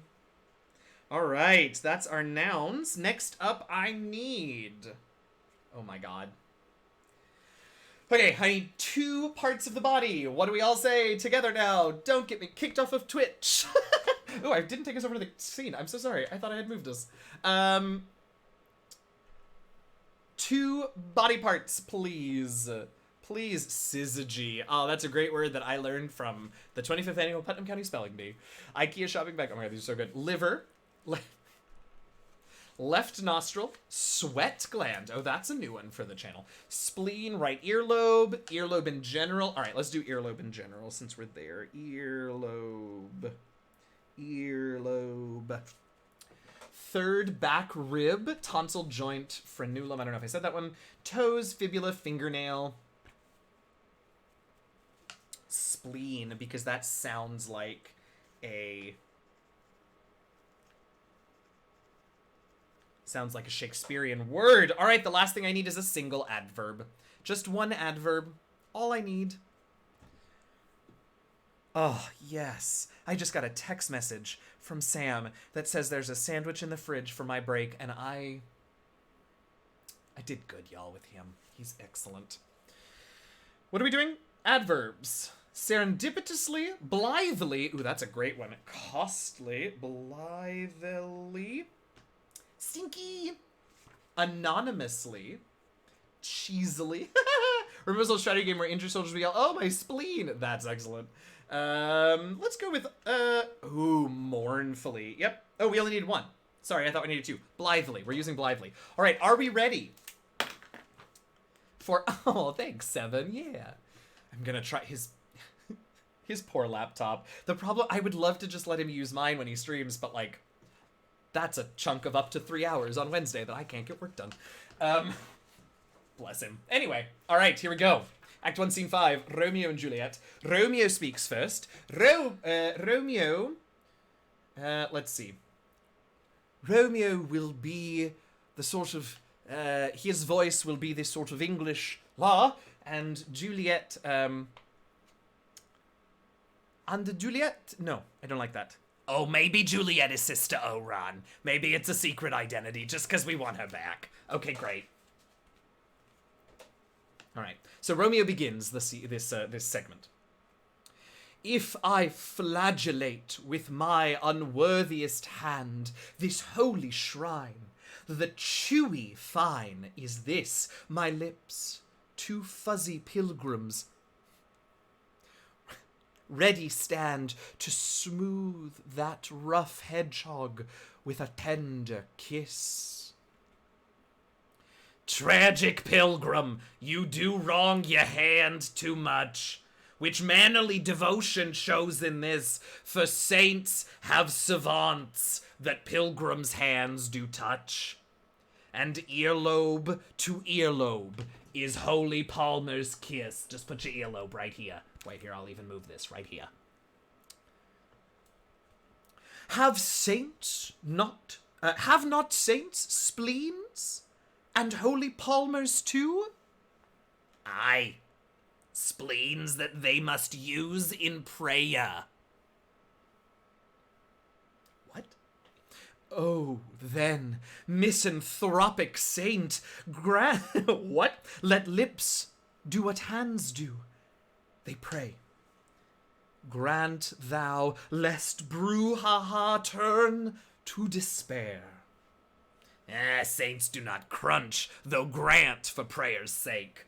All right, that's our nouns. Next up, I need... Oh my god. Okay, I need 2 parts of the body. What do we all say together now? Don't get me kicked off of Twitch. Oh, I didn't take us over to the scene. I'm so sorry. I thought I had moved us. 2 body parts, please. Please, syzygy. Oh, that's a great word that I learned from the 25th annual Putnam County Spelling Bee. IKEA shopping bag. Oh my god, these are so good. Liver. Left nostril. Sweat gland. Oh, that's a new one for the channel. Spleen. Right earlobe. Earlobe in general. All right, let's do earlobe in general since we're there. Earlobe. Earlobe. Third back rib. Tonsil joint. Frenulum. I don't know if I said that one. Toes. Fibula. Fingernail. Spleen, because that sounds like a Shakespearean word. All right, the last thing I need is a single adverb. Just 1 adverb. All I need. Oh, yes. I just got a text message from Sam that says there's a sandwich in the fridge for my break, and I did good, y'all, with him. He's excellent. What are we doing? Adverbs. Serendipitously, blithely, ooh, that's a great one. Costly, blithely, stinky, anonymously, cheesily. Remember those strategy game where injured soldiers will yell, "Oh, my spleen!" That's excellent. Let's go with, ooh, mournfully. Yep. Oh, we only need one. Sorry, I thought we needed two. Blithely. We're using blithely. All right, are we ready? For, oh, thanks, Seven. Yeah. I'm gonna try his poor laptop. The problem, I would love to just let him use mine when he streams, but like, that's a chunk of up to 3 hours on Wednesday that I can't get work done. Bless him. Anyway, all right, here we go. Act 1, Scene 5, Romeo and Juliet. Romeo speaks first. Romeo, let's see. Romeo will be the sort of, his voice will be this sort of English la, and Juliet, and Juliet? No, I don't like that. Oh, maybe Juliet is Sister Oran. Maybe it's a secret identity just because we want her back. Okay, great. All right, so Romeo begins this segment. If I flagellate with my unworthiest hand this holy shrine, the chewy fine is this, my lips, two fuzzy pilgrims, ready stand to smooth that rough hedgehog with a tender kiss. Tragic pilgrim, you do wrong your hand too much, which mannerly devotion shows in this, for saints have savants that pilgrims' hands do touch. And earlobe to earlobe is holy Palmer's kiss. Just put your earlobe right here. Right here, I'll even move this right here. Have not saints spleens? And holy Palmers too? Aye. Spleens that they must use in prayer. What? Oh, then, misanthropic saint, what? Let lips do what hands do. They pray. Grant thou, lest brouhaha turn to despair. Saints do not crunch, though grant for prayer's sake.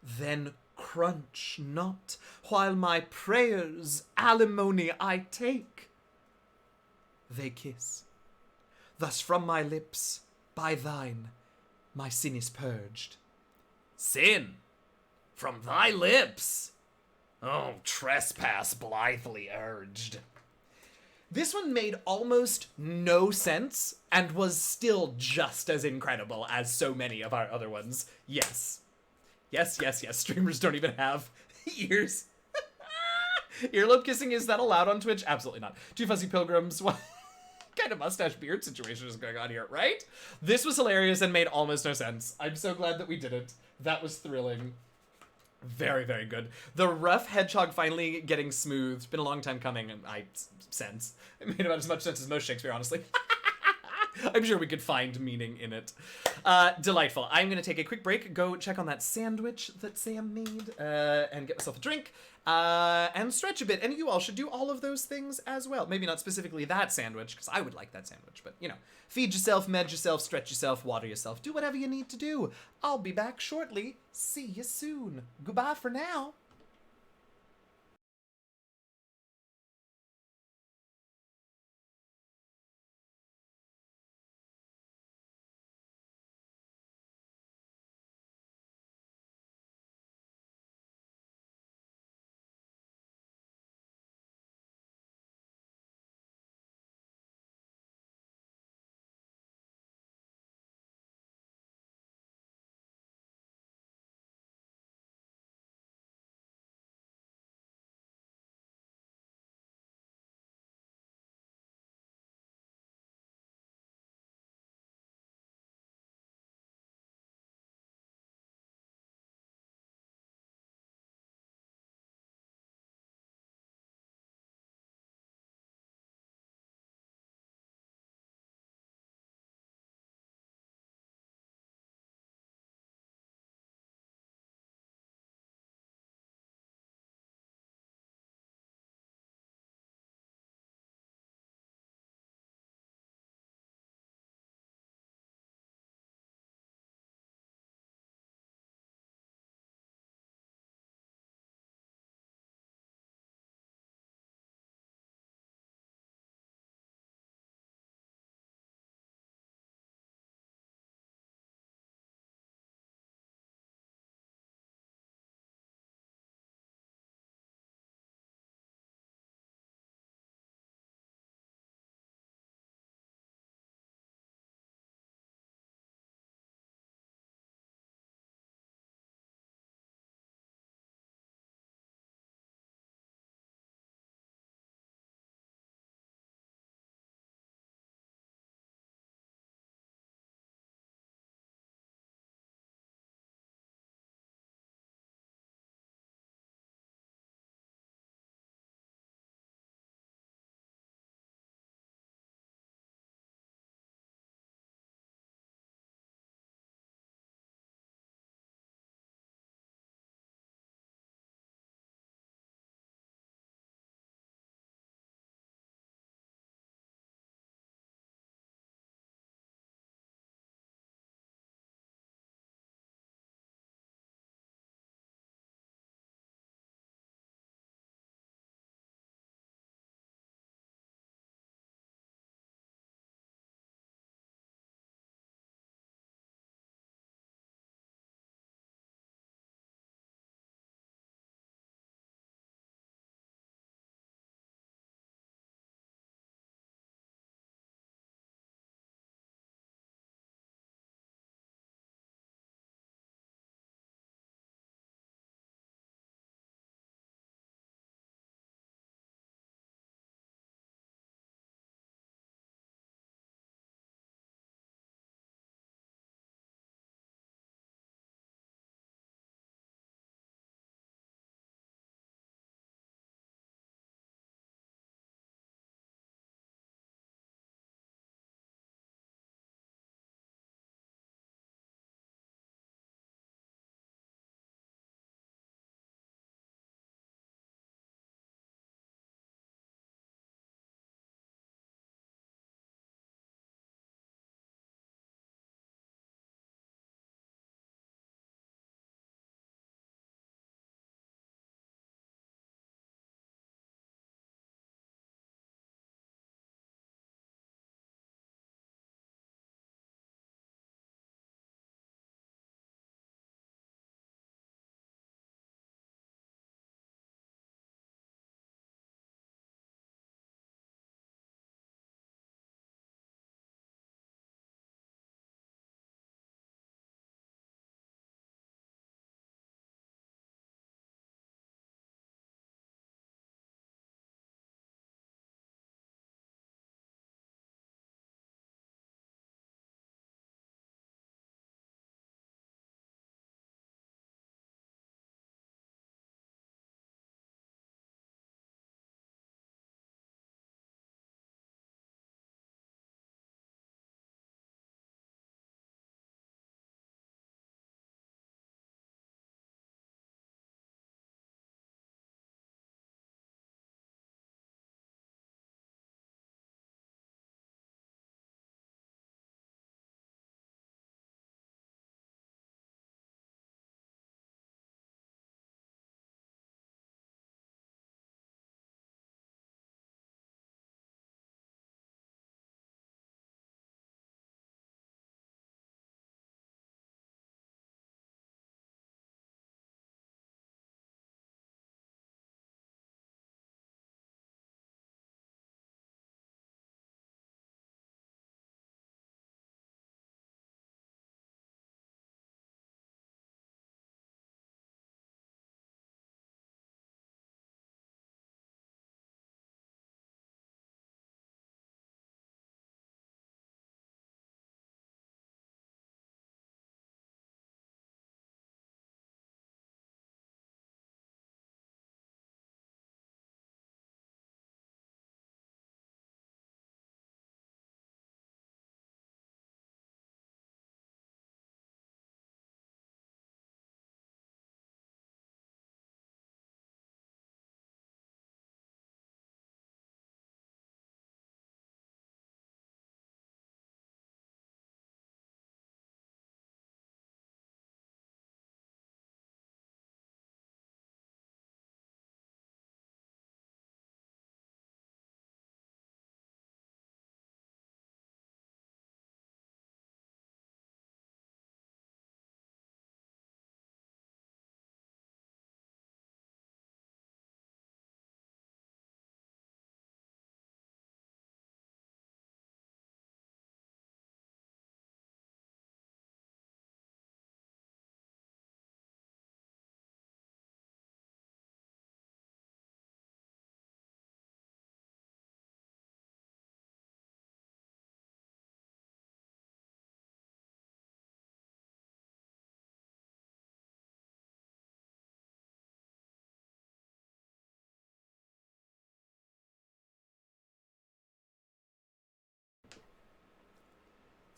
Then crunch not, while my prayers alimony I take. They kiss. Thus from my lips, by thine, my sin is purged. Sin? From thy lips? Oh, trespass blithely urged. This one made almost no sense and was still just as incredible as so many of our other ones. Yes. Yes, yes, yes. Streamers don't even have ears. Earlobe kissing, is that allowed on Twitch? Absolutely not. Two fuzzy pilgrims. What kind of mustache beard situation is going on here, right? This was hilarious and made almost no sense. I'm so glad that we did it. That was thrilling. Very, very good. The rough hedgehog finally getting smooth. It's been a long time coming, and I sense. It made about as much sense as most Shakespeare, honestly. I'm sure we could find meaning in it. Delightful. I'm going to take a quick break, go check on that sandwich that Sam made, and get myself a drink, and stretch a bit. And you all should do all of those things as well. Maybe not specifically that sandwich, because I would like that sandwich, but, you know, feed yourself, med yourself, stretch yourself, water yourself, do whatever you need to do. I'll be back shortly. See you soon. Goodbye for now.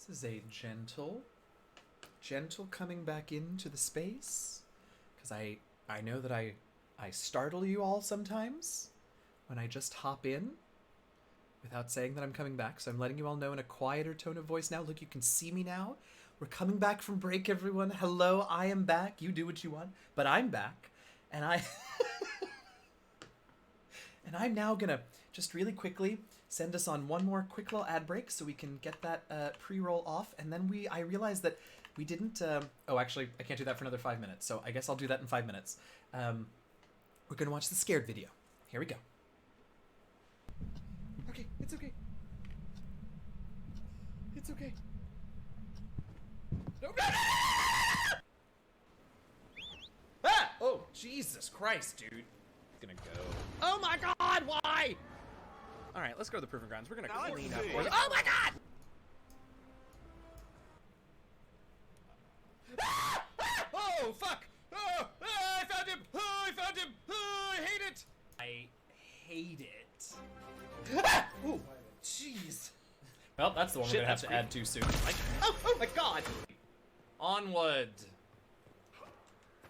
This is a gentle coming back into the space. Because I know that I startle you all sometimes when I just hop in without saying that I'm coming back. So I'm letting you all know in a quieter tone of voice now. Look, you can see me now. We're coming back from break, everyone. Hello, I am back. You do what you want, but I'm back. And and I'm now gonna just really quickly send us on one more quick little ad break so we can get that pre-roll off. And then I realized that we didn't, oh, actually, I can't do that for another 5 minutes. So I guess I'll do that in 5 minutes. We're gonna watch the scared video. Here we go. Okay, it's okay. It's okay. No, no, no, no! Ah! Oh, Jesus Christ, dude. It's gonna go. Oh my God, why? All right, let's go to the proving grounds. We're gonna clean up. Oh my God! Ah! Ah! Oh, fuck! Oh, ah, I found him! Oh, I found him! Oh, I hate it! I hate it. Ah! Oh, jeez. Well, that's the one we're gonna have to add too soon. Oh my God! Onward.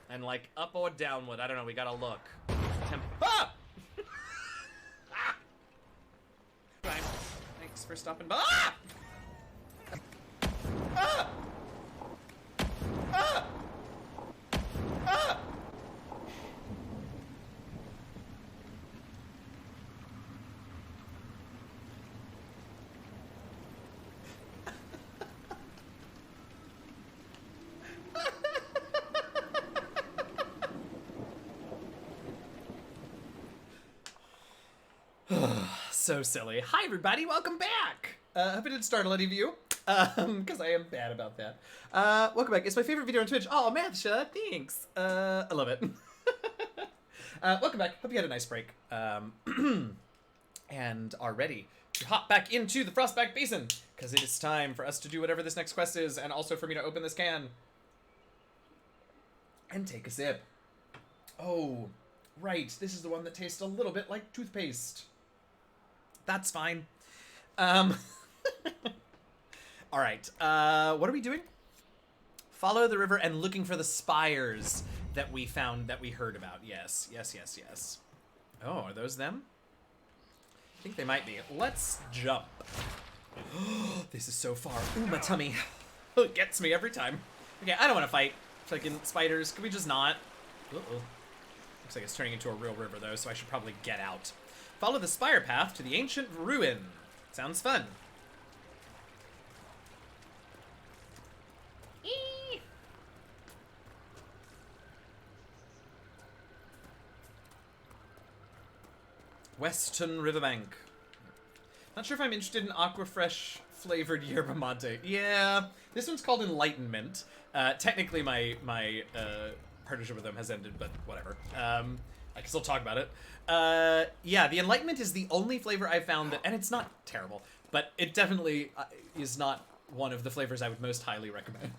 And like up or downward. I don't know. We gotta look. Ah! Ah! Fine. Thanks for stopping by. Ah! Ah! Ah! Ah! So silly. Hi everybody, welcome back! Hope it didn't startle any of you, because I am bad about that. Welcome back. It's my favorite video on Twitch. Oh, Mathsha, thanks. I love it. Welcome back. Hope you had a nice break. And are ready to hop back into the Frostback Basin, because it is time for us to do whatever this next quest is, and also for me to open this can. And take a sip. Oh, right. This is the one that tastes a little bit like toothpaste. That's fine. All right. What are we doing? Follow the river and looking for the spires that we found, that we heard about. Yes, yes, yes, yes. Oh, are those them? I think they might be. Let's jump. This is so far. Ooh, my tummy. It gets me every time. Okay, I don't want to fight fucking spiders. Can we just not? Uh-oh. Looks like it's turning into a real river, though, so I should probably get out. Follow the spire path to the ancient ruin. Sounds fun. Eee. Western Riverbank. Not sure if I'm interested in Aquafresh flavored yerba mate. Yeah, this one's called Enlightenment. Technically, my partnership with them has ended, but whatever. I can still talk about it. Yeah, the Enlightenment is the only flavor I've found that, and it's not terrible, but it definitely is not one of the flavors I would most highly recommend.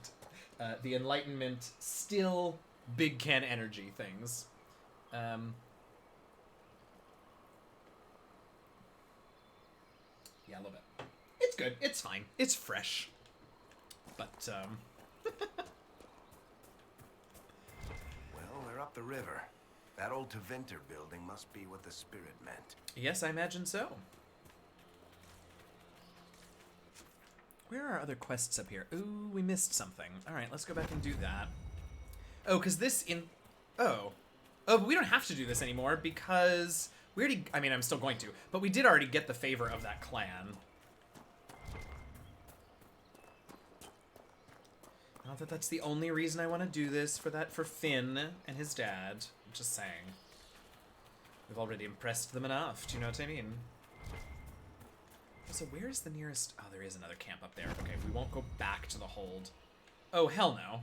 The Enlightenment, still big can energy things. Yeah, I love it. It's good. It's fine. It's fresh. But, Well, we're up the river. That old Tevinter building must be what the spirit meant. yes, I imagine so. Where are other quests up here? Ooh, we missed something. All right, let's go back and do that. Oh, because this in... Oh, but we don't have to do this anymore because we already... I mean, I'm still going to, but we did already get the favor of that clan. Not that that's the only reason I want to do this, for Finn and his dad. I'm just saying. We've already impressed them enough, do you know what I mean? So where's the nearest... Oh, there is another camp up there. Okay, we won't go back to the hold. Oh, hell no.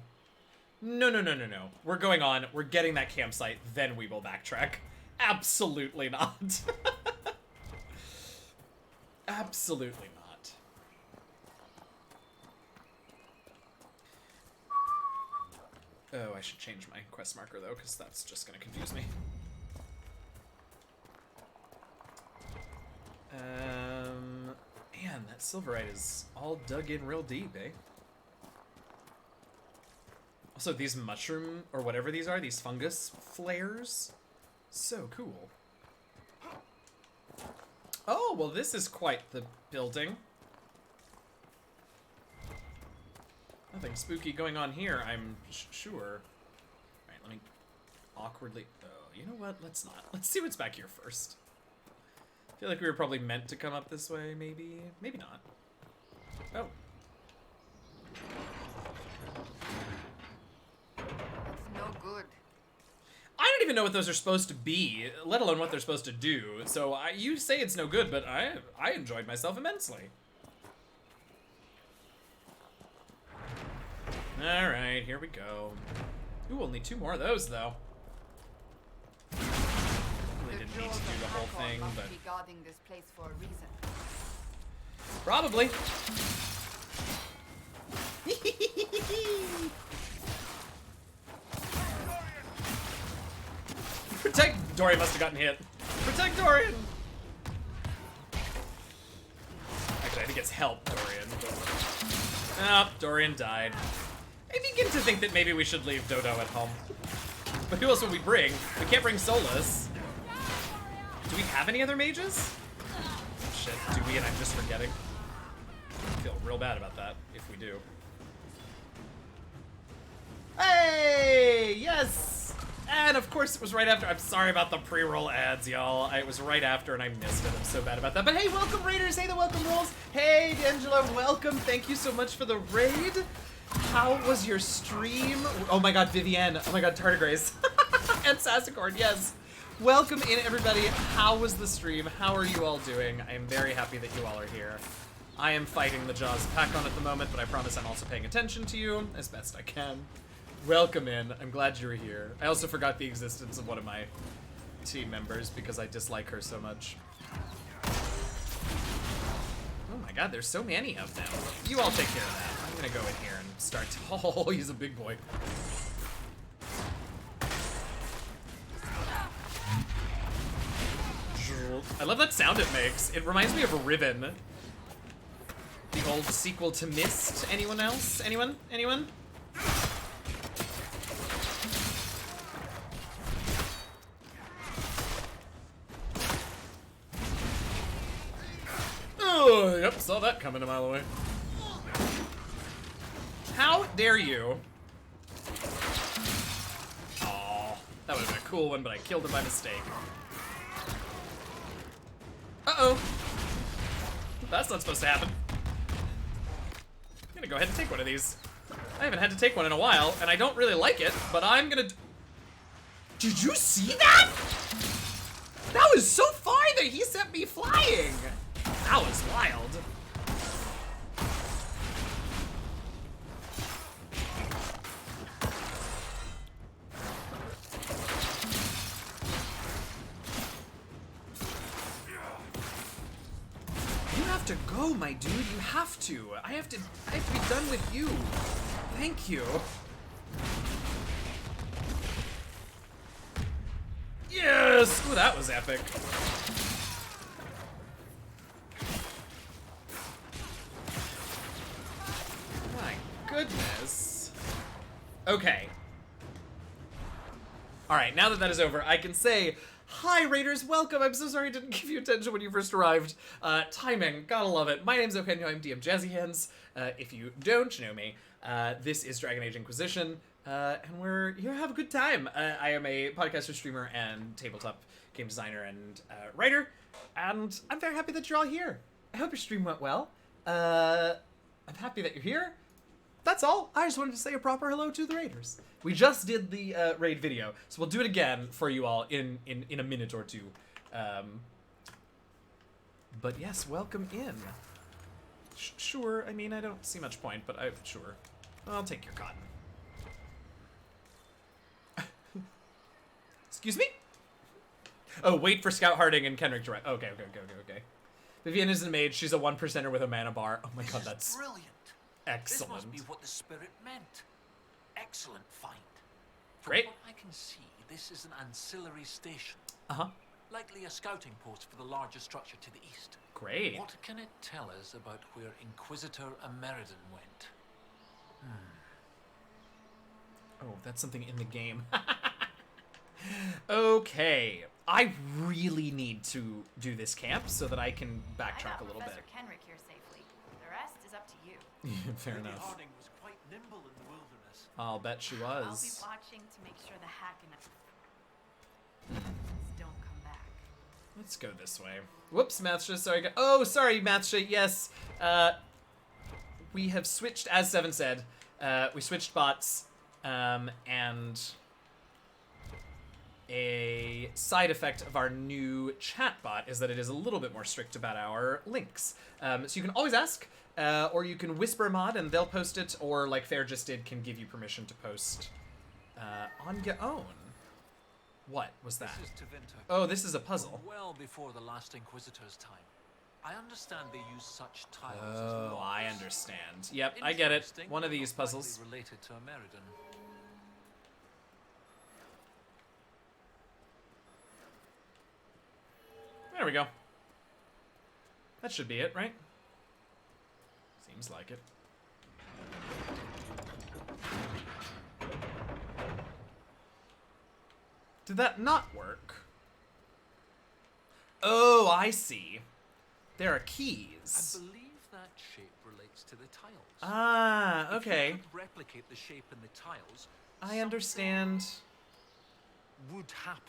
No, no, no, no, no. We're going on. We're getting that campsite, then we will backtrack. Absolutely not. Absolutely not. Oh, I should change my quest marker, though, because that's just going to confuse me. Man, Man, that silverite is all dug in real deep, eh? Also, these mushroom, or whatever these are, these fungus flares, so cool. Oh, well, this is quite the building. Nothing spooky going on here, I'm sure. Alright, let me awkwardly... Oh, you know what? Let's not. Let's see what's back here first. I feel like we were probably meant to come up this way, maybe. Maybe not. Oh. It's no good. I don't even know what those are supposed to be, let alone what they're supposed to do. So you say it's no good, but I enjoyed myself immensely. All right, here we go. Ooh, only 2 more of those, though. Really didn't need to do the whole thing, but Be guarding this place for a reason. probably. Protect Dorian must have gotten hit. Protect Dorian. Actually, I think it's help Dorian. Ah, Dorian died. I begin to think that maybe we should leave Dodo at home. But who else would we bring? We can't bring Solus. Do we have any other mages? Shit, do we and I'm just forgetting? I feel real bad about that, if we do. Hey! Yes! And of course it was right after. I'm sorry about the pre-roll ads, y'all. It was right after and I missed it. I'm so bad about that. But hey, welcome Raiders. Hey, the welcome rolls. Hey, D'Angelo, welcome. Thank you so much for the raid. How was your stream? Oh my god, Vivienne. Oh my god, Tardigrace. And Sassicorn, yes. Welcome in, everybody. How was the stream? How are you all doing? I am very happy that you all are here. I am fighting the jaws of Hakkon at the moment, but I promise I'm also paying attention to you as best I can. Welcome in. I'm glad you're here. I also forgot the existence of one of my team members because I dislike her so much. Oh my god, there's so many of them. You all take care of that. I'm gonna go in here and start to... Oh, he's a big boy. I love that sound it makes. It reminds me of Riven. The old sequel to Myst. Anyone else? Anyone? Anyone? Oh, yep, saw that coming a mile away. How dare you? Aw, that would have been a cool one, but I killed him by mistake. Uh-oh. That's not supposed to happen. I'm gonna go ahead and take one of these. I haven't had to take one in a while, and I don't really like it, but I'm gonna... Did you see that? That was so far that he sent me flying. That was wild. You have to go, my dude. You have to. I have to be done with you. Thank you. Yes! Ooh, that was epic. My goodness. Okay. Alright, now that that is over, I can say, hi Raiders, welcome! I'm so sorry I didn't give you attention when you first arrived. Timing, gotta love it. My name's Okenyo, I'm DM Jazzy Hands. If you don't know me, this is Dragon Age Inquisition, and we're here to have a good time. I am a podcaster, streamer, and tabletop game designer and writer, and I'm very happy that you're all here. I hope your stream went well. I'm happy that you're here. That's all. I just wanted to say a proper hello to the Raiders. We just did the raid video, so we'll do it again for you all in a minute or two. But yes, welcome in. Sure, I mean, I don't see much point, but sure. I'll take your cotton. Excuse me? Oh, wait for Scout Harding and Kenrick to write. Okay. Vivienne is a mage. She's a 1%er with a mana bar. Oh my god, that's brilliant. Excellent. This must be what the spirit meant. Excellent find. From Great. what I can see, this is an ancillary station. Uh-huh. Likely a scouting post for the larger structure to the east. Great. What can it tell us about where Inquisitor Ameridan went? Oh, that's something in the game. Okay. I really need to do this camp so that I can backtrack a little Professor bit. Kenrick here safely. The rest is up to you. Fair Lady enough. Harding was quite nimble in the wilderness. I'll bet she I'll be was. watching to make sure the Hakkon don't come back. Let's go this way. Whoops, Mathsha, sorry. Oh, sorry, Mathsha, yes. We have switched, as Seven said, we switched bots, and a side effect of our new chatbot is that it is a little bit more strict about our links. So you can always ask, or you can whisper a mod and they'll post it, or like Fair just did, can give you permission to post on your own. What was that? This is Tevinter. Oh, this is a puzzle. Well before the last Inquisitor's time. I understand they use such tiles as Oh, locks. I understand. Yep, I get it. Interesting, One of but these not likely puzzles. related to Ameridan. There we go. That should be it, right? Seems like it. Did that not work? Oh, I see. There are I keys. believe that shape relates to the tiles. Ah, If you okay. could replicate the shape in the tiles, I understand. would happen.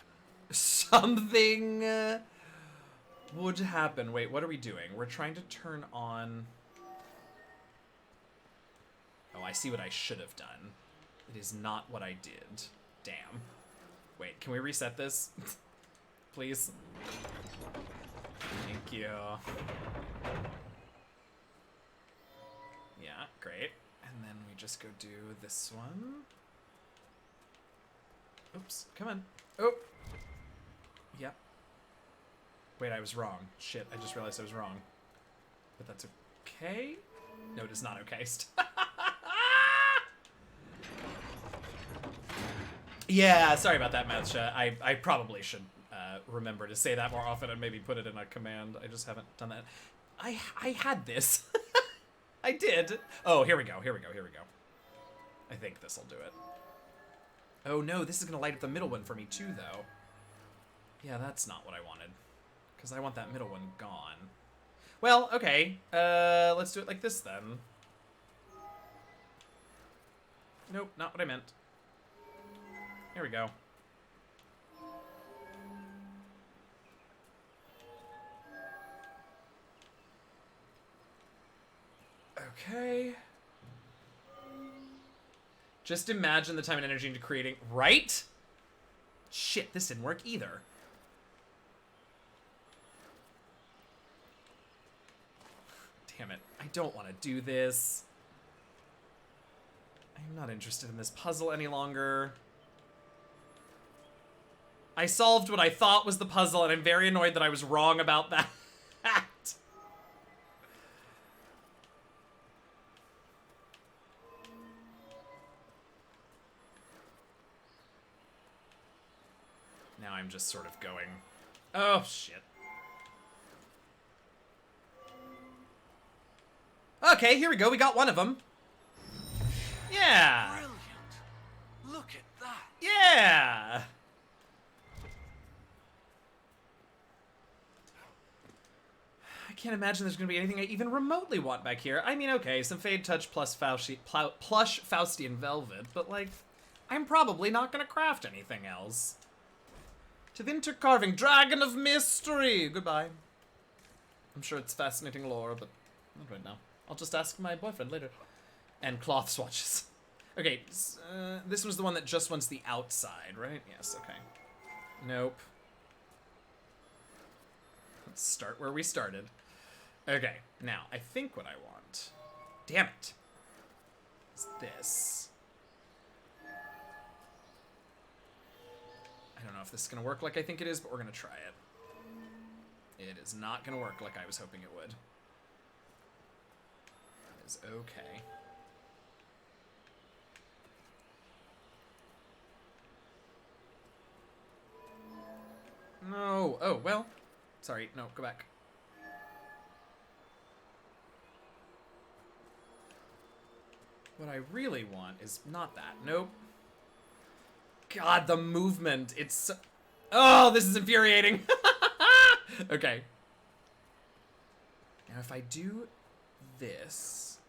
Something would happen. Wait, what are we doing? We're trying to turn on... Oh, I see what I should have done. It is not what I did. Damn. Wait, can we reset this? Please? Thank you. Yeah, great. And then we just go do this one. Oops, come on. Oh! Yep. Wait, I was wrong. Shit, I just realized I was wrong. But that's okay? No, it is not okay. Yeah, sorry about that, Matsha. I probably should remember to say that more often and maybe put it in a command. I just haven't done that. I had this. I did. Oh, here we go. I think this'll do it. Oh no, this is gonna light up the middle one for me too, though. Yeah, that's not what I wanted. Because I want that middle one gone. Well, okay. Let's do it like this then. Nope, not what I meant. Here we go. Okay. Just imagine the time and energy into creating... Right? Shit, this didn't work either. Damn it. I don't want to do this. I'm not interested in this puzzle any longer. I solved what I thought was the puzzle, and I'm very annoyed that I was wrong about that. Now I'm just sort of going, oh, shit. Okay, here we go. We got one of them. Yeah. Brilliant. Look at that. Yeah. I can't imagine there's going to be anything I even remotely want back here. I mean, okay, some Fade Touch plus plush Faustian Velvet, but, like, I'm probably not going to craft anything else. To the intercarving Dragon of Mystery! Goodbye. I'm sure it's fascinating lore, but not right now. I'll just ask my boyfriend later. And cloth swatches. Okay, this was the one that just wants the outside, right? Yes, okay. Nope. Let's start where we started. Okay, now, I think what I want... Damn it! Is this. I don't know if this is going to work like I think it is, but we're going to try it. It is not going to work like I was hoping it would. It is okay. No. Oh, well. Sorry. No, go back. What I really want is not that. Nope. God, the movement. It's so... Oh, this is infuriating. Okay. Now, if I do this,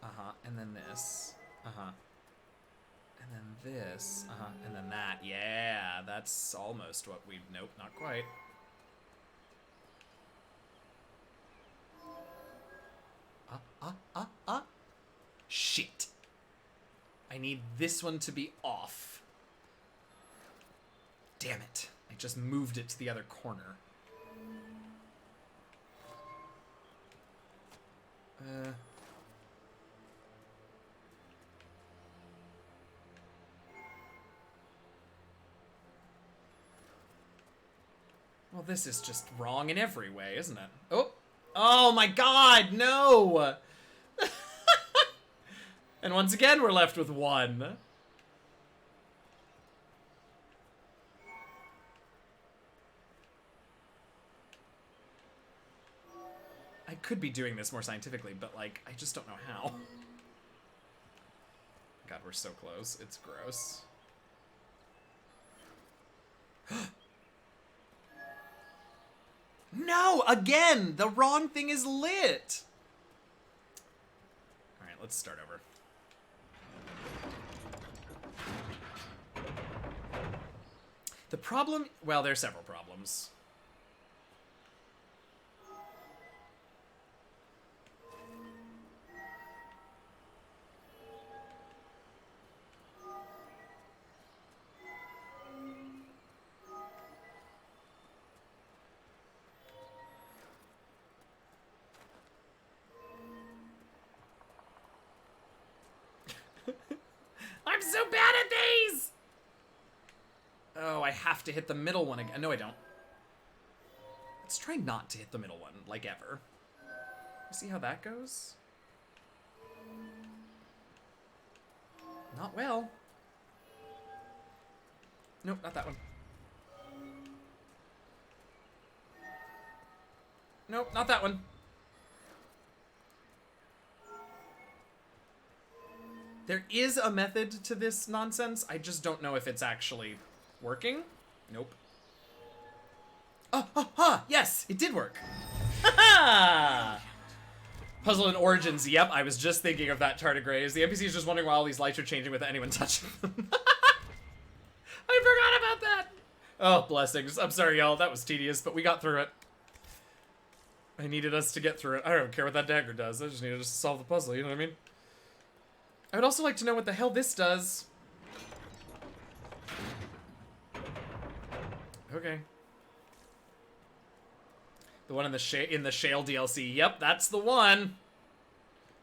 and then this, and then this, and then that, yeah, that's almost what we, nope, not quite. Shit. I need this one to be off. Damn it. I just moved it to the other corner. Well, this is just wrong in every way, isn't it? Oh! Oh my god, no! And once again, we're left with one. I could be doing this more scientifically, but, like, I just don't know how. God, we're so close. It's gross. No! Again! The wrong thing is lit! Alright, let's start over. The problem... Well, there are several problems. I'm so bad at these! Oh, I have to hit the middle one again. No, I don't. Let's try not to hit the middle one, like ever. See how that goes? Not well. Nope, not that one. Nope, not that one. There is a method to this nonsense. I just don't know if it's actually working. Nope. Yes, it did work. Puzzle and origins. Yep, I was just thinking of that tardigrades. The NPC is just wondering why all these lights are changing without anyone touching them. I forgot about that. Oh, blessings. I'm sorry, y'all. That was tedious, but we got through it. I needed us to get through it. I don't care what that dagger does. I just needed us to solve the puzzle, you know what I mean? I would also like to know what the hell this does. Okay. The one in the Shale DLC. Yep, that's the one.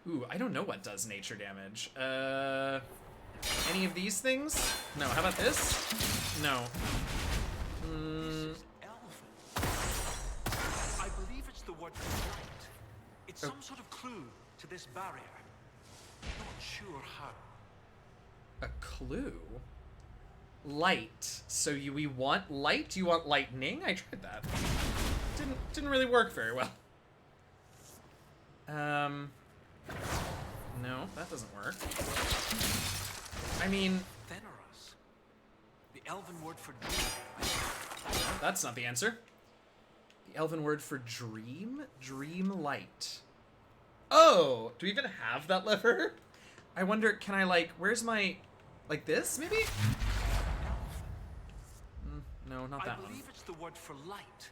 Ooh, I don't know what does nature damage. Any of these things? No, how about this? No. I believe it's the word for light. It's some sort of clue to this barrier. Not sure how. A clue? Light. So we want light? You want lightning? I tried that. Didn't really work very well. No, that doesn't work. I mean... Veneros. The elven word for dream. No, that's not the answer. The elven word for dream? Dream light. Oh! Do we even have that lever? I wonder, can I, like, where's my... Like this, maybe? No, not that one. I believe it's the word for light.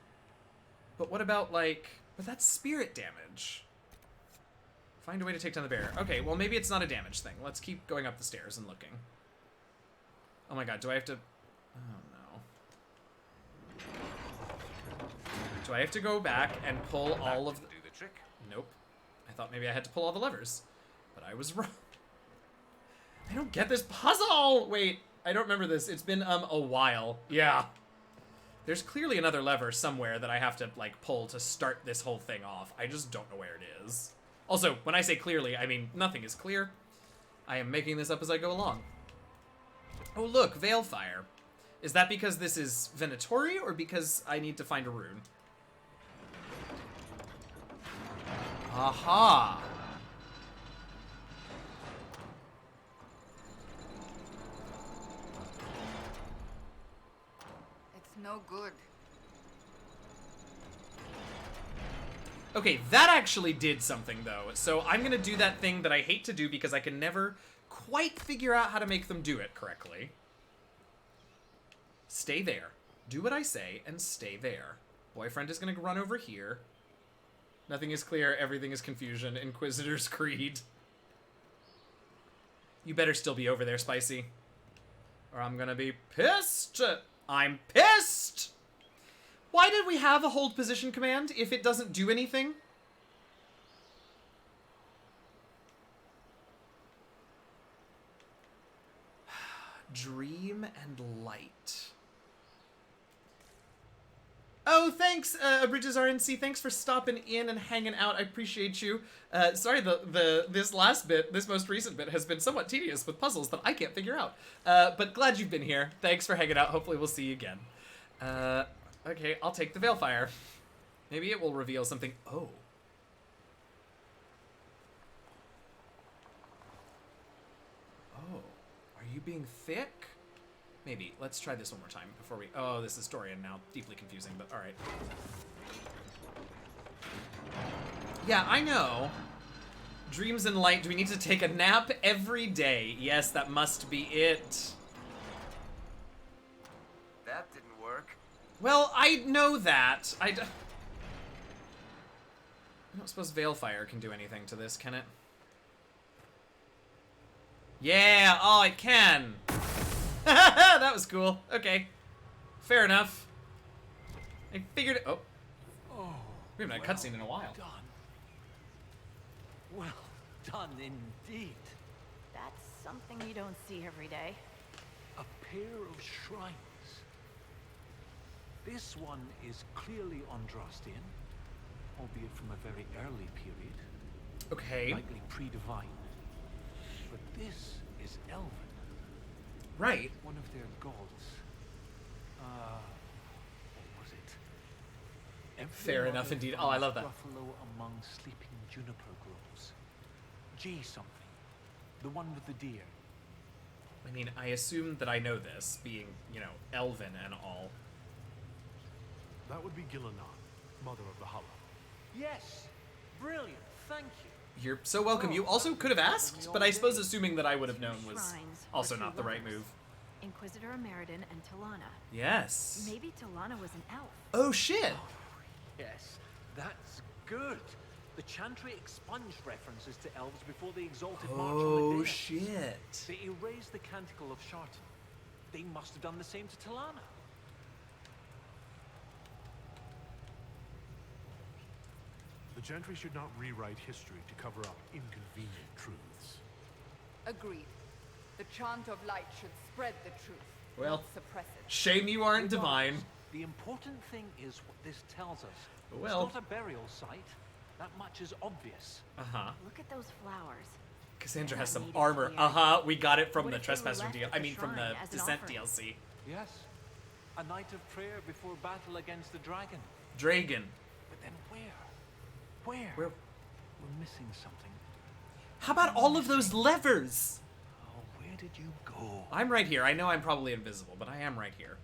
But what about, like... But that's spirit damage. Find a way to take down the barrier. Okay, well, maybe it's not a damage thing. Let's keep going up the stairs and looking. Oh my god, do I have to... Oh, no. Do I have to go back and pull all of the... Do the trick. Nope. I thought maybe I had to pull all the levers. But I was wrong. I don't get this puzzle! Wait, I don't remember this. It's been, a while. Yeah. There's clearly another lever somewhere that I have to, like, pull to start this whole thing off. I just don't know where it is. Also, when I say clearly, I mean nothing is clear. I am making this up as I go along. Oh, look, Veilfire. Is that because this is Venatori, or because I need to find a rune? Aha! It's no good. Okay, that actually did something, though. So I'm gonna do that thing that I hate to do because I can never quite figure out how to make them do it correctly. Stay there. Do what I say, and stay there. Boyfriend is gonna run over here. Nothing is clear, everything is confusion. Inquisitor's Creed. You better still be over there, Spicy. Or I'm gonna be pissed! I'm pissed! Why did we have a hold position command if it doesn't do anything? Dream and light. Oh, thanks, Bridges RNC. Thanks for stopping in and hanging out. I appreciate you. Sorry, this last bit, this most recent bit, has been somewhat tedious with puzzles that I can't figure out. But glad you've been here. Thanks for hanging out. Hopefully we'll see you again. Okay, I'll take the Veilfire. Maybe it will reveal something. Oh. Oh. Are you being thick? Maybe. Let's try this one more time before we... Oh, this is Dorian now. Deeply confusing, but alright. Yeah, I know. Dreams and light. Do we need to take a nap every day? Yes, that must be it. That didn't work. Well, I know that. I don't suppose Veilfire can do anything to this, can it? Yeah! Oh, it can! That was cool. Okay. Fair enough. I figured it... Oh. We haven't had a cutscene in a while. Done. Well done indeed. That's something you don't see every day. A pair of shrines. This one is clearly Andrastian, albeit from a very early period. Okay. Likely pre-divine. But this is Elven. Right. One of their gods. What was it? Fair enough indeed. Oh, I love that. Buffalo among sleeping juniper groves. G something. The one with the deer. I mean, I assume that I know this, being, you know, Elven and all. That would be Gillenan, Mother of the Hollow. Yes! Brilliant, thank you. You're so welcome. You also could have asked, but I suppose assuming that I would have known was also not the right move. Inquisitor Ameridan and Talana. Yes. Maybe Talana was an elf. Oh, shit! Yes, that's good. The Chantry expunged references to elves before the Exalted March on the Oh, Day. shit. They erased the Canticle of Shartan. They must have done the same to Talana. The Gentry should not rewrite history to cover up inconvenient truths. Agreed. The chant of light should spread the truth, Well, not suppress it. shame you aren't divine. The important thing is what this tells us. Well. It's not a burial site. That much is obvious. Uh-huh. Look at those flowers. Cassandra has some Needed armor. here. Uh-huh. We got it from What the if they were Trespasser left deal. at I the mean, from the shrine as an Descent offering? DLC. Yes. A night of prayer before battle against the dragon. Dragon. But then where? Where? We're missing something. How about all of those levers? Oh, where did you go? I'm right here. I know I'm probably invisible, but I am right here.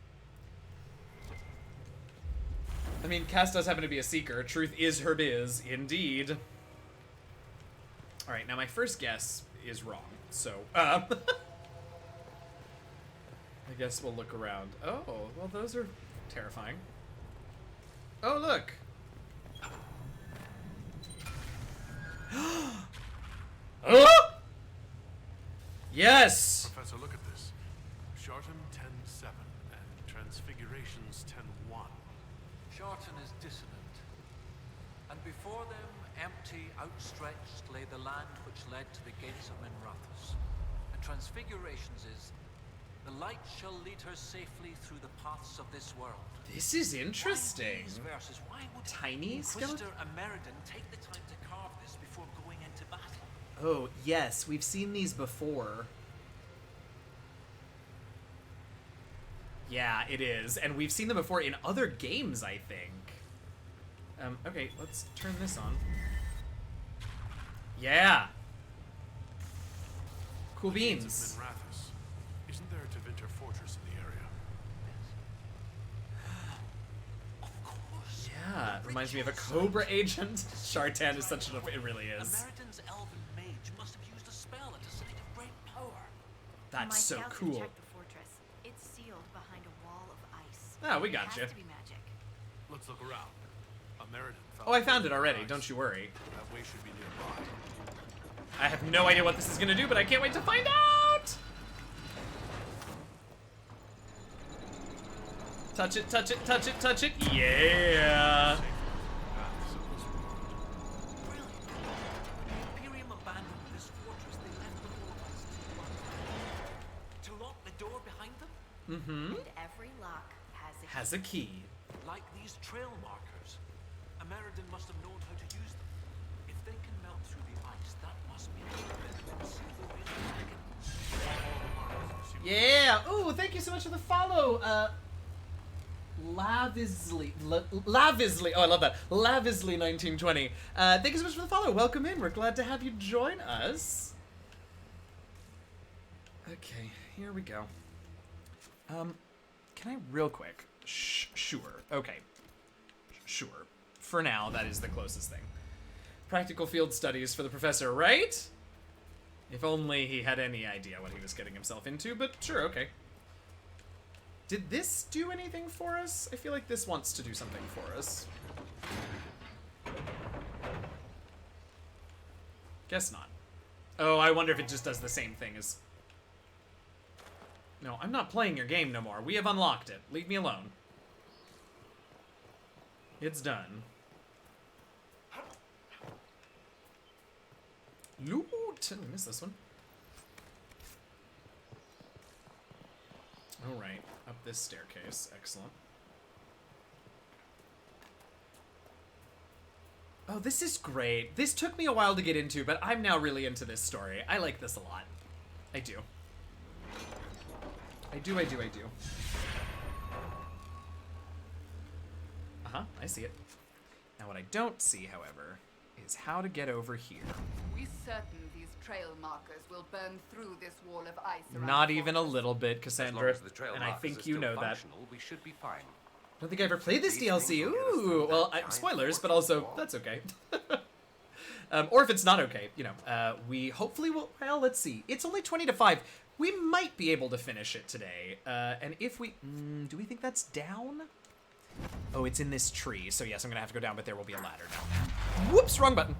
I mean, Cass does happen to be a seeker. Truth is her biz, indeed. Alright, now my first guess is wrong, so, I guess we'll look around. Oh, well, those are terrifying. Oh, look! Oh! Yes! Professor, look at this. Shartan 10-7 and Transfigurations 10-1. Shartan is dissonant. And before them, empty, outstretched, lay the land which led to the gates of Minrathus. And Transfigurations is, the light shall lead her safely through the paths of this world. This is interesting. Why these verses? Why would Tiny Inquisitor skeleton? Ameridan take the time to carve this before going into battle? Oh, yes, we've seen these before. Yeah, it is. And we've seen them before in other games, I think. Okay, let's turn this on. Yeah. Cool beans. Minrathous. Isn't there a Tevinter fortress in the area? Yeah, it reminds me of a Cobra agent. Shartan is such an... It really is. American's elven mage must have used a spell at a site of great power. That's so My scouts cool. checked the fortress. It's sealed behind a wall of ice. Oh, we It got has you. to be magic. Let's look around. American Oh, I found it already. Don't you worry. That way should be nearby. I have no idea what this is gonna do, but I can't wait to find out! Touch it, touch it, touch it, touch it. Yeah! Brilliant. When the Imperium abandoned this fortress, they left the portals to lock the door behind them. Mm-hmm. And every lock Has a key. Like these trail markers. American must have known how to use them. If they can melt through the ice, that must mean they'll see the way they Yeah! Ooh, thank you so much for the follow! Lavisley. Oh, I love that. Lavisley1920. Thank you so much for the follow. Welcome in. We're glad to have you join us. Okay, here we go. Can I real quick? Sure. Okay. Sure. For now, that is the closest thing. Practical field studies for the professor, right? If only he had any idea what he was getting himself into, but sure, okay. Did this do anything for us? I feel like this wants to do something for us. Guess not. Oh, I wonder if it just does the same thing as... No, I'm not playing your game no more. We have unlocked it. Leave me alone. It's done. Loot! We missed this one. Alright, up this staircase. Excellent. Oh, this is great. This took me a while to get into, but I'm now really into this story. I like this a lot. I do. I do. Uh-huh, I see it. Now what I don't see, however, is how to get over here. We certain these trail markers will burn through this wall of ice around Not the even a fortress. little bit, As long Cassandra. as the trail And I markers think are you still know that. functional, we should be fine. I don't think I ever played this These DLC. things will get us through Ooh, that well, giant spoilers, but fortress also, wall. that's okay. Or if it's not okay, you know, we hopefully will, well, let's see. It's only 20 to 5. We might be able to finish it today. And if we, do we think that's down? Oh, it's in this tree. So yes, I'm gonna have to go down, but there will be a ladder now. Whoops, wrong button.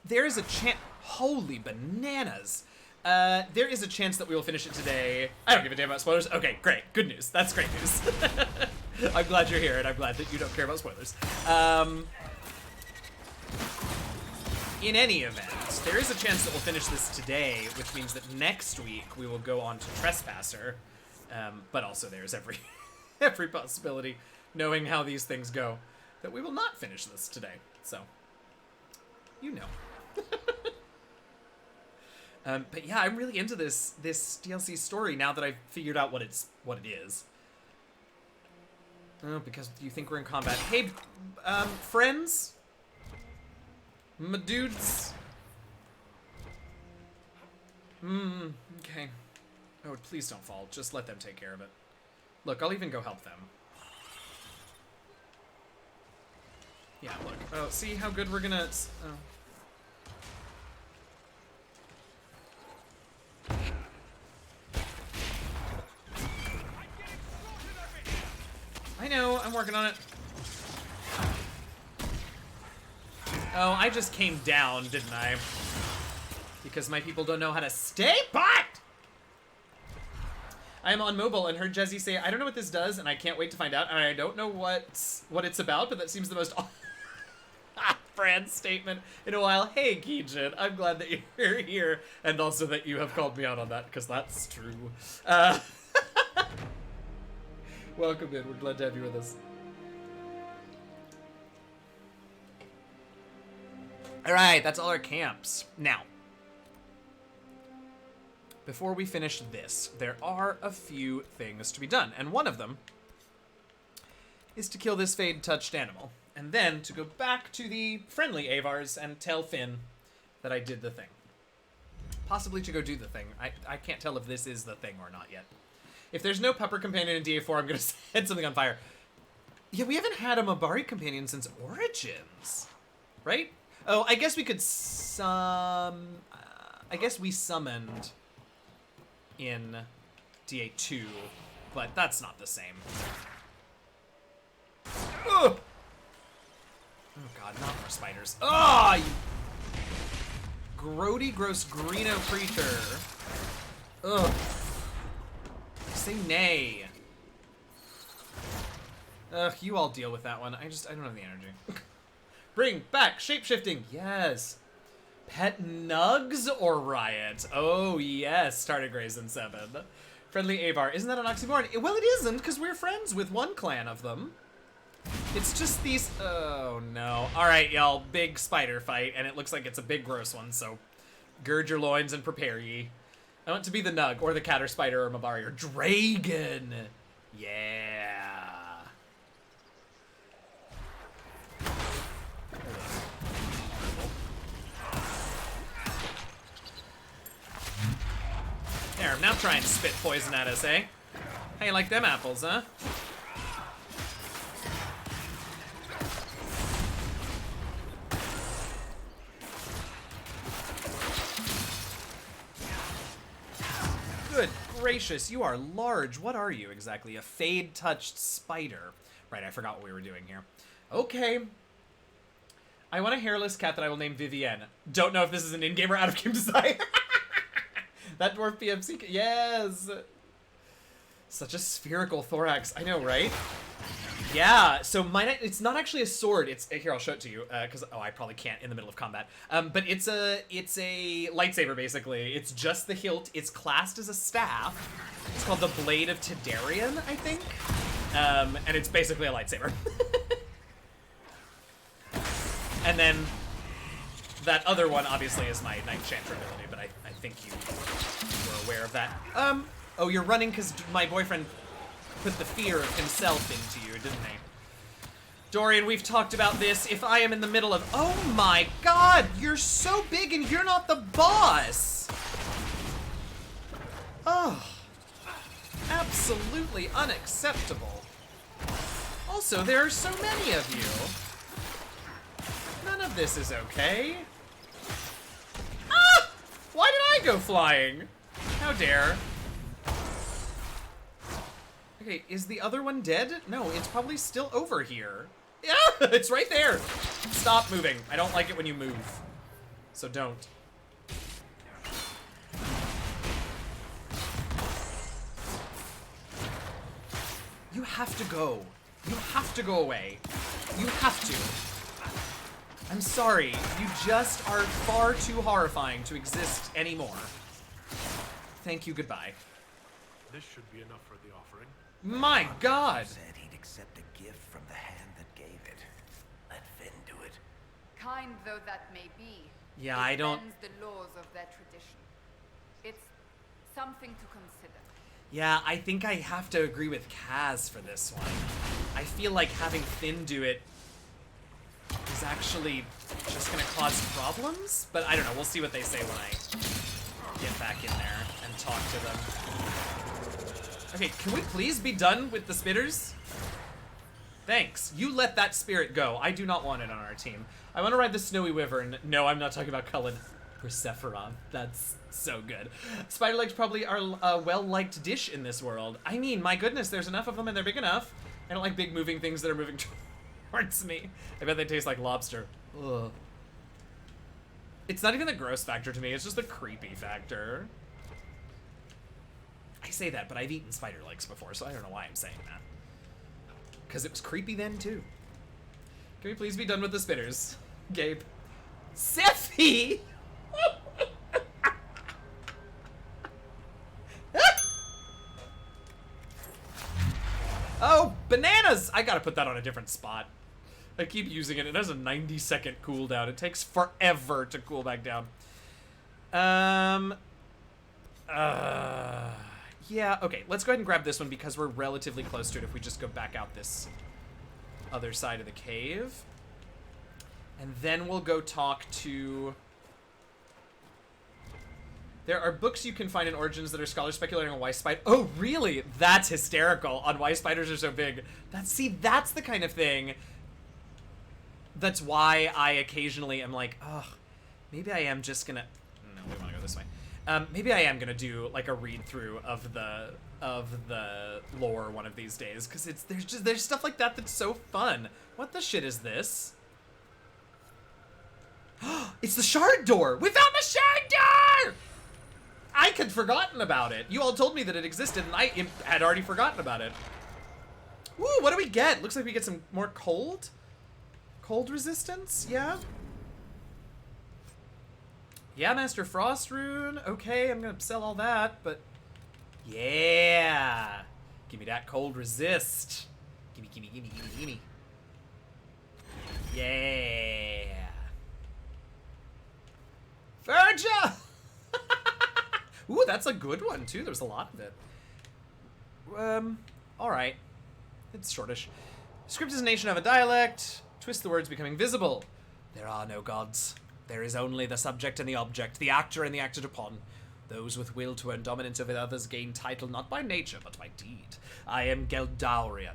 There is a chance, holy bananas. There is a chance that we will finish it today. I don't give a damn about spoilers. Okay, great. Good news. That's great news. I'm glad you're here, and I'm glad that you don't care about spoilers. In any event, there is a chance that we'll finish this today, which means that next week we will go on to Trespasser. But also there's every possibility, knowing how these things go, that we will not finish this today. So, you know. But yeah, I'm really into this DLC story now that I've figured out what it is. Oh, because you think we're in combat. Hey, friends? My dudes? Okay. Oh, please don't fall. Just let them take care of it. Look, I'll even go help them. Yeah, look. Oh, see how good we're gonna... Oh. I know, I'm working on it. Oh, I just came down, didn't I? Because my people don't know how to stay put! I am on mobile and heard Jesse say, I don't know what this does, and I can't wait to find out, and I don't know what it's about, but that seems the most Fran statement in a while. Hey, Keejin, I'm glad that you're here, and also that you have called me out on that, because that's true. Welcome in. We're glad to have you with us. All right, that's all our camps. Now, before we finish this, there are a few things to be done. And one of them is to kill this Fade-touched animal. And then to go back to the friendly Avars and tell Finn that I did the thing. Possibly to go do the thing. I can't tell if this is the thing or not yet. If there's no Pupper Companion in DA4, I'm going to set something on fire. Yeah, we haven't had a Mabari Companion since Origins. Right? Oh, I guess we could I guess we summoned in DA2, but that's not the same. Ugh! Oh god, not more spiders. Ah, you grody, gross, greeno creature. Ugh. Say nay. Ugh, you all deal with that one. I don't have the energy. Bring back shapeshifting. Yes. Pet Nugs or Riot? Oh, yes. Tardigrades in 7. Friendly Avar. Isn't that an oxymoron? Well, it isn't, because we're friends with one clan of them. It's just these... Oh, no. All right, y'all. Big spider fight, and it looks like it's a big, gross one, so gird your loins and prepare ye. I want to be the Nug, or the Cat, or Spider, or Mabari, or Dragon. Yeah. There, now try and spit poison at us, eh? How you like them apples, huh? Good gracious, you are large. What are you exactly? A Fade-touched spider. Right, I forgot what we were doing here. Okay. I want a hairless cat that I will name Vivienne. Don't know if this is an in-game or out-of-game design. That dwarf PMC, yes! Such a spherical thorax, I know, right? Yeah, so mine, it's not actually a sword, it's, here, I'll show it to you, because, oh, I probably can't in the middle of combat. But it's a lightsaber, basically. It's just the hilt, it's classed as a staff. It's called the Blade of Tidarian, I think. And it's basically a lightsaber. And then that other one, obviously, is my Knight Chanter ability, but I think you were aware of that. Oh, you're running because my boyfriend put the fear of himself into you, didn't he? Dorian, we've talked about this. If I am in the middle of... Oh my god, you're so big and you're not the boss! Oh. Absolutely unacceptable. Also, there are so many of you. None of this is okay. Ah! Why did I go flying? How dare. Okay, is the other one dead? No, it's probably still over here. Yeah, it's right there. Stop moving. I don't like it when you move. So don't. You have to go. You have to go away. You have to. I'm sorry. You just are far too horrifying to exist anymore. Thank you, goodbye. This should be enough for the offering. My God! Said he'd accept a gift from the hand that gave it. Let Finn do it. Kind though that may be, Yeah, it I don't... bends the laws of their tradition. It's something to consider. Yeah, I think I have to agree with Kaz for this one. I feel like having Finn do it is actually just gonna cause problems, but I don't know, we'll see what they say when I get back in there and talk to them. Okay, can we please be done with the spitters? Thanks. You let that spirit go. I do not want it on our team. I want to ride the Snowy Wyvern. No, I'm not talking about Cullen. Persephone. That's so good. Spider legs probably are a well-liked dish in this world. I mean, my goodness, there's enough of them and they're big enough. I don't like big moving things that are moving towards me. I bet they taste like lobster. Ugh. It's not even the gross factor to me, it's just the creepy factor. I say that, but I've eaten spider legs before, so I don't know why I'm saying that. Because it was creepy then, too. Can we please be done with the spitters? Gabe. Seffi! Oh, bananas! I gotta put that on a different spot. I keep using it. It has a 90-second cooldown. It takes forever to cool back down. Yeah, okay, let's go ahead and grab this one because we're relatively close to it if we just go back out this other side of the cave. And then we'll go talk to... There are books you can find in Origins that are scholars speculating on why spider... Oh, really? That's hysterical, on why spiders are so big. That's the kind of thing. That's why I occasionally am like, ugh, maybe I am just gonna... No, we want to go this way. Maybe I am gonna do like a read through of the lore one of these days, because there's stuff like that that's so fun. What the shit is this? It's the shard door. We found the shard door. I had forgotten about it. You all told me that it existed, and I had already forgotten about it. Ooh, what do we get? Looks like we get some more cold resistance. Yeah. Yeah, Master Frost Rune. Okay, I'm gonna sell all that, but yeah. Give me that cold resist. Gimme, gimme, gimme, gimme, gimme. Yeah. Virgil! Ooh, that's a good one, too. There's a lot of it. Alright. It's shortish. Script is a nation of a dialect. Twist the words becoming visible. There are no gods. There is only the subject and the object, the actor and the acted upon. Those with will to earn dominance over others gain title not by nature, but by deed. I am Galdarin,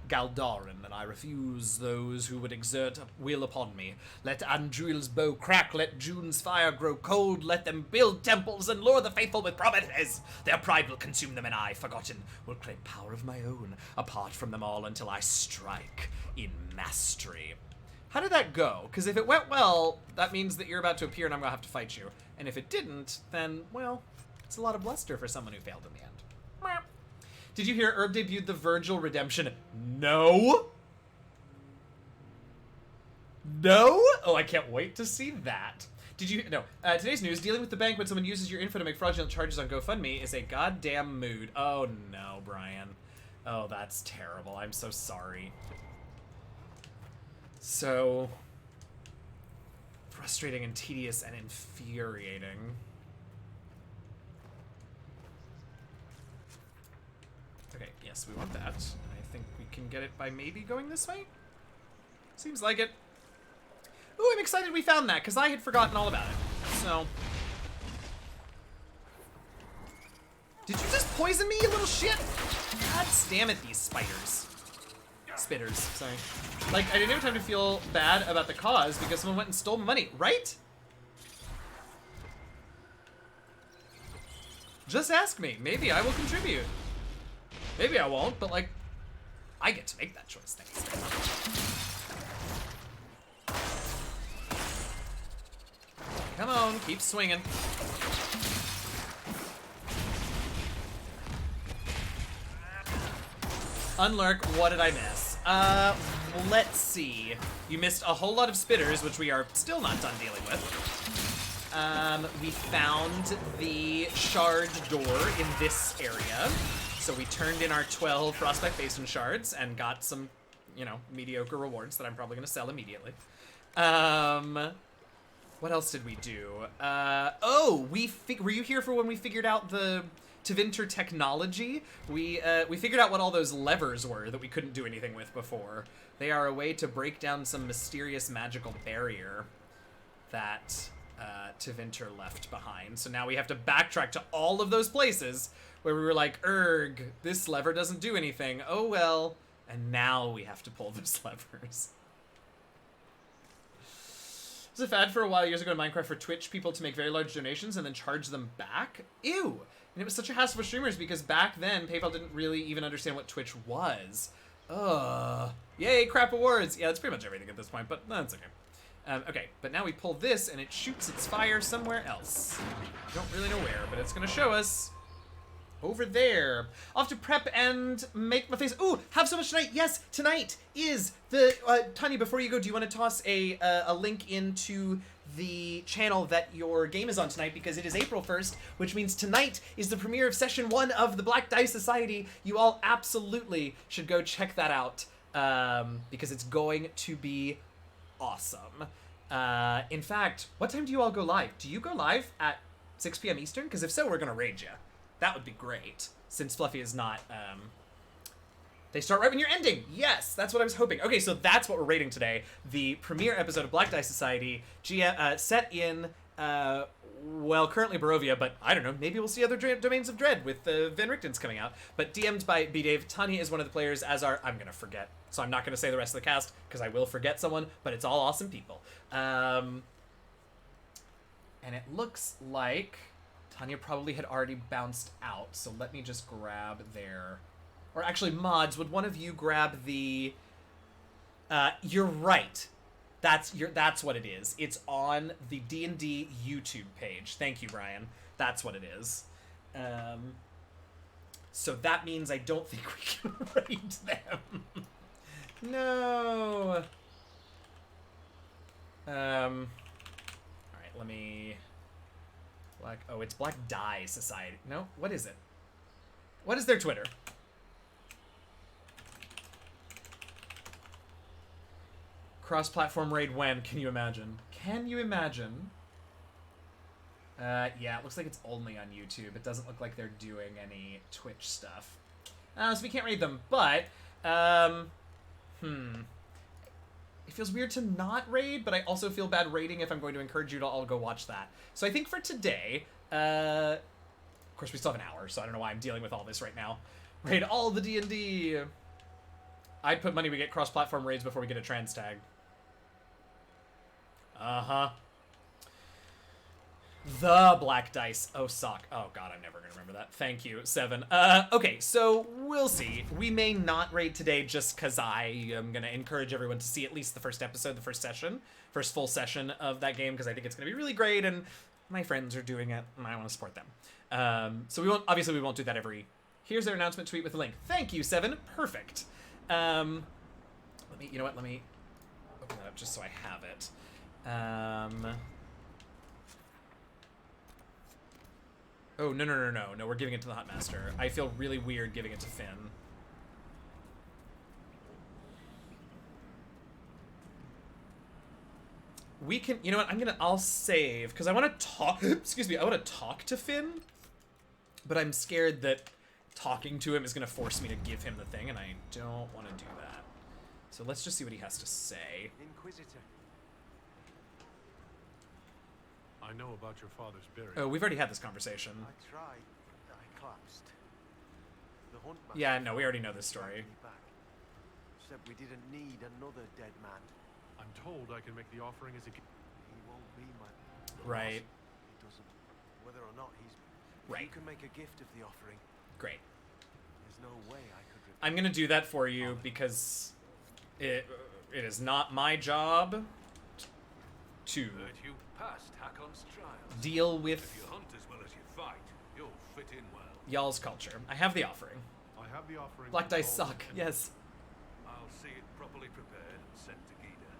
and I refuse those who would exert will upon me. Let Andril's bow crack, let June's fire grow cold, let them build temples and lure the faithful with promises. Their pride will consume them, and I, forgotten, will claim power of my own, apart from them all until I strike in mastery. How did that go? Because if it went well, that means that you're about to appear and I'm going to have to fight you. And if it didn't, then, well, it's a lot of bluster for someone who failed in the end. Did you hear Herb debuted the Virgil Redemption? No? No? Oh, I can't wait to see that. Did you... No. Today's news, dealing with the bank when someone uses your info to make fraudulent charges on GoFundMe is a goddamn mood. Oh, no, Brian. Oh, that's terrible. I'm so sorry. So frustrating and tedious and infuriating. Okay, yes, we want that. I think we can get it by maybe going this way? Seems like it. Ooh, I'm excited we found that, because I had forgotten all about it. So. Did you just poison me, you little shit? God damn it, these spiders. Spitters, sorry. Like, I didn't have time to feel bad about the cause because someone went and stole my money, right? Just ask me. Maybe I will contribute. Maybe I won't, but like, I get to make that choice. Thanks. Come on, keep swinging. Unlurk, what did I miss? Let's see. You missed a whole lot of spitters, which we are still not done dealing with. We found the shard door in this area. So we turned in our 12 Prospect Basin shards and got some, you know, mediocre rewards that I'm probably gonna sell immediately. What else did we do? Oh, were you here for when we figured out the Tevinter technology? We figured out what all those levers were that we couldn't do anything with before. They are a way to break down some mysterious magical barrier that Tevinter left behind. So now we have to backtrack to all of those places where we were like, erg, this lever doesn't do anything. Oh well. And now we have to pull those levers. It was a fad for a while years ago in Minecraft for Twitch people to make very large donations and then charge them back. Ew. And it was such a hassle for streamers because back then PayPal didn't really even understand what Twitch was. Ugh. Yay, crap awards. Yeah, that's pretty much everything at this point, but that's okay. Okay, but now we pull this and it shoots its fire somewhere else. I don't really know where, but it's gonna show us over there. I'll have to prep and make my face. Ooh, have so much tonight. Yes, tonight is the Tanya, before you go, do you want to toss a link into the channel that your game is on tonight, because it is April 1st, which means tonight is the premiere of Session 1 of the Black Dice Society. You all absolutely should go check that out, because it's going to be awesome. In fact, what time do you all go live? Do you go live at 6 p.m. Eastern? Because if so, we're going to raid you. That would be great, since Fluffy is not, They start right when you're ending. Yes, that's what I was hoping. Okay, so that's what we're rating today. The premiere episode of Black Dice Society, set in, well, currently Barovia, but I don't know, maybe we'll see other Domains of Dread with the Van Richten's coming out. But DM'd by B-Dave. Tanya is one of the players, as are, I'm going to forget, so I'm not going to say the rest of the cast, because I will forget someone, but it's all awesome people. And it looks like Tanya probably had already bounced out, so let me just grab their... Or actually, mods, would one of you grab the... you're right. That's what it is. It's on the D&D YouTube page. Thank you, Brian. That's what it is. So that means I don't think we can raid them. No. All right, let me... Oh, it's Black Die Society. No, what is it? What is their Twitter? Cross-platform raid when? Can you imagine? Can you imagine? Yeah, it looks like it's only on YouTube. It doesn't look like they're doing any Twitch stuff. So we can't raid them, but, It feels weird to not raid, but I also feel bad raiding if I'm going to encourage you to all go watch that. So I think for today, of course we still have an hour, so I don't know why I'm dealing with all this right now. Raid all the D&D. I'd put money we get cross-platform raids before we get a trans tag. Uh-huh. The Black Dice. Oh, sock. Oh, God, I'm never going to remember that. Thank you, Seven. Okay, so we'll see. We may not raid today just because I am going to encourage everyone to see at least the first episode, the first full session of that game, because I think it's going to be really great, and my friends are doing it, and I want to support them. So we won't do that every... Here's their announcement tweet with a link. Thank you, Seven. Perfect. You know what? Let me open that up just so I have it. Oh, no, we're giving it to the Hot Master. I feel really weird giving it to Finn. We can, you know what, I'll save, because I want to talk, excuse me, I want to talk to Finn, but I'm scared that talking to him is going to force me to give him the thing, and I don't want to do that. So let's just see what he has to say. Inquisitor. I know about your father's burial. Oh, we've already had this conversation. I tried. I collapsed. The hunt master... Yeah, no, we already know this story. Said we didn't need another dead man. I'm told I can make the offering as a gift. He won't be my... Right. He doesn't. Whether or not he's... Right. You can make a gift of the offering. Great. There's no way I could... I'm gonna do that for you because it is not my job to you passed Hakkon's trials. deal with If you hunt as well as you fight, you'll fit in well. y'all's culture. I have the offering. I have the offering. Black dice suck. Yes. I'll see it properly prepared and sent to Gida.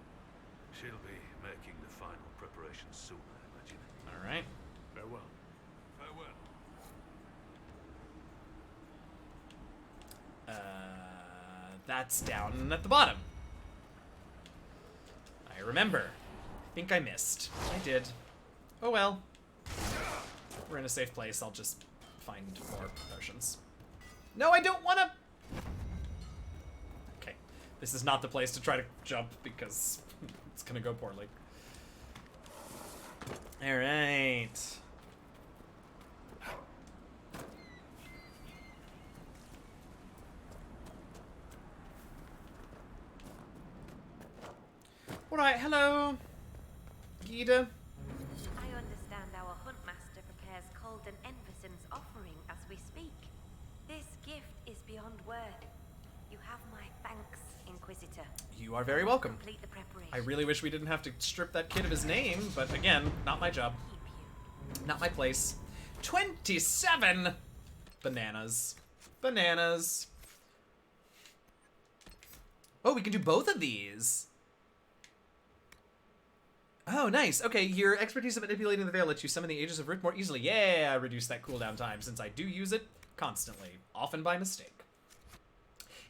She'll be making the final preparations soon, I imagine. All right. Farewell. Farewell. That's down at the bottom. I remember. I think I missed. I did. Oh well. We're in a safe place. I'll just find more potions. No, I don't want to... Okay. This is not the place to try to jump because it's going to go poorly. All right. Alright, hello, Gida. I understand our Huntmaster prepares Cold and Enverson's offering as we speak. This gift is beyond word. You have my thanks, Inquisitor. You are very welcome. Complete the preparation. I really wish we didn't have to strip that kid of his name, but again, not my job. Not my place. 27! Bananas. Bananas. Oh, we can do both of these. Oh, nice. Okay, your expertise at manipulating the veil lets you summon the Aegis of Root more easily. Yeah, I reduced that cooldown time since I do use it constantly, often by mistake.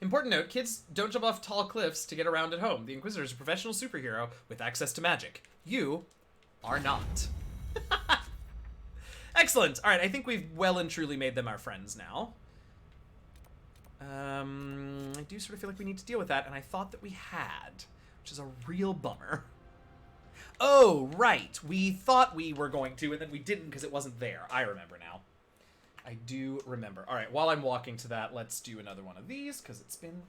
Important note, kids don't jump off tall cliffs to get around at home. The Inquisitor is a professional superhero with access to magic. You are not. Excellent. All right, I think we've well and truly made them our friends now. I do sort of feel like we need to deal with that, and I thought that we had, which is a real bummer. Oh, right. We thought we were going to, and then we didn't because it wasn't there. I remember now. I do remember. All right, while I'm walking to that, let's do another one of these because it's been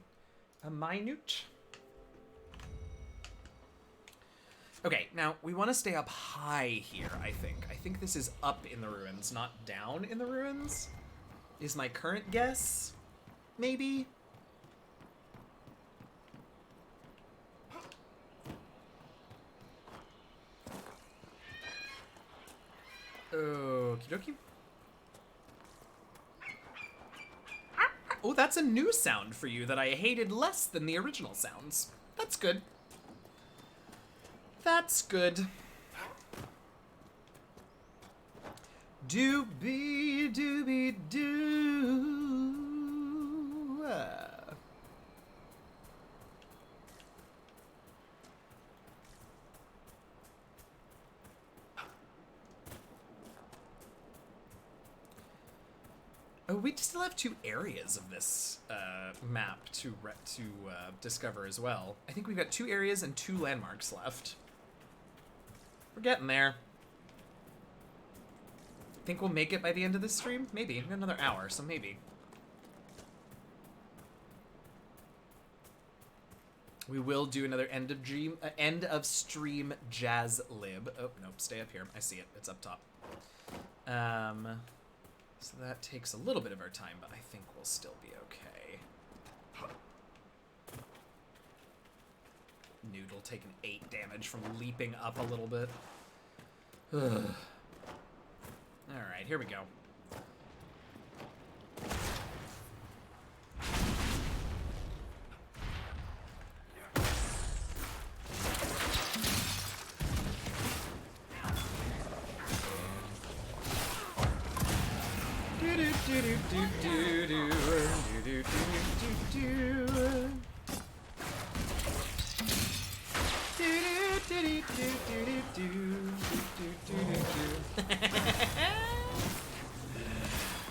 a minute. Okay, now we want to stay up high here, I think. I think this is up in the ruins, not down in the ruins, is my current guess. Maybe? Okie dokie. Oh, that's a new sound for you that I hated less than the original sounds. That's good. That's good. Doobie doobie doo. Oh, we still have 2 areas of this map to discover as well. I think we've got 2 areas and 2 landmarks left. We're getting there. Think we'll make it by the end of this stream? Maybe. We've got another hour, so maybe. We will do another end of stream jazz lib. Oh, nope, stay up here. I see it. It's up top. So that takes a little bit of our time, but I think we'll still be okay. Noodle taking 8 damage from leaping up a little bit. Alright, here we go.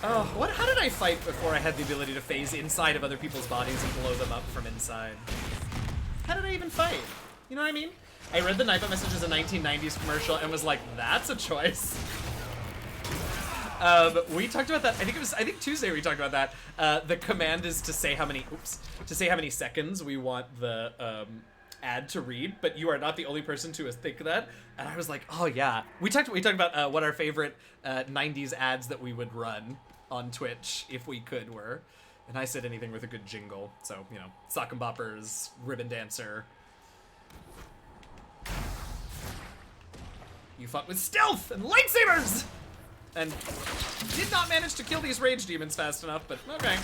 Oh, what? How did I fight before I had the ability to phase inside of other people's bodies and blow them up from inside? How did I even fight? You know what I mean? I read the Nightbot message as a 1990s commercial and was like, that's a choice. We talked about that. I think Tuesday we talked about that. The command is to say how many seconds we want the ad to read, but you are not the only person to think that. And I was like, oh yeah. We talked about what our favorite 90s ads that we would run on Twitch if we could were. And I said anything with a good jingle. So, you know, Sock and Boppers, Ribbon Dancer. You fought with stealth and lightsabers! And did not manage to kill these rage demons fast enough, but okay.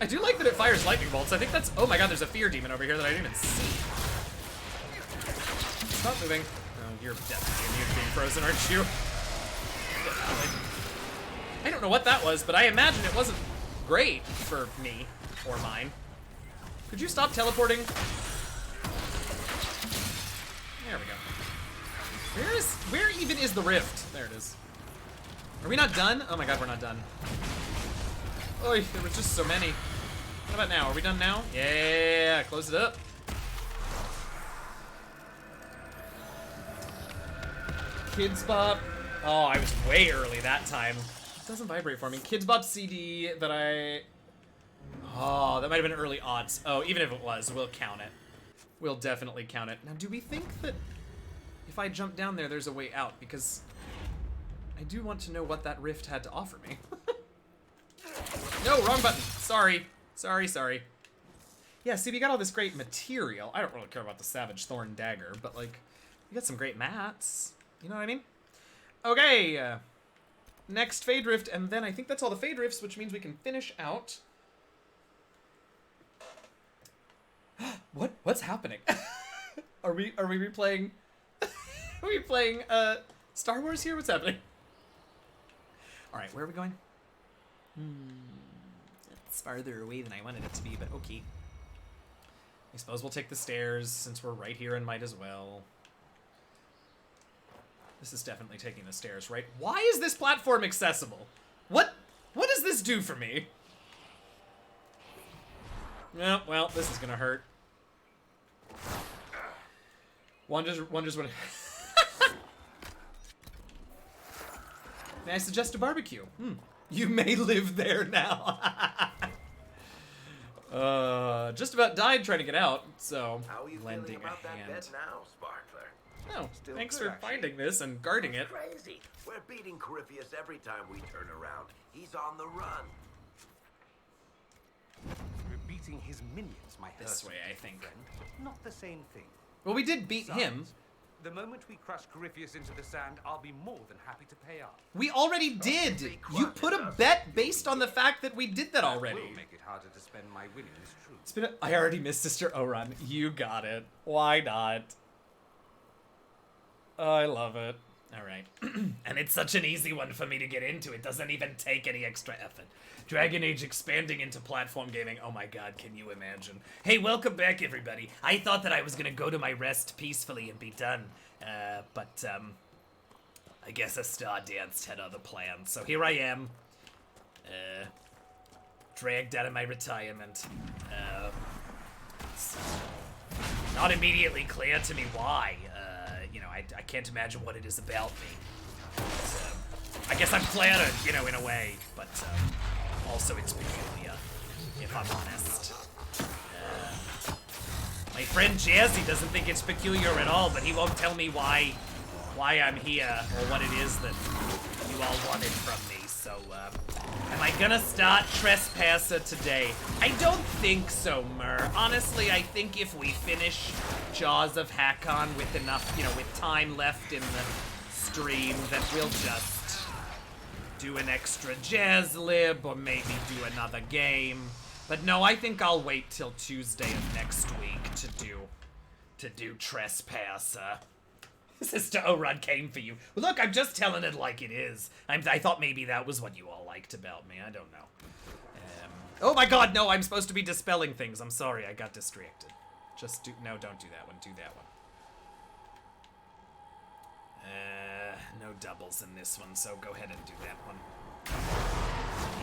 I do like that it fires lightning bolts. I think that's... Oh my god, there's a fear demon over here that I didn't even see. Stop moving. Oh, you're definitely immune to being frozen, aren't you? I don't know what that was, but I imagine it wasn't great for me or mine. Could you stop teleporting? There we go. Where even is the rift? There it is. Are we not done? Oh my god, we're not done. Oh, there were just so many. What about now? Are we done now? Yeah, close it up. Kids Bop. Oh, I was way early that time. It doesn't vibrate for me. Kids Bop CD that I... Oh, that might have been early odds. Oh, even if it was, we'll count it. We'll definitely count it. Now, do we think that if I jump down there, there's a way out? Because I do want to know what that rift had to offer me. No, wrong button. Sorry. Sorry. Yeah, see, we got all this great material. I don't really care about the Savage Thorn Dagger, but, like, we got some great mats. You know what I mean? Okay. Next Fade Rift, and then I think that's all the Fade Rifts, which means we can finish out... What's happening? Are we replaying... Are we playing, Star Wars here? What's happening? Alright, where are we going? Let's It's farther away than I wanted it to be, but okay. I suppose we'll take the stairs since we're right here and might as well. This is definitely taking the stairs, right? Why is this platform accessible? What does this do for me? Oh, well, this is gonna hurt. Wonders what... May I suggest a barbecue? You may live there now. Just about died trying to get out, so How are you lending feeling about a that hand. bed now, Sparkler? Oh, Still thanks good, for actually. finding this and guarding it. Crazy. We're beating Corypheus every time we turn around. He's on the run. We're beating his minions, my This Herald way, I think. friend. Not the same thing. Well, we did beat him. The moment we crush Corypheus into the sand, I'll be more than happy to pay up. We already did. You put a bet based on the fact that we did that already. Will make it harder to spend my winnings, true. It's been I already missed Sister Oran. You got it. Why not? I love it. All right. And it's such an easy one for me to get into. It doesn't even take any extra effort. Dragon Age expanding into platform gaming. Oh my god, can you imagine? Hey, welcome back, everybody. I thought that I was gonna go to my rest peacefully and be done. But I guess a Star Dance had other plans. So here I am. Dragged out of my retirement. It's not immediately clear to me why. You know, I can't imagine what it is about me. But, I guess I'm flattered, you know, in a way, but also it's peculiar, if I'm honest. My friend Jazzy doesn't think it's peculiar at all, but he won't tell me why I'm here or what it is that you all wanted from me. So, am I gonna start Trespasser today? I don't think so, Mur. Honestly, I think if we finish Jaws of Hakkon with enough, you know, with time left in the stream, then we'll just do an extra Jazz Lib or maybe do another game. But no, I think I'll wait till Tuesday of next week to do Trespasser. Sister Oran came for you. Look, I'm just telling it like it is. I thought maybe that was what you all liked about me. I don't know. Oh my god, no, I'm supposed to be dispelling things. I'm sorry, I got distracted. No, don't do that one. Do that one. No doubles in this one, so go ahead and do that one.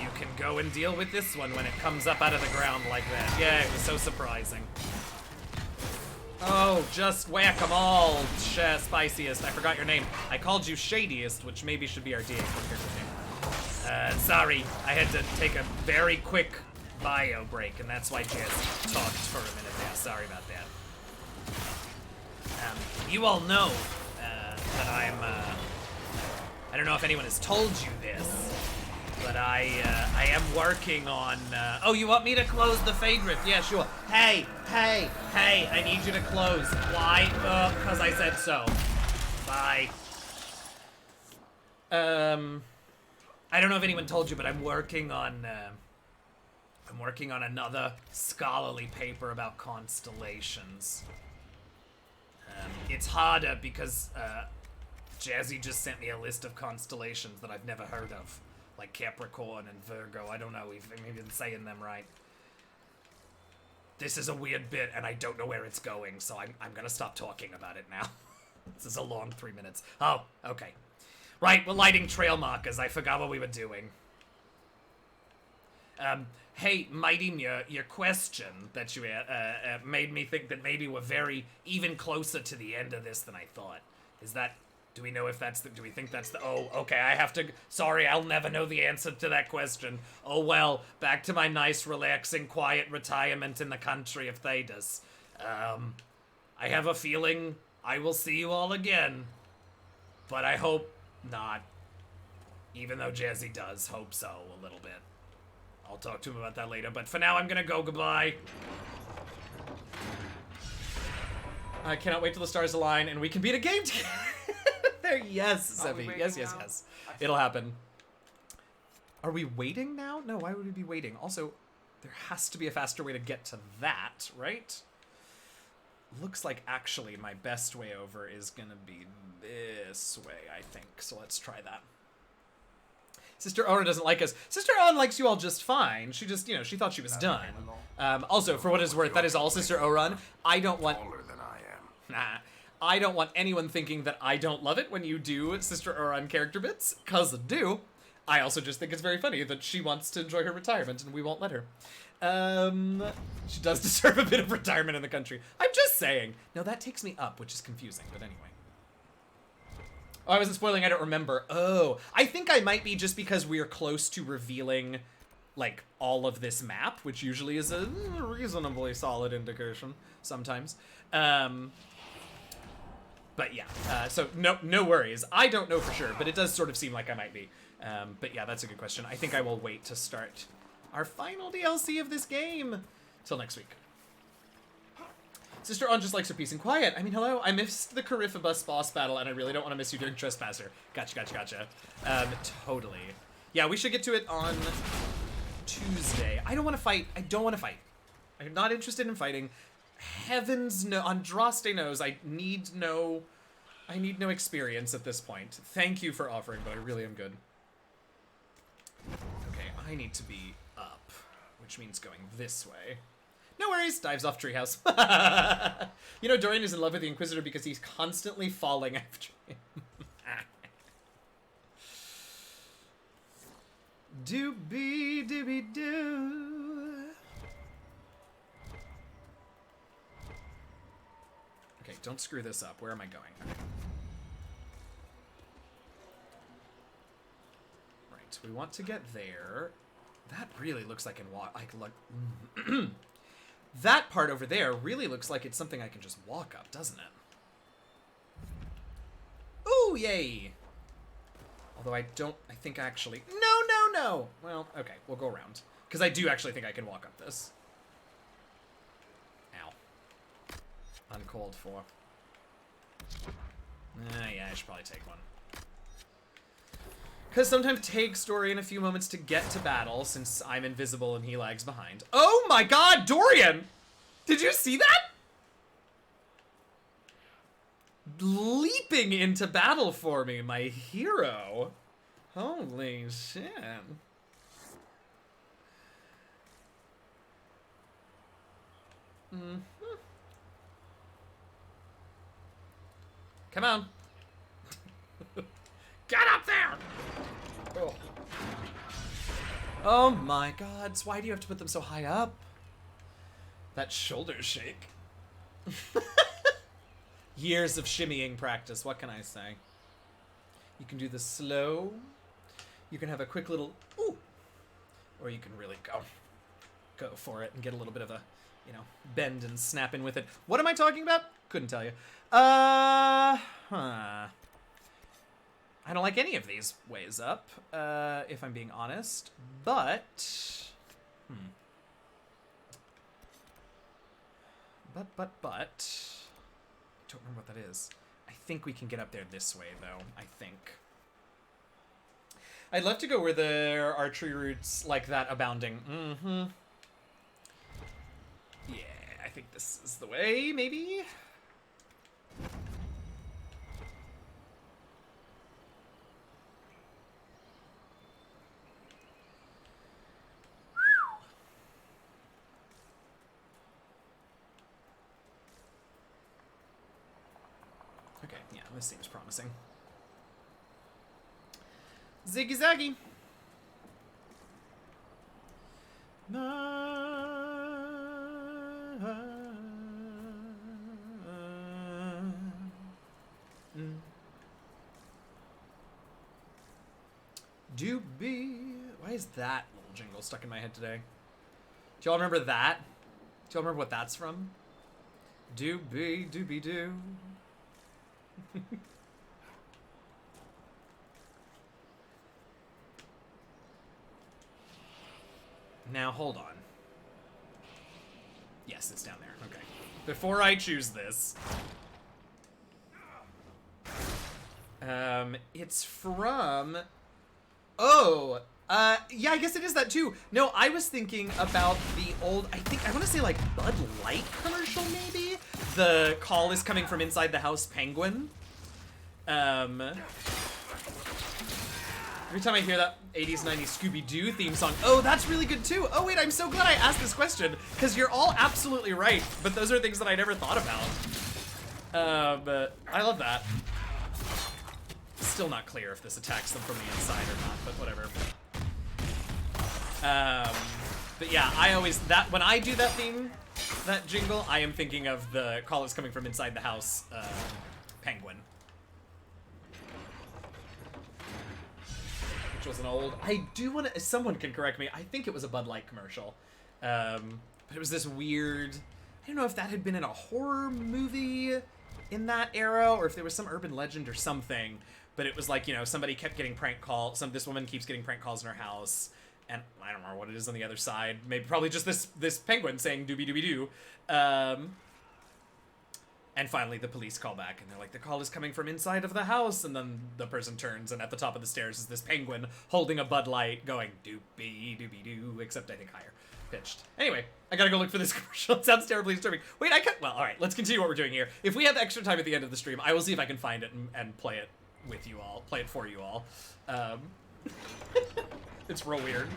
You can go and deal with this one when it comes up out of the ground like that. Yeah, it was so surprising. Oh, just whack 'em all, Spiciest. I forgot your name. I called you Shadiest, which maybe should be our DA character name. Sorry, I had to take a very quick bio break, and that's why Jazz talked for a minute there. Sorry about that. You all know that I'm, I don't know if anyone has told you this, but I am working on, oh, you want me to close the Fade Rift? Yeah, sure. Hey, I need you to close. Why? Because I said so. Bye. I don't know if anyone told you, but I'm working on another scholarly paper about constellations. It's harder because, Jazzy just sent me a list of constellations that I've never heard of. Like Capricorn and Virgo. I don't know if I'm even saying them right. This is a weird bit, and I don't know where it's going, so I'm gonna stop talking about it now. This is a long 3 minutes. Oh, okay. Right, we're lighting trail markers. I forgot what we were doing. Hey, Mighty Muir, your question that you made me think that maybe we're even closer to the end of this than I thought. Is that... Do we know if that's the... Do we think that's the... Oh, okay, I have to... Sorry, I'll never know the answer to that question. Oh, well, back to my nice, relaxing, quiet retirement in the country of Thedas. I have a feeling I will see you all again. But I hope not. Even though Jazzy does hope so a little bit. I'll talk to him about that later, but for now I'm gonna go. Goodbye. I cannot wait till the stars align and we can beat a game together. There, yes, Sevi. Yes. It'll happen. Are we waiting now? No, why would we be waiting? Also, there has to be a faster way to get to that, right? Looks like actually my best way over is gonna be this way, I think. So let's try that. Sister Oren doesn't like us. Sister Oren likes you all just fine. She just, you know, she thought she was done. Also, for what it's worth, that is all Sister Oren. I don't want... Taller than I am. Nah. I don't want anyone thinking that I don't love it when you do Sister Oren character bits, cause I do. I also just think it's very funny that she wants to enjoy her retirement and we won't let her. She does deserve a bit of retirement in the country. I'm just saying. No, that takes me up, which is confusing, but anyway. Oh, I wasn't spoiling, I don't remember. Oh, I think I might be just because we are close to revealing, like, all of this map, which usually is a reasonably solid indication sometimes. But yeah, so no worries. I don't know for sure, but it does sort of seem like I might be. But yeah, that's a good question. I think I will wait to start our final DLC of this game till next week. Sister On just likes her peace and quiet. I mean, hello, I missed the Carifabus boss battle, and I really don't want to miss you during Trespasser. Gotcha. Totally. Yeah, we should get to it on Tuesday. I don't want to fight. I'm not interested in fighting. Heavens no. Andraste knows I need no experience at this point. Thank you for offering, but I really am good. Okay, I need to be up, which means going this way. No worries, dives off treehouse. You know, Dorian is in love with the Inquisitor because he's constantly falling after him. Doobie-doobie-doo. Okay, don't screw this up. Where am I going? Okay. Right, we want to get there. That really looks like that part over there really looks like it's something I can just walk up, doesn't it? Ooh, yay! Although I think actually... No! Well, okay, we'll go around. Because I do actually think I can walk up this. Ow. Uncalled for. Yeah, I should probably take one. Because sometimes it takes Dorian a few moments to get to battle, since I'm invisible and he lags behind. Oh my god, Dorian! Did you see that? Leaping into battle for me, my hero. Holy shit. Come on. Get up there! Oh. Oh my god, so why do you have to put them so high up? That shoulder shake. Years of shimmying practice, what can I say? You can do the slow. You can have a quick little ooh. Or you can really go for it and get a little bit of a, you know, bend and snap in with it. What am I talking about? Couldn't tell you. I don't like any of these ways up, if I'm being honest, but, but, I don't remember what that is. I think we can get up there this way, though, I think. I'd love to go where there are tree roots like that abounding. Yeah, I think this is the way, maybe? Okay, yeah, this seems promising. Ziggy Zaggy. Doobie. Why is that little jingle stuck in my head today? Do y'all remember that? Do y'all remember what that's from? Doobie doobie doo. Now, hold on. Yes, it's down there. Okay. Before I choose this. It's from... Oh! Yeah, I guess it is that too. No, I was thinking about the old, I want to say like Bud Light commercial maybe? The call is coming from inside the house penguin. Every time I hear that 80s, 90s Scooby-Doo theme song, oh, that's really good too. Oh wait, I'm so glad I asked this question, because you're all absolutely right, but those are things that I never thought about. But I love that. Still not clear if this attacks them from the inside or not, but whatever. But yeah, I always, when I do that theme, that jingle, I am thinking of the call is coming from inside the house, penguin. Which was an old, I do want to, someone can correct me, I think it was a Bud Light commercial. But it was this weird, I don't know if that had been in a horror movie in that era, or if there was some urban legend or something, but it was like, you know, somebody kept getting prank calls, this woman keeps getting prank calls in her house, and I don't know what it is on the other side, maybe probably just this penguin saying doobie-doobie-doo. And finally, the police call back, and they're like, the call is coming from inside of the house, and then the person turns, and at the top of the stairs is this penguin holding a Bud Light going doobie-doobie-doo, except I think higher pitched. Anyway, I gotta go look for this commercial. It sounds terribly disturbing. Wait, well, all right, let's continue what we're doing here. If we have extra time at the end of the stream, I will see if I can find it and play it with you all, play it for you all. It's real weird.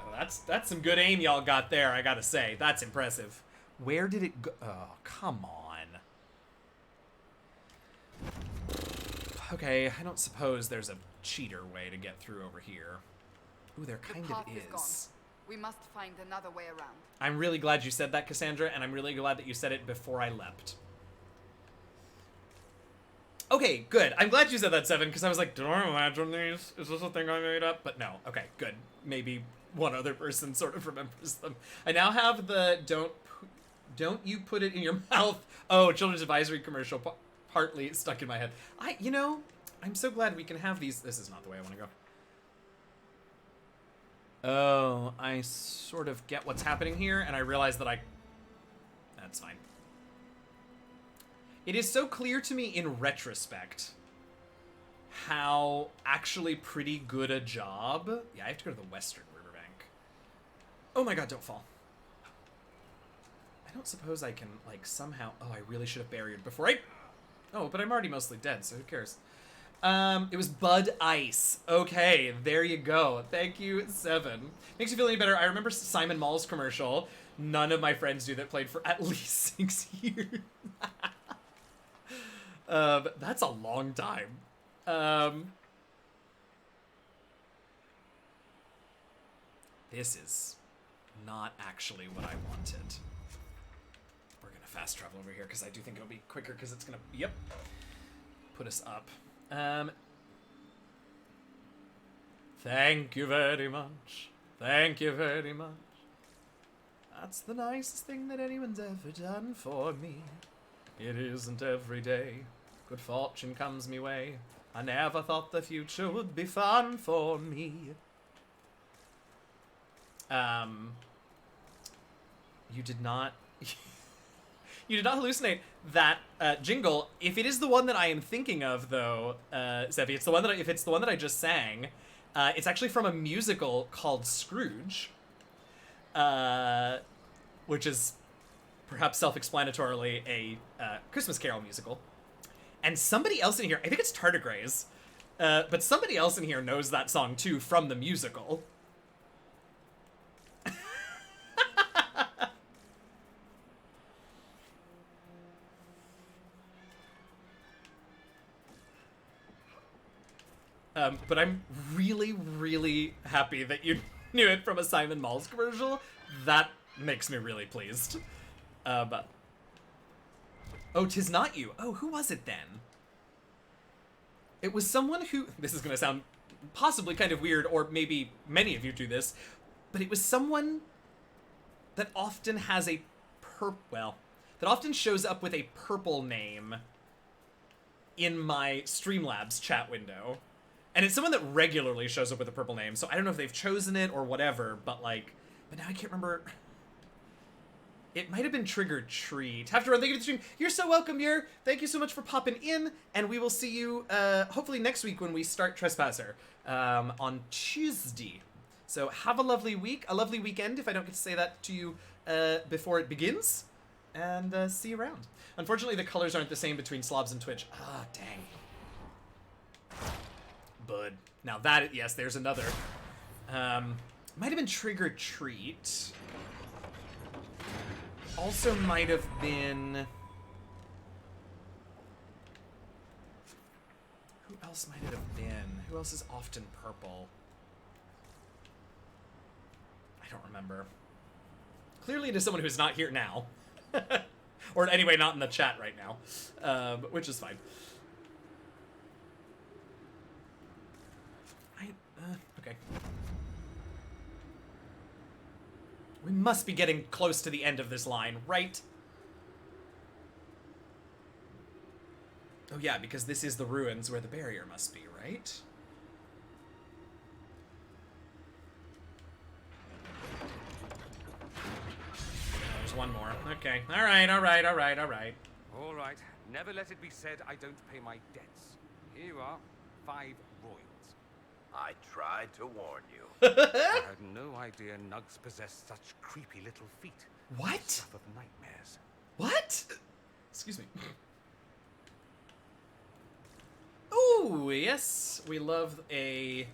Oh, that's some good aim y'all got there, I gotta say. That's impressive. Where did it go? Oh, come on. Okay, I don't suppose there's a cheater way to get through over here. Ooh, there kind of is. We must find another way around. I'm really glad you said that, Cassandra, and I'm really glad that you said it before I leapt. Okay, good. I'm glad you said that, Seven, because I was like, did I imagine these? Is this a thing I made up? But no. Okay, good. Maybe one other person sort of remembers them. I now have the don't you put it in your mouth. Oh, Children's Advisory commercial partly stuck in my head. You know, I'm so glad we can have these. This is not the way I want to go. Oh, I sort of get what's happening here, and I realize that that's fine. It is so clear to me in retrospect how actually pretty good a job. Yeah, I have to go to the western riverbank. Oh my god, don't fall. I don't suppose I can, like, somehow... Oh, I really should have barriered before I... Oh, but I'm already mostly dead, so who cares? It was Bud Ice. Okay, there you go. Thank you, Seven. Makes you feel any better. I remember Simon Mall's commercial. None of my friends do that played for at least 6 years. That's a long time. This is not actually what I wanted. We're gonna fast travel over here because I do think it'll be quicker because it's gonna, yep, put us up. Thank you very much. Thank you very much. That's the nicest thing that anyone's ever done for me. It isn't every day good fortune comes me way. I never thought the future would be fun for me. You did not... You did not hallucinate that jingle. If it is the one that I am thinking of, though, Seppi, it's the one that if it's the one that I just sang, it's actually from a musical called Scrooge, which is perhaps self-explanatorily a Christmas Carol musical. And somebody else in here, I think it's Tardigrades, but somebody else in here knows that song too from the musical. But I'm really, really happy that you knew it from a Simon Malls commercial. That makes me really pleased. But... Oh, 'tis not you. Oh, who was it then? It was someone who... This is going to sound possibly kind of weird, or maybe many of you do this, but it was someone that often has a that often shows up with a purple name in my Streamlabs chat window. And it's someone that regularly shows up with a purple name, so I don't know if they've chosen it or whatever, but like... But now I can't remember... It might have been Trick or Treat. Have to run. Thank you for the stream. You're so welcome, Yer. Thank you so much for popping in, and we will see you hopefully next week when we start Trespasser on Tuesday. So have a lovely week, a lovely weekend, if I don't get to say that to you before it begins, and see you around. Unfortunately, the colors aren't the same between Slobs and Twitch. Ah, dang. bud. Now that, yes, there's another. Might have been Trick or Treat. Also might have been... Who else might it have been? Who else is often purple? I don't remember. Clearly it is someone who's not here now. Or anyway, not in the chat right now. Which is fine. Okay. We must be getting close to the end of this line, right? Oh yeah, because this is the ruins where the barrier must be, right? There's one more. Okay. Alright, alright, alright, alright. All right. Never let it be said I don't pay my debts. Here you are. 5 royals. I tried to warn you. I had no idea nugs possessed such creepy little feet. What? Stuff of nightmares. What? Excuse me. Ooh, yes. We love a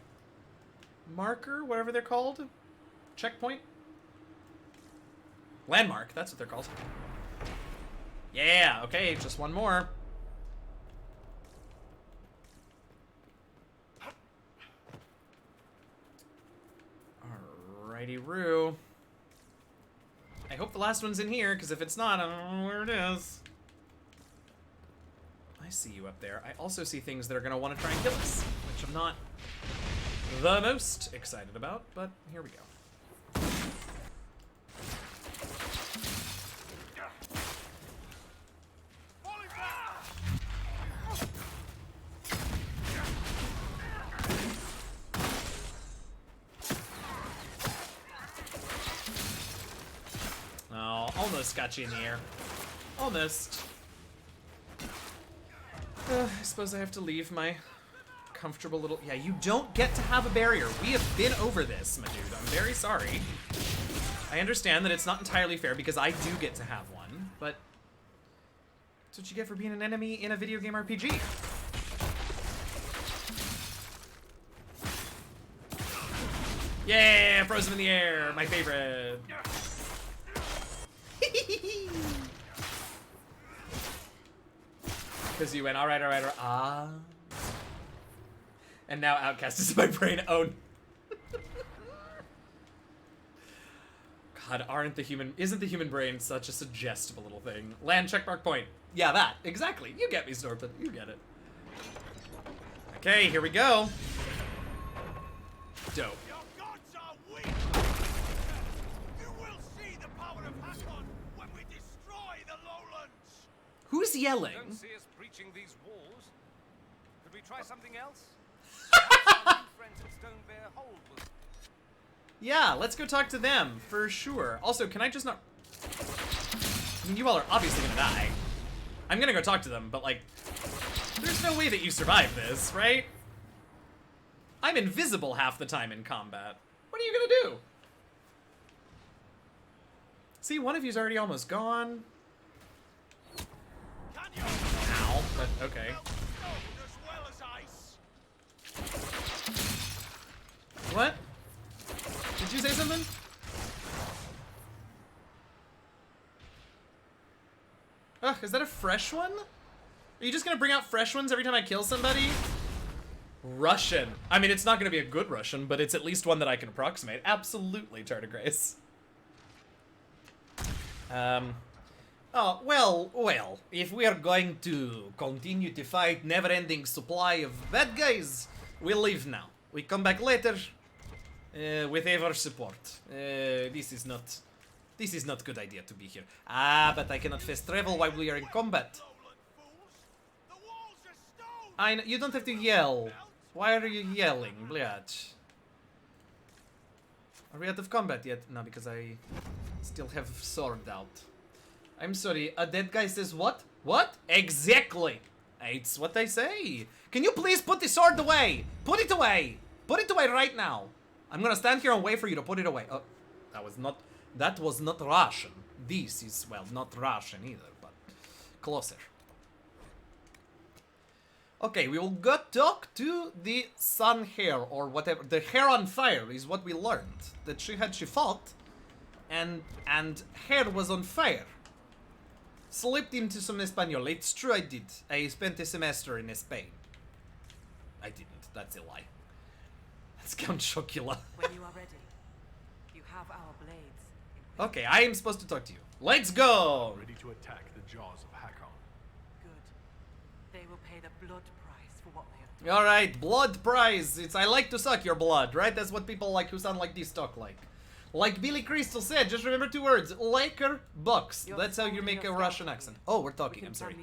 marker, whatever they're called. Checkpoint? Landmark, that's what they're called. Yeah, okay, just one more. Alrighty-roo. I hope the last one's in here, because if it's not, I don't know where it is. I see you up there. I also see things that are going to want to try and kill us, which I'm not the most excited about, but here we go. Oh, almost got you in the air. Almost. I suppose I have to leave my comfortable little... Yeah, you don't get to have a barrier. We have been over this, my dude. I'm very sorry. I understand that it's not entirely fair because I do get to have one, but that's what you get for being an enemy in a video game RPG. Yeah, frozen in the air, my favorite. Because you went, alright, alright, alright, ah. And now Outcast is in my brain. Oh. God, isn't the human brain such a suggestible little thing? Land checkmark point. Yeah, that. Exactly. You get me, Snorpin. You get it. Okay, here we go. Dope. Your gods are weak. You will see the power of Hakkon when we destroy the lowlands. Who's yelling? Don't see us breaching these walls. Could we try something else? Friends at Stone Bear Hold will... Yeah, let's go talk to them, for sure. Also, can I just not... I mean, you all are obviously gonna die. I'm gonna go talk to them, but like... There's no way that you survive this, right? I'm invisible half the time in combat. What are you gonna do? See, one of you's already almost gone. Ow, but okay. What? Did you say something? Ugh, is that a fresh one? Are you just gonna bring out fresh ones every time I kill somebody? Russian. I mean, it's not gonna be a good Russian, but it's at least one that I can approximate. Absolutely, Tardigrace. Oh, well, if we are going to continue to fight never-ending supply of bad guys, we'll leave now. We come back later with our support. This is not good idea to be here. Ah, but I cannot fast travel while we are in combat. I know, you don't have to yell. Why are you yelling, Bliat? Are we out of combat yet? No, because I still have sword out. I'm sorry, a dead guy says what? What? Exactly! It's what they say. Can you please put the sword away? Put it away! Put it away right now! I'm gonna stand here and wait for you to put it away. Oh, that was not Russian. This is, well, not Russian either, but closer. Okay, we will go talk to the Sun Hare, or whatever. The Hare on Fire is what we learned. That she fought, and Hare was on fire. Slipped into some Espanol. It's true I did. I spent a semester in Spain. I didn't. That's a lie. That's Count Chocula. When you are ready, you have our blades. Okay, I am supposed to talk to you. Let's go! Ready to attack the jaws of Hakkon. Good. They will pay the blood price for what they have done. Alright, blood prize. It's I like to suck your blood, right? That's what people like who sound like this talk like. Like Billy Crystal said, just remember 2 words. Laker box. That's how you make a Russian accent. Oh, we're talking, I'm sorry.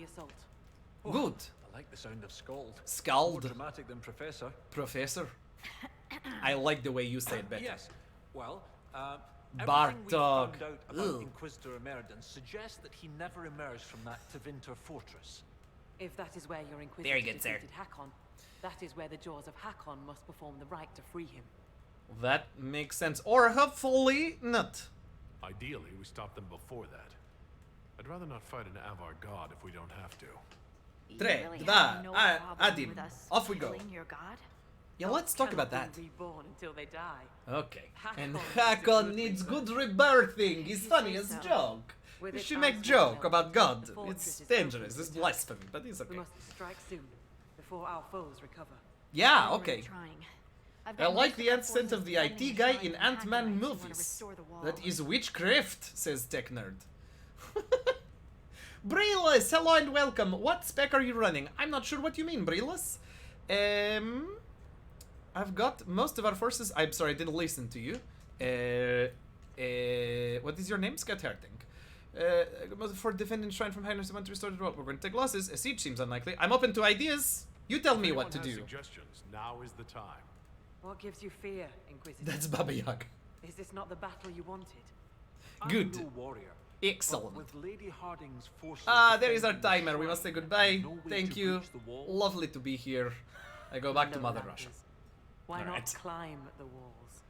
Good. I like the sound of scald. Scald. More dramatic than professor. Professor. I like the way you say it better. Yes. Well, everything we Bartok. found out about Inquisitor Emeridon suggests that he never emerged from that Tevinter fortress. If that is where your Inquisitor Very good, sir. defeated Hakkon, that is where the jaws of Hakkon must perform the rite to free him. That makes sense. Or hopefully not. Ideally, we stop them before that. I'd rather not fight an Avar god if we don't have to. Tre, really dva, have no problem adim. with us Off we go. killing your god? Yeah, let's talk about that. Reborn until they die. Okay. And Hakkon Hakkon needs good rebirthing. He's funny as joke. We should make joke about God. It's dangerous. It's blasphemy, but it's We okay. must strike soon, before our foes recover. Yeah, I'm okay. trying. I've I got like most the of our accent forces of the defending IT guy shrine in from Ant-Man Hakkonites who wanna movies. restore the wall. That is witchcraft, says Tech Nerd. Brilus, hello and welcome. What spec are you running? I'm not sure what you mean, Brilus. I've got most of our forces. I'm sorry, I didn't listen to you. What is your name? Scott Herting. For defending shrine from Highness, I want to restore the wall. We're going to take losses. A siege seems unlikely. I'm open to ideas. You tell me what to do. Suggestions. Now is the time. What gives you fear, Inquisitor? That's Baba Yaga. Is this not the battle you wanted? Good. I'm no warrior. Excellent. With Lady Harding's forces There is our defending the timer. We must say shrine, goodbye. no way Thank to you. breach the wall. Lovely to be here. I go back to No Mother matters. Russia. Why All not right. climb the walls?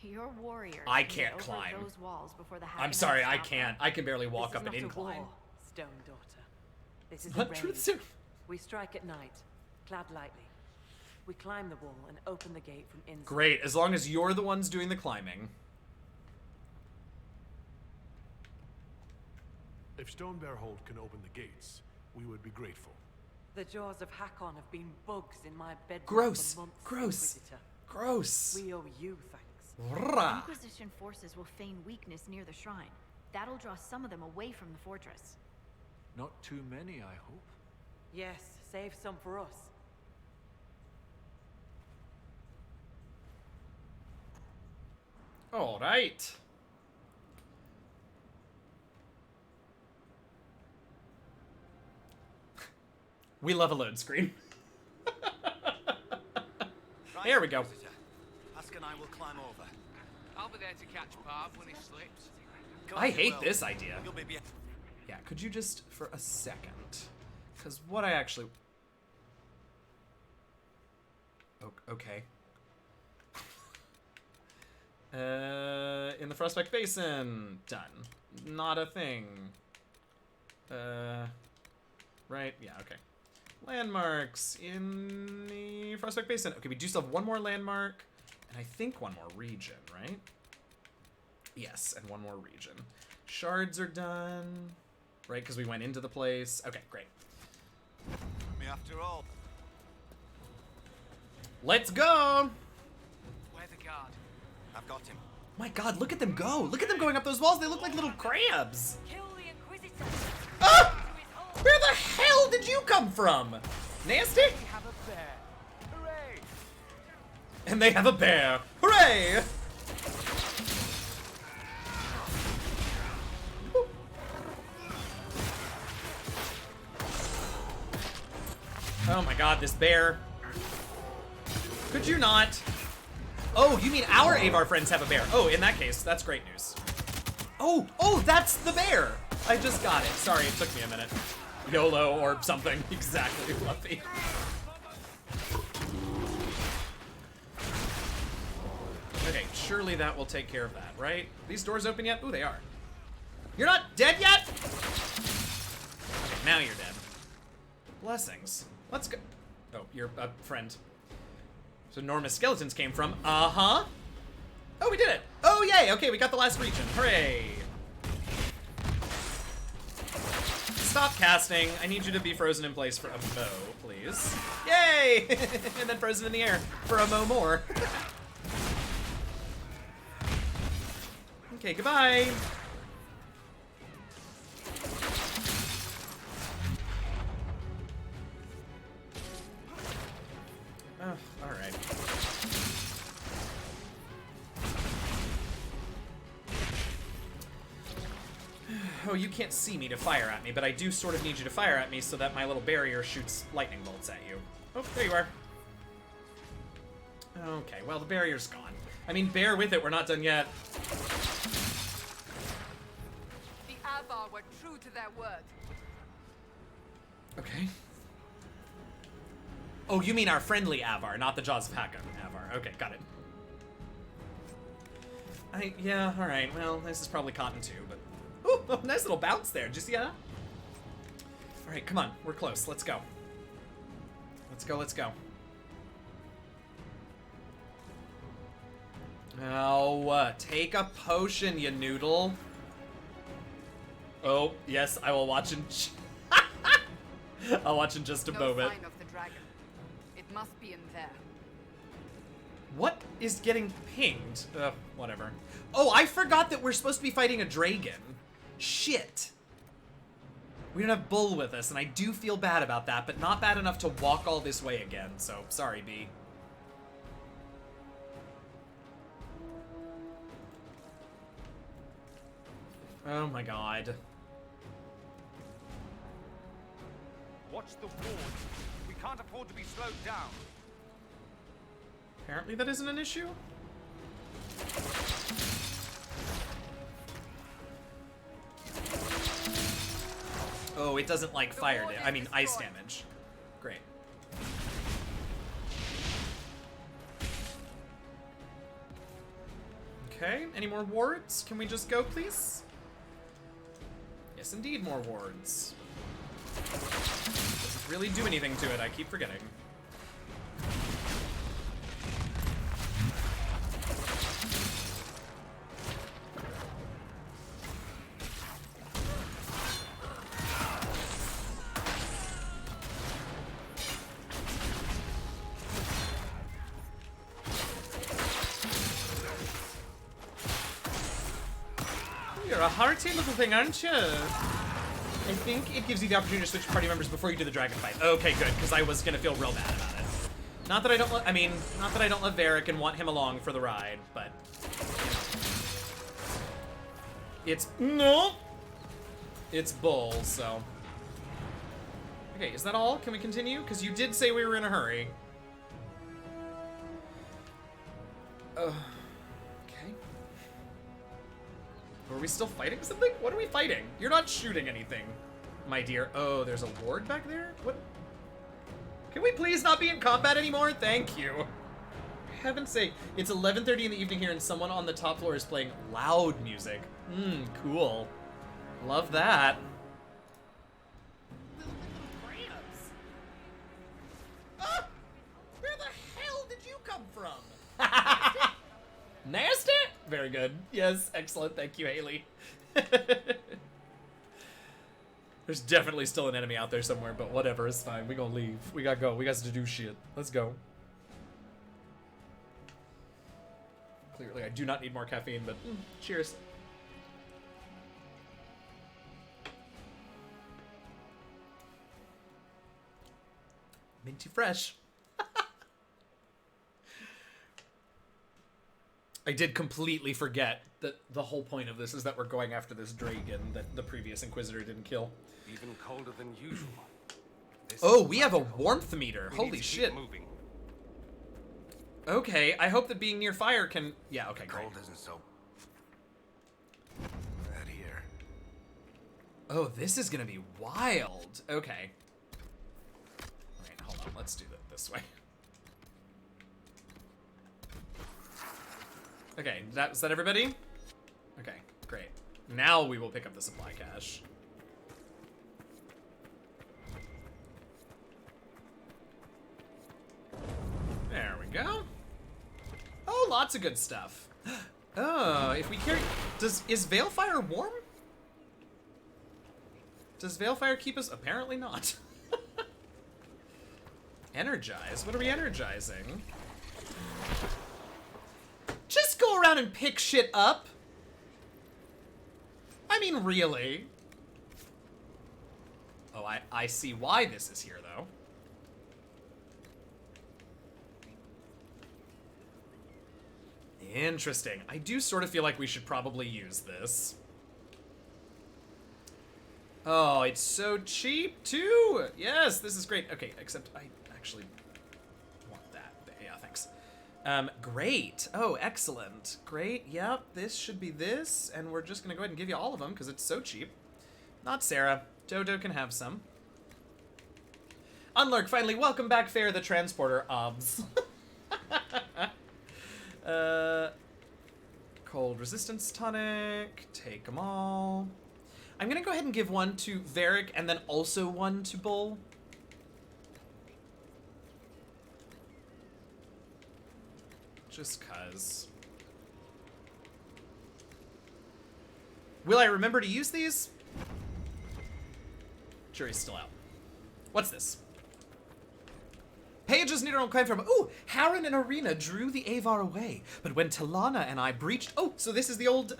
Your warriors I can can't get over climb. those walls before the I'm Hakkonites sorry, I stop them. can't. I can barely walk This up is an not a incline. war, Stone Daughter. This is What a truth raid. serum? We strike at night, clad lightly. We climb the wall and open the gate from inside. Great, as long as you're the ones doing the climbing. If Stonebearhold can open the gates, we would be grateful. The jaws of Hakkon have been bugs in my bedroom Gross. for months, Gross. Inquisitor. Gross. We owe you thanks. Rah. Inquisition forces will feign weakness near the shrine. That'll draw some of them away from the fortress. Not too many, I hope. Yes, save some for us. All right. We love a load screen. There we go. Ask and I will climb over. I'll be there to catch Barb when he slips. I hate this idea. Yeah, could you just, for a second, because what I actually... Okay. In the Frostback Basin. Done. Not a thing. Right? Yeah, okay. Landmarks in the Frostback Basin. Okay, we do still have one more landmark, and I think one more region, right? Yes, and one more region. Shards are done, right? Because we went into the place. Okay, great. Me after all. Let's go! Where the guard? I've got him. My God, look at them go! Look at them going up those walls. They look like little crabs. Kill the Inquisitor. Ah! Where the hell did you come from? Nasty? We have a bear. Hooray! And they have a bear. Hooray! Oh my God, this bear. Could you not? Oh, you mean our Avar friends have a bear. Oh, in that case, that's great news. Oh, that's the bear. I just got it. Sorry, it took me a minute. YOLO or something. Exactly, Fluffy. Okay, surely that will take care of that, right? These doors open yet? Ooh, they are. You're not dead yet? Okay, now you're dead. Blessings. Let's go. Oh, you're a friend. So enormous skeletons came from. Uh-huh. Oh, we did it. Oh, yay. Okay, we got the last region. Hooray. Stop casting. I need you to be frozen in place for a mo, please. Yay! And then frozen in the air for a mo more. Okay, goodbye. Oh, all right. Oh, you can't see me to fire at me, but I do sort of need you to fire at me so that my little barrier shoots lightning bolts at you. Oh, there you are. Okay, well, the barrier's gone. I mean, bear with it, we're not done yet. The Avar were true to their word. Okay. Oh, you mean our friendly Avar, not the Jaws of Hakkon Avar. Okay, got it. Yeah, alright, well, this is probably cotton too, but... Ooh, oh, nice little bounce there, did you see that? Alright, come on, we're close, let's go. Let's go, let's go. Oh, take a potion, you noodle. Oh, yes, I will watch in... I'll watch in just a moment. Sign of the dragon. It must be in there. What is getting pinged? Whatever. Oh, I forgot that we're supposed to be fighting a dragon. Shit. We don't have Bull with us, and I do feel bad about that, but not bad enough to walk all this way again, so sorry, B. Oh my god. Watch the ward. We can't afford to be slowed down. Apparently that isn't an issue. Oh, it doesn't like fire damage. I mean, ice damage. Great. Okay, any more wards? Can we just go, please? Yes, indeed, more wards. Doesn't really do anything to it, I keep forgetting. You're a hearty little thing, aren't you? I think it gives you the opportunity to switch party members before you do the dragon fight. Okay, good, because I was gonna feel real bad about it. Not that I don't, I mean, not that I don't love Varric and want him along for the ride, but you know. It's no. It's Bull, so. Okay, is that all? Can we continue? Because you did say we were in a hurry. Okay. Are we still fighting something? What are we fighting? You're not shooting anything, my dear. Oh, there's a ward back there? What? Can we please not be in combat anymore? Thank you. For heaven's sake. It's 11:30 in the evening here and someone on the top floor is playing loud music. Cool. Love that. Ah! Where the hell did you come from? Nasty? Very good. Yes, excellent. Thank you, Haley. There's definitely still an enemy out there somewhere, but whatever, it's fine. We gonna leave. We gotta go. We got to do shit. Let's go. Clearly, I do not need more caffeine, but cheers. Minty fresh. I did completely forget that the whole point of this is that we're going after this dragon that the previous Inquisitor didn't kill. Even colder than usual. Oh, we have a warmth meter. Holy shit. Okay, I hope that being near fire can... Yeah, okay, great. Cold isn't so bad here. Oh, this is gonna be wild. Okay. Alright, hold on. Let's do that this way. Okay, is that everybody? Okay, great. Now we will pick up the supply cache. Lots of good stuff. Oh, if we carry... Is Veilfire warm? Does Veilfire keep us... Apparently not. Energize? What are we energizing? Just go around and pick shit up. I mean, really. Oh, I see why this is here, though. Interesting. I do sort of feel like we should probably use this. Oh, it's so cheap, too! Yes, this is great. Okay, except I actually want that. Yeah, thanks. Great. Oh, excellent. Great. Yep, this should be this, and we're just gonna go ahead and give you all of them, because it's so cheap. Not Sarah. Dodo can have some. Unlurk, finally, welcome back, Fair the Transporter, obs. Cold Resistance Tonic. Take them all. I'm gonna go ahead and give one to Varric, and then also one to Bull. Just cuz. Will I remember to use these? Jury's still out. What's this? Pages need our own claim from. Ooh, Harren and Arena drew the Avar away, but when Talana and I breached. Oh, so this is the old.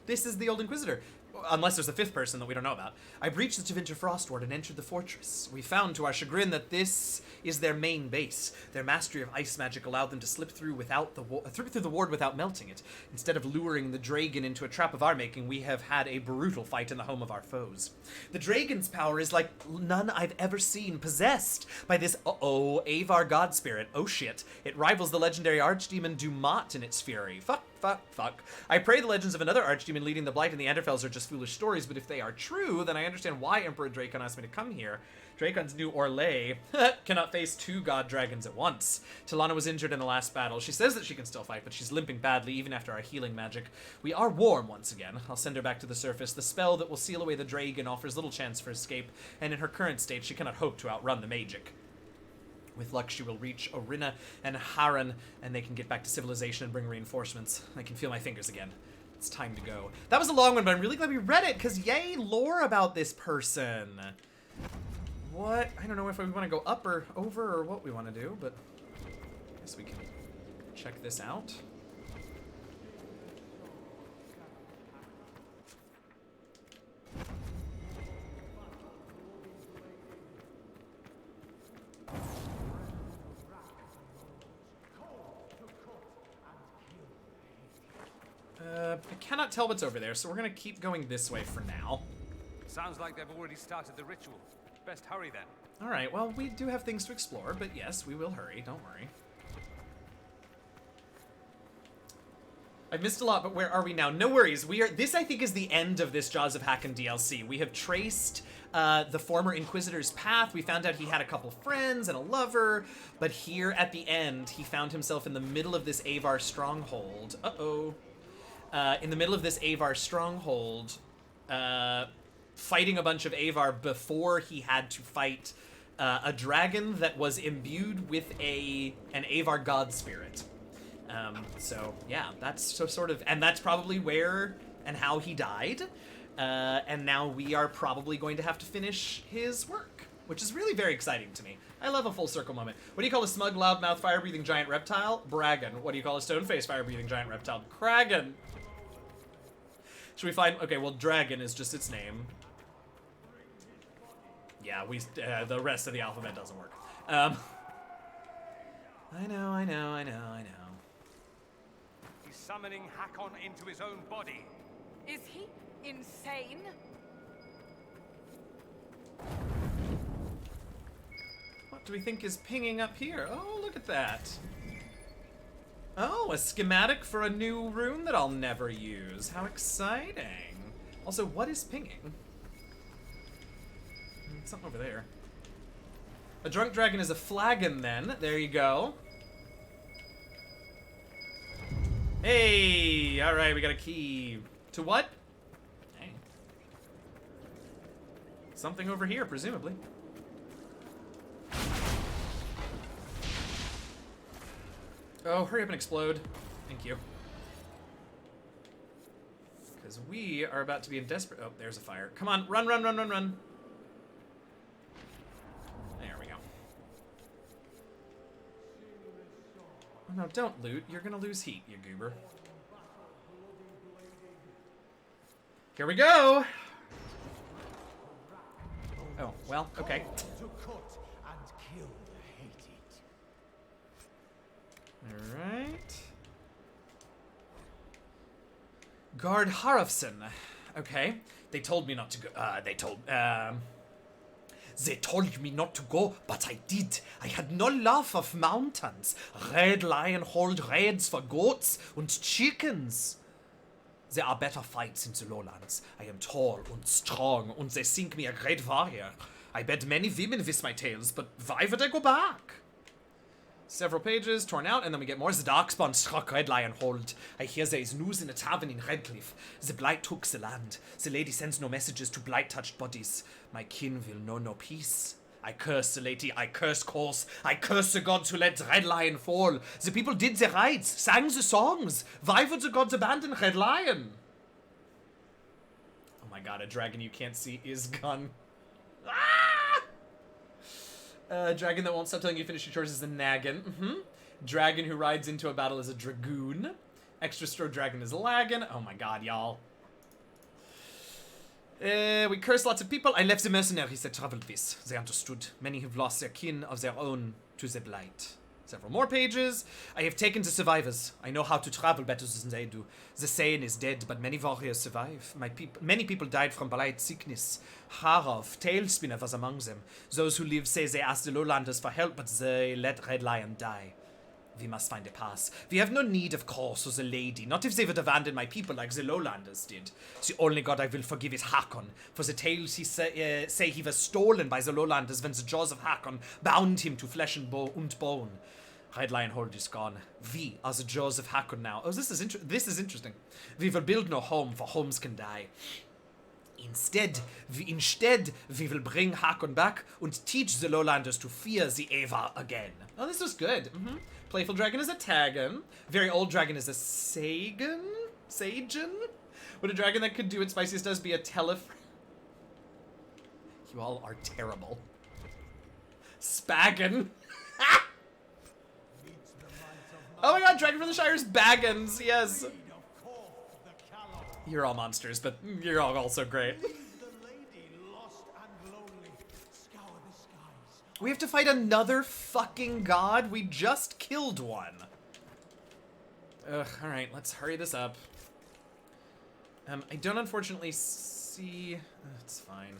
This is the old Inquisitor. Unless there's a fifth person that we don't know about. I breached the Tevinter Frostward and entered the fortress. We found to our chagrin that this is their main base. Their mastery of ice magic allowed them to slip through without through the ward without melting it. Instead of luring the Dragon into a trap of our making, we have had a brutal fight in the home of our foes. The Dragon's power is like none I've ever seen, possessed by this Avar god spirit. Oh shit. It rivals the legendary archdemon Dumat in its fury. Fuck. I pray the legends of another archdemon leading the Blight and the Anderfels are just foolish stories, but if they are true, then I understand why Emperor Drakon asked me to come here. Drakon's new Orlais cannot face two god dragons at once. Talana was injured in the last battle. She says that she can still fight, but she's limping badly even after our healing magic. We are warm once again. I'll send her back to the surface. The spell that will seal away the Dragon offers little chance for escape, and in her current state, she cannot hope to outrun the magic. With luck, she will reach Orina and Harren, and they can get back to civilization and bring reinforcements. I can feel my fingers again. It's time to go. That was a long one, but I'm really glad we read it, because yay, lore about this person. What? I don't know if we want to go up or over or what we want to do, but I guess we can check this out. I cannot tell what's over there, so we're gonna keep going this way for now. Sounds like they've already started the ritual. Best hurry then. Alright, well, we do have things to explore, but yes, we will hurry, don't worry. I've missed a lot, but where are we now? No worries, this I think is the end of this Jaws of Hakkon DLC. We have traced the former Inquisitor's path. We found out he had a couple friends and a lover, but here at the end, he found himself in the middle of this Avar stronghold. In the middle of this Avar stronghold, fighting a bunch of Avar before he had to fight a dragon that was imbued with an Avar god spirit. So yeah, that's sort of, and that's probably where and how he died. And now we are probably going to have to finish his work, which is really very exciting to me. I love a full circle moment. What do you call a smug, loudmouth, fire-breathing giant reptile? Braggin. What do you call a stone-faced, fire-breathing giant reptile? Kragan. Should we find... Okay, well, dragon is just its name. Yeah, the rest of the alphabet doesn't work. I know. He's summoning Hakkon into his own body. Is he insane? What do we think is pinging up here? Oh, look at that. Oh, a schematic for a new rune that I'll never use. How exciting. Also, what is pinging? Something over there. A drunk dragon is a flagon, then. There you go. Hey! Alright, we got a key. To what? Hey. Something over here, presumably. Oh, hurry up and explode. Thank you. Because we are about to be in desperate... Oh, there's a fire. Come on, run, run, run, run, run. There we go. Oh, no, don't loot. You're gonna lose heat, you goober. Here we go! Oh, well, okay. Alright. Guard Harafson. Okay. They told me not to go. They told me not to go, but I did. I had no love of mountains. Red Lion hold raids for goats and chickens. There are better fights in the lowlands. I am tall and strong, and they think me a great warrior. I bet many women with my tales, but why would I go back? Several pages, torn out, and then we get more. The Darkspawn struck Red Lion hold. I hear there is news in a tavern in Redcliffe. The Blight took the land. The lady sends no messages to Blight-touched bodies. My kin will know no peace. I curse the lady, I curse Course, I curse the gods who let Red Lion fall. The people did their rites, sang the songs. Why would the gods abandon Red Lion? Oh my god, a dragon you can't see is gone. Dragon that won't stop telling you to finish your chores is a naggin. Dragon who rides into a battle is a dragoon. Extra stroke dragon is a laggin. Oh my god, y'all. We curse lots of people. I left the mercenaries that traveled with. They understood. Many have lost their kin of their own to the blight. Several more pages. I have taken the survivors. I know how to travel better than they do. The Saiyan is dead, but many warriors survive. Many people died from blight sickness. Harov, Tailspinner was among them. Those who live say they asked the lowlanders for help, but they let Red Lion die. We must find a pass. We have no need of Course or the lady, not if they would abandon my people like the lowlanders did. The only god I will forgive is Hakkon, for the tales he say he was stolen by the lowlanders when the jaws of Hakkon bound him to flesh and bone. Red Lion hold is gone. We are the jaws of Hakkon now. Oh, this is interesting. We will build no home, for homes can die. Instead, we will bring Hakkon back and teach the lowlanders to fear the Eva again. Oh, this was good. Playful dragon is a Tagan. Very old dragon is a Sagan? Sagen? Would a dragon that could do what Spiciest does be a You all are terrible. Spagan. Oh my god, Dragon from the Shire's Baggins, yes. You're all monsters, but you're all also great. We have to fight another fucking god? We just killed one. Ugh, alright, let's hurry this up. I don't unfortunately see... It's fine.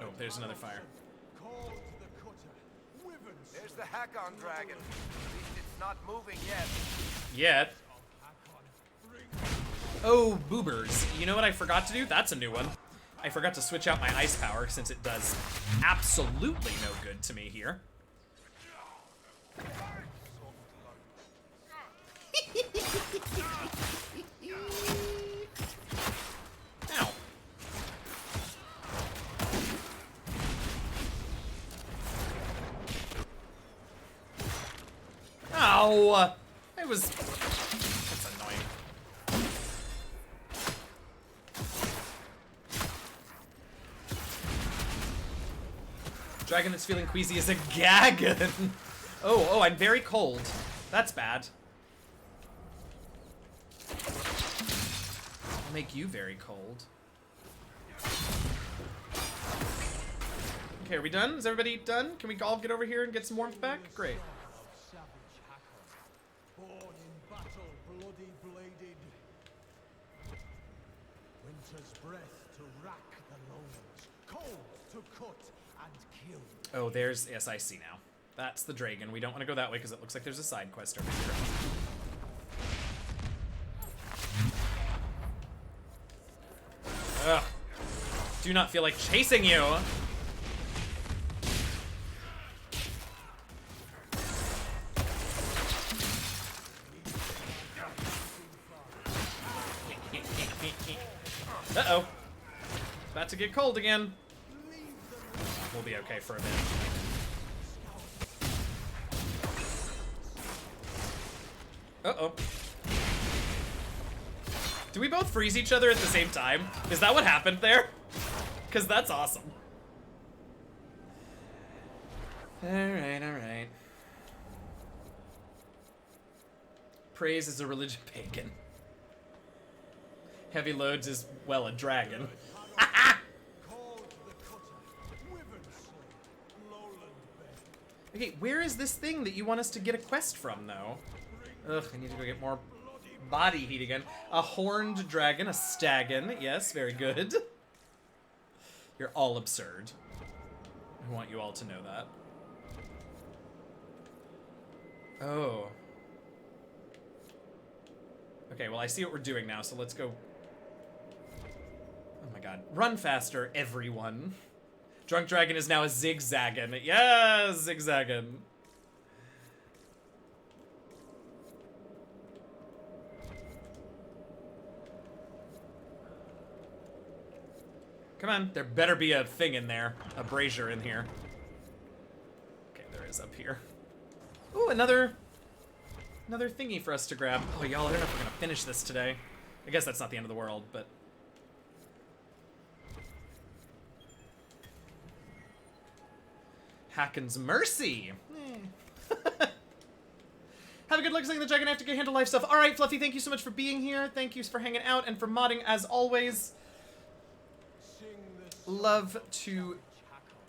Oh, there's another fire. There's the Hakkon dragon. At least it's not moving yet. Yet. Oh, boobers. You know what I forgot to do? That's a new one. I forgot to switch out my ice power since it does absolutely no good to me here. Ow. Ow! It was... That's annoying. Dragon that's feeling queasy is a Gaggin! Oh, I'm very cold. That's bad. I'll make you very cold. Okay, are we done? Is everybody done? Can we all get over here and get some warmth back? Great. Born in battle, bloody bladed. Winter's breath to rack the lowlands, cold to cut and kill. Oh, there's... Yes, I see now. That's the dragon. We don't want to go that way because it looks like there's a side quest over here. Ugh. Do not feel like chasing you! Uh-oh. About to get cold again. We'll be okay for a minute. Uh-oh. Do we both freeze each other at the same time? Is that what happened there? Because that's awesome. Alright, alright. Praise is a religion pagan. Heavy loads is, well, a dragon. Okay, where is this thing that you want us to get a quest from, though? Ugh, I need to go get more body heat again. A horned dragon, a stagon. Yes, very good. You're all absurd. I want you all to know that. Oh. Okay, well, I see what we're doing now, so let's go. Oh my god. Run faster, everyone. Drunk Dragon is now a zigzaggin. Yes, zigzaggin. Come on, there better be a thing in there. A brazier in here. Okay, there is up here. Ooh, another thingy for us to grab. Oh, y'all, I don't know if we're gonna finish this today. I guess that's not the end of the world, but... Hakkon's Mercy! Have a good look, saying the dragon. I have to get handle life stuff. Alright, Fluffy, thank you so much for being here. Thank you for hanging out and for modding as always. Love to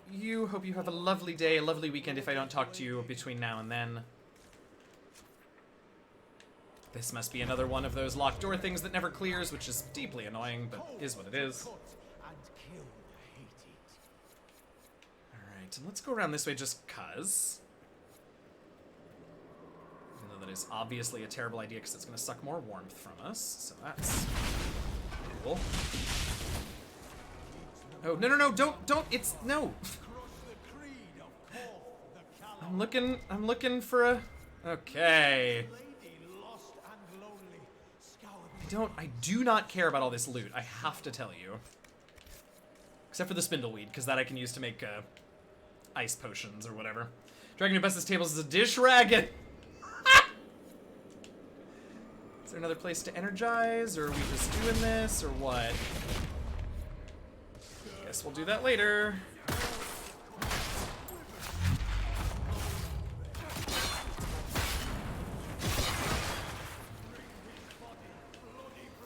you. Hope you have a lovely day, a lovely weekend if I don't talk to you between now and then. This must be another one of those locked door things that never clears, which is deeply annoying, but is what it is. Alright, and let's go around this way just cuz. Even though that is obviously a terrible idea because it's going to suck more warmth from us, so that's cool. Oh, no, no, no, don't, it's, no. I'm looking for a, okay. I do not care about all this loot, I have to tell you. Except for the spindleweed, because that I can use to make, ice potions or whatever. Dragon who busts his tables is a dish dragon. Is there another place to energize, or are we just doing this, or what? Guess we'll do that later.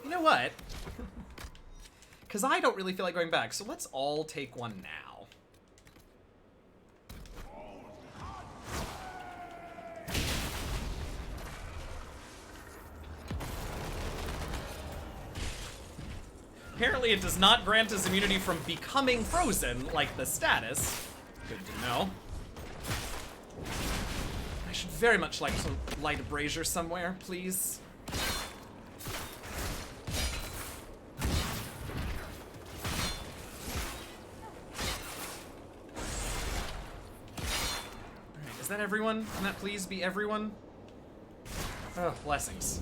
You know what? Because I don't really feel like going back, so let's all take one now. Apparently it does not grant us immunity from becoming frozen, like the status. Good to know. I should very much like to light a brazier somewhere, please. Alright, is that everyone? Can that please be everyone? Oh, blessings.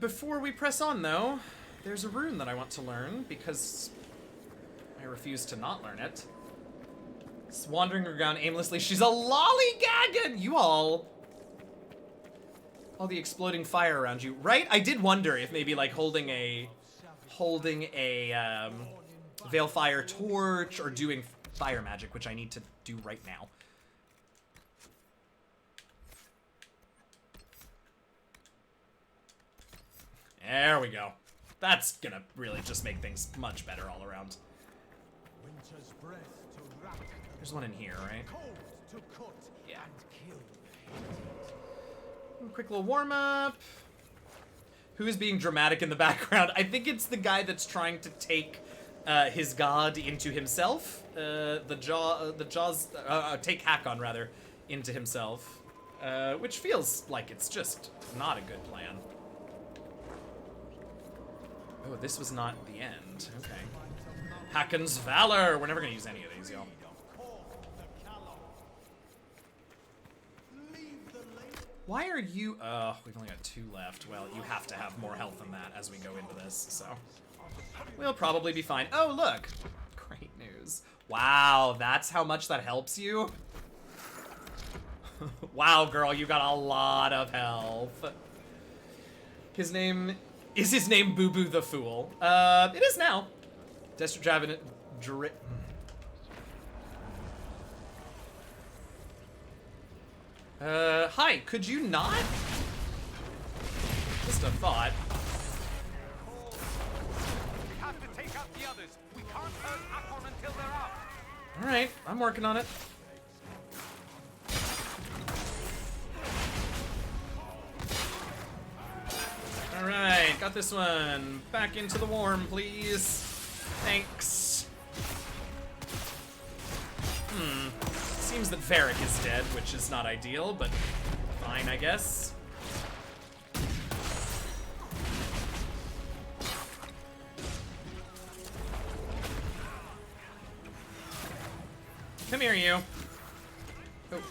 Before we press on, though, there's a rune that I want to learn, because I refuse to not learn it. It's wandering around aimlessly. She's a lollygagging! You all the exploding fire around you. Right? I did wonder if maybe, like, holding a Veilfire torch or doing fire magic, which I need to do right now. There we go. That's gonna really just make things much better all around. There's one in here, right? Yeah. Quick little warm-up. Who's being dramatic in the background? I think it's the guy that's trying to take his god into himself. Take Hakkon, rather, into himself. Which feels like it's just not a good plan. Oh, this was not the end. Okay. Hakkon's Valor! We're never gonna use any of these, y'all. Why are you... we've only got 2 left. Well, you have to have more health than that as we go into this, so... We'll probably be fine. Oh, look! Great news. Wow, that's how much that helps you? Wow, girl, you got a lot of health. His name... Is his name Boo Boo the Fool? It is now. Desert Draven... Hi, could you not? Just a thought. We have to take out the others. We can't hurt Hakkon until they're out. Alright, I'm working on it. Alright, got this one. Back into the warm, please. Thanks. Seems that Varric is dead, which is not ideal, but fine, I guess. Come here, you. Oh.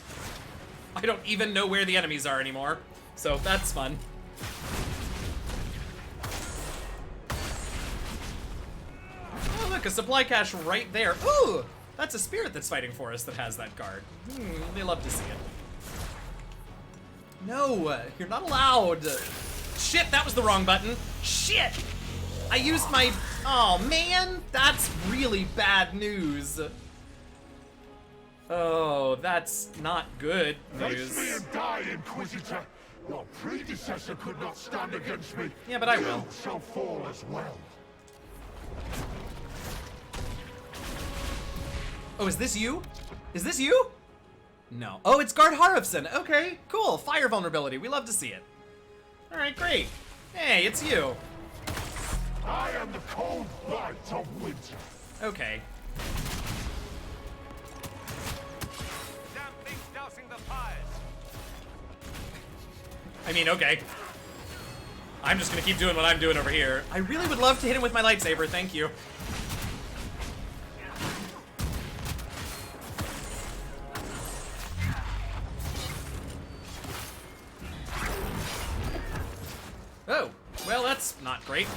I don't even know where the enemies are anymore, so that's fun. Oh, look, a supply cache right there. Ooh! That's a spirit that's fighting for us that has that guard. They love to see it. No, you're not allowed. Shit, that was the wrong button. Shit! I used my... Oh, man, that's really bad news. Oh, that's not good news. Face me and die, Inquisitor! Your predecessor could not stand against me. Yeah, but I will. You shall fall as well. Oh, is this you? Is this you? No. Oh, it's Guard Harifson. Okay, cool. Fire vulnerability. We love to see it. All right, great. Hey, it's you. I am the cold light of winter. Okay. Damn things dousing the fires. I mean, okay. I'm just gonna keep doing what I'm doing over here. I really would love to hit him with my lightsaber. Thank you. Oh, well, that's not great.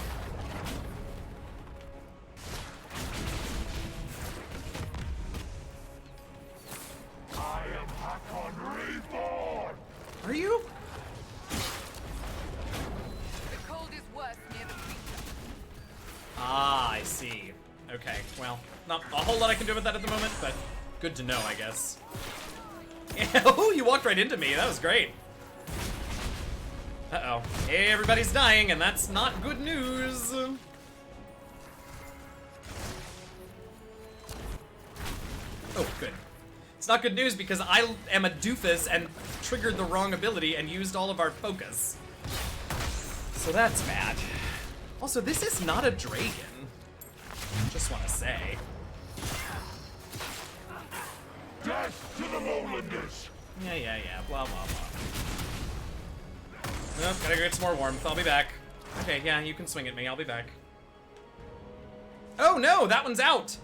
I am Hakkon reborn. Are you? The cold is worse near the creature. Ah, I see. Okay, well, not a whole lot I can do with that at the moment, but good to know, I guess. Oh, you walked right into me. That was great. Uh-oh. Everybody's dying, and that's not good news. Oh, good. It's not good news because I am a doofus and triggered the wrong ability and used all of our focus. So that's bad. Also, this is not a dragon. Just want to say. Death to the lowlanders. Yeah. Blah, blah, blah. Nope, gotta go get some more warmth. I'll be back. Okay, yeah, you can swing at me. I'll be back. Oh, no, that one's out.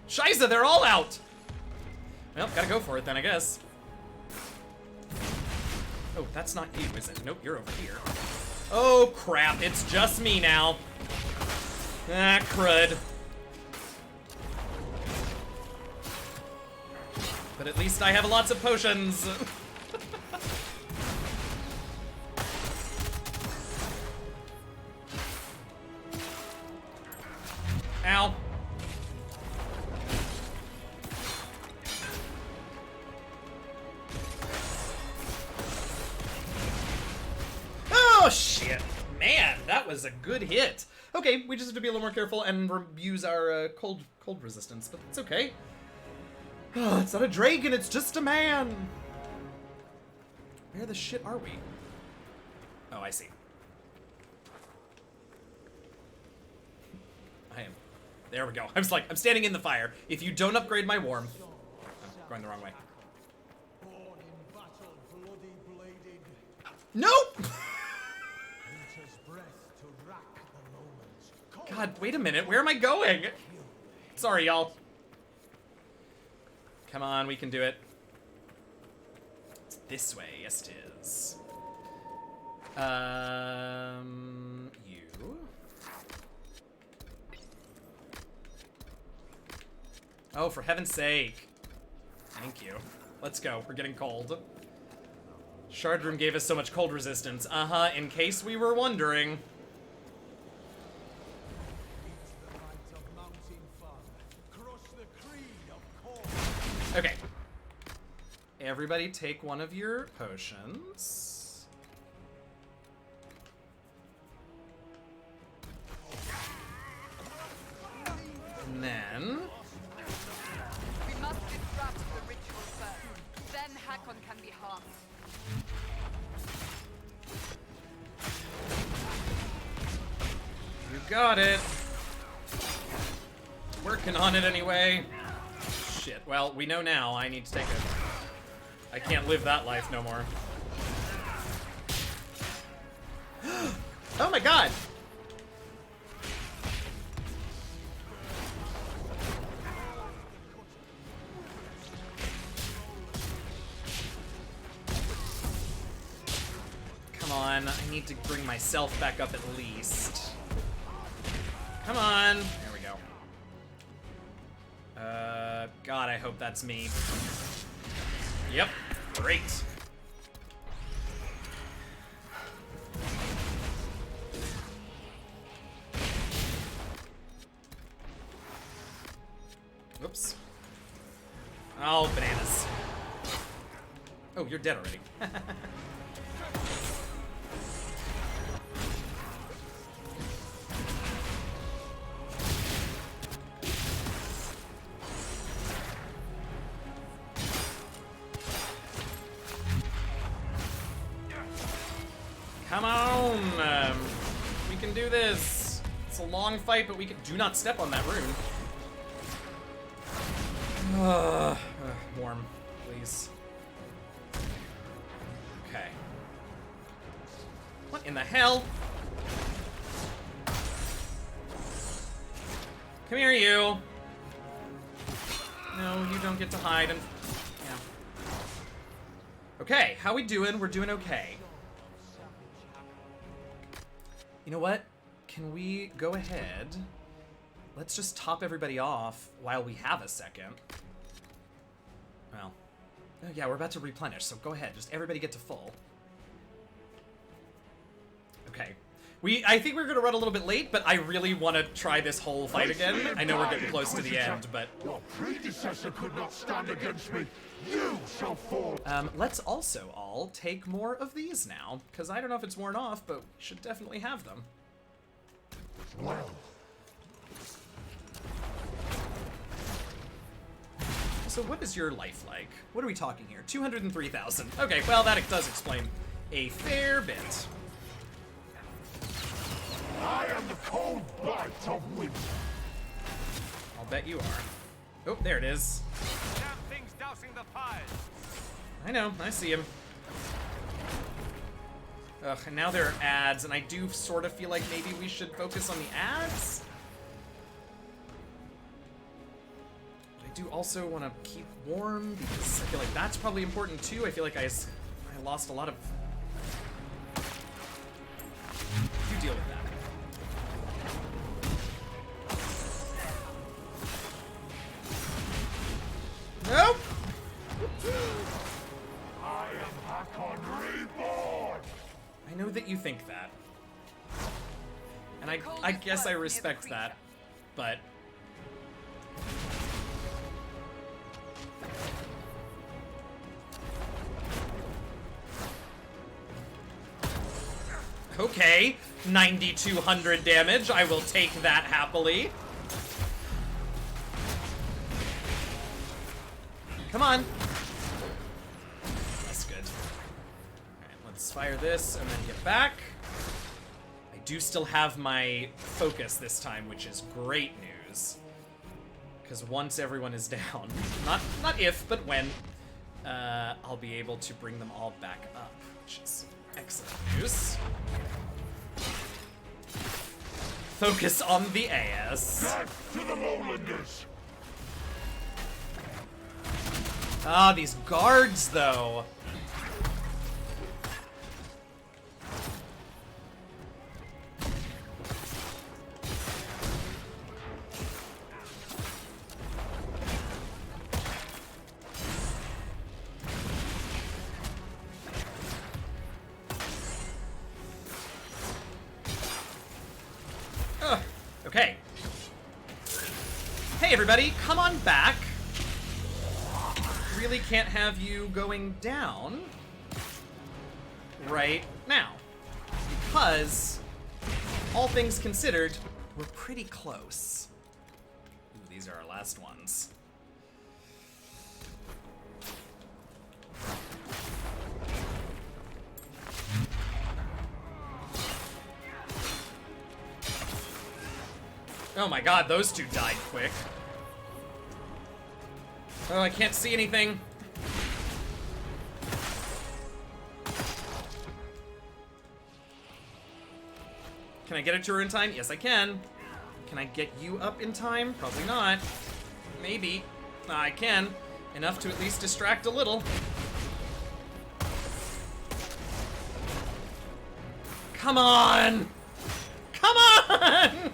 Shiza, they're all out. Well, gotta go for it then, I guess. Oh, that's not you, is it? Nope, you're over here. Oh, crap. It's just me now. Ah, crud. But at least I have lots of potions. Ow. Oh, shit. Man, that was a good hit. Okay, we just have to be a little more careful and use our cold resistance, but it's okay. Oh, it's not a dragon, it's just a man. Where the shit are we? Oh, I see. I am. There we go. I was like, I'm standing in the fire. If you don't upgrade my warmth. Oh, going the wrong way. Nope! God, wait a minute. Where am I going? Sorry, y'all. Come on, we can do it. It's this way. Yes, it is. You. Oh, for heaven's sake. Thank you. Let's go. We're getting cold. Shard Room gave us so much cold resistance. Uh-huh, in case we were wondering. Okay. Everybody take one of your potions. And then... We must disrupt the ritual first. Then Hakkon can be harmed. You got it. Working on it anyway. Shit, well, we know now I need to take it. I can't live that life no more. Oh my god! Come on, I need to bring myself back up at least. Come on! There we go. God, I hope that's me. Yep, great. Oops. Oh, bananas. Oh, you're dead already. Come on! We can do this! It's a long fight, but we can— do not step on that rune. Warm, please. Okay. What in the hell? Come here, you! No, you don't get to hide and— yeah. Okay, how we doing? We're doing okay. You know what? Can we go ahead? Let's just top everybody off while we have a second. Well, oh yeah, we're about to replenish, so go ahead. Just everybody get to full. Okay. I think we're gonna run a little bit late, but I really want to try this whole fight again. I know we're getting close to the end, but... Your predecessor could not stand against me. You shall fall. Let's also all take more of these now, because I don't know if it's worn off, but we should definitely have them. Well. So what is your life like? What are we talking here? 203,000. Okay, well, that does explain a fair bit. I am the cold bite of winter. I'll bet you are. Oh, there it is. Damn things dousing the fires. I know, I see him. Ugh, and now there are ads, and I do sort of feel like maybe we should focus on the ads? I do also want to keep warm, because I feel like that's probably important too. I feel like I lost a lot of... You deal with that. Nope! I am Hakkon reborn. I know that you think that. And I guess I respect that, but... Okay, 9,200 damage. I will take that happily. Come on. That's good. Alright, let's fire this and then get back. I do still have my focus this time, which is great news. Because once everyone is down, not if, but when, I'll be able to bring them all back up, which is excellent news. Focus on the AS. Back to the lowlanders. Ah, these guards, though. Okay. Hey everybody, come on back. Really can't have you going down right now. Because, all things considered, we're pretty close. Ooh, these are our last ones. Oh my god, those two died quick. Oh, I can't see anything. Can I get it to her in time? Yes, I can. Can I get you up in time? Probably not. Maybe. I can. Enough to at least distract a little. Come on! Come on!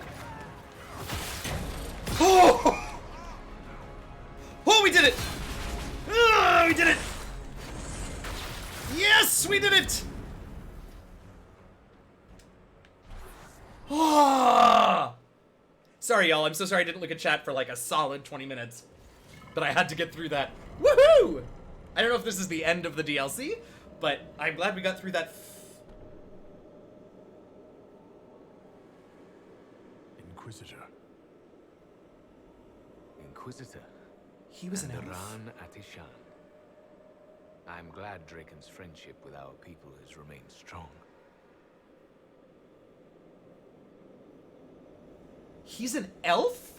Oh! Oh, we did it! Oh, we did it! Yes, we did it! Oh! Sorry, y'all. I'm so sorry I didn't look at chat for like a solid 20 minutes. But I had to get through that. Woohoo! I don't know if this is the end of the DLC, but I'm glad we got through that. Inquisitor. Inquisitor. He was an elf. Ran Atishan. I'm glad Draken's friendship with our people has remained strong. He's an elf?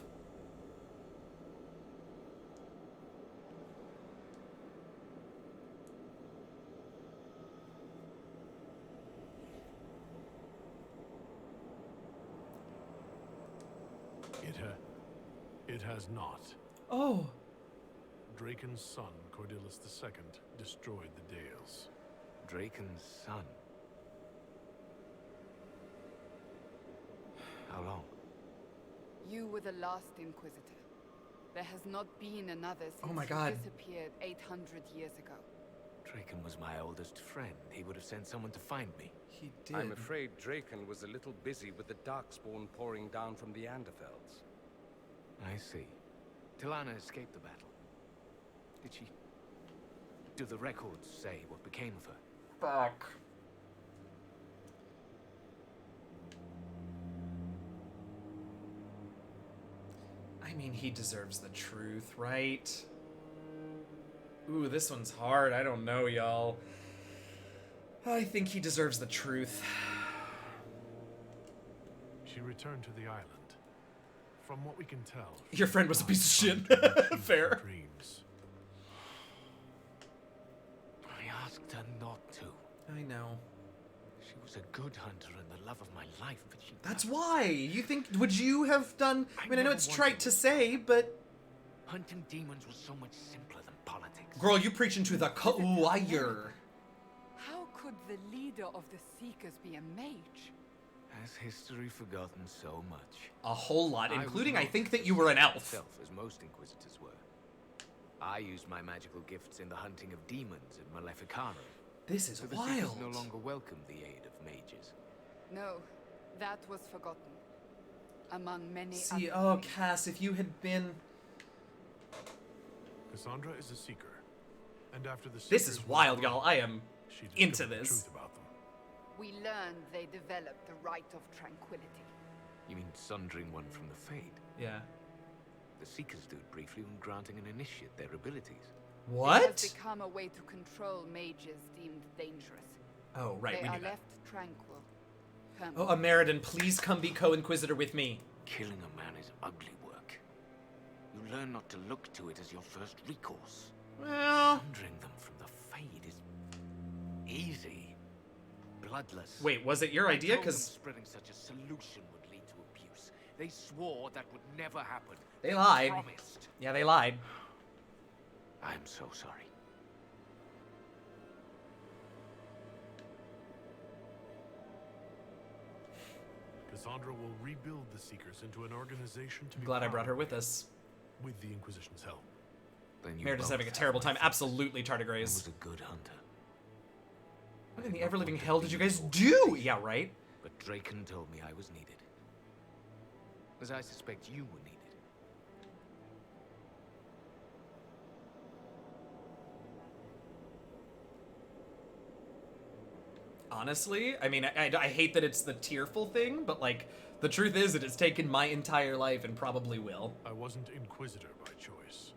It has not. Oh. Draken's son, Cordelis II, destroyed the Dales. Draken's son? How long? You were the last Inquisitor. There has not been another since Oh my God. you disappeared 800 years ago. Draken was my oldest friend. He would have sent someone to find me. He did. I'm afraid Draken was a little busy with the Darkspawn pouring down from the Anderfelds. I see. Tilana escaped the battle. Did she? Do the records say what became of her? Fuck. I mean, he deserves the truth, right? Ooh, this one's hard. I don't know, y'all. I think he deserves the truth. She returned to the island. From what we can tell, Your friend was a piece of shit. Fair. dreams. I asked her not to. I know. She was a good hunter and the love of my life, but she... That's why. You think, would you have done... I mean, I know it's trite to say, but... Hunting demons was so much simpler than politics. Girl, you preaching to the choir. How could the leader of the Seekers be a mage? Has history forgotten so much? A whole lot, including was I not think that you were an elf. myself, as most Inquisitors were. I used my magical gifts in the hunting of demons at Maleficaro. This is so the Seekers wild. no longer welcome the aid of mages. No, that was forgotten. Among many See, other oh, things. Cass, if you had been... Cassandra is a seeker. And after the This Seekers is were wild, gone, y'all. I am she into discovered the this. truth about them. We learned they developed the Rite of Tranquility. You mean sundering one from the Fade? Yeah. The Seekers do it briefly when granting an initiate their abilities. It What? has become a way to control mages deemed dangerous. Oh, right, They we are knew that. left tranquil. Oh, Ameridan, please come be co-inquisitor with me. Killing a man is ugly work. You learn not to look to it as your first recourse. Well... Sundering them from the Fade is easy. Bloodless. Wait, was it your idea? I told them Because spreading such a solution would lead to abuse. They swore that would never happen. they lied. Promised. Yeah, they lied. I'm so sorry. Cassandra will rebuild the Seekers into an organization to be Glad I brought her proud with of, us. with the Inquisition's help. Then you Meredith's both having a have terrible my time. thanks. Absolutely, I tardigrades. was a good hunter. What in the ever-living hell did you guys do? Yeah, right? But Draken told me I was needed. as I suspect you will need it. Honestly, I mean, I hate that it's the tearful thing, but like, the truth is it has taken my entire life and probably will. I wasn't Inquisitor by choice.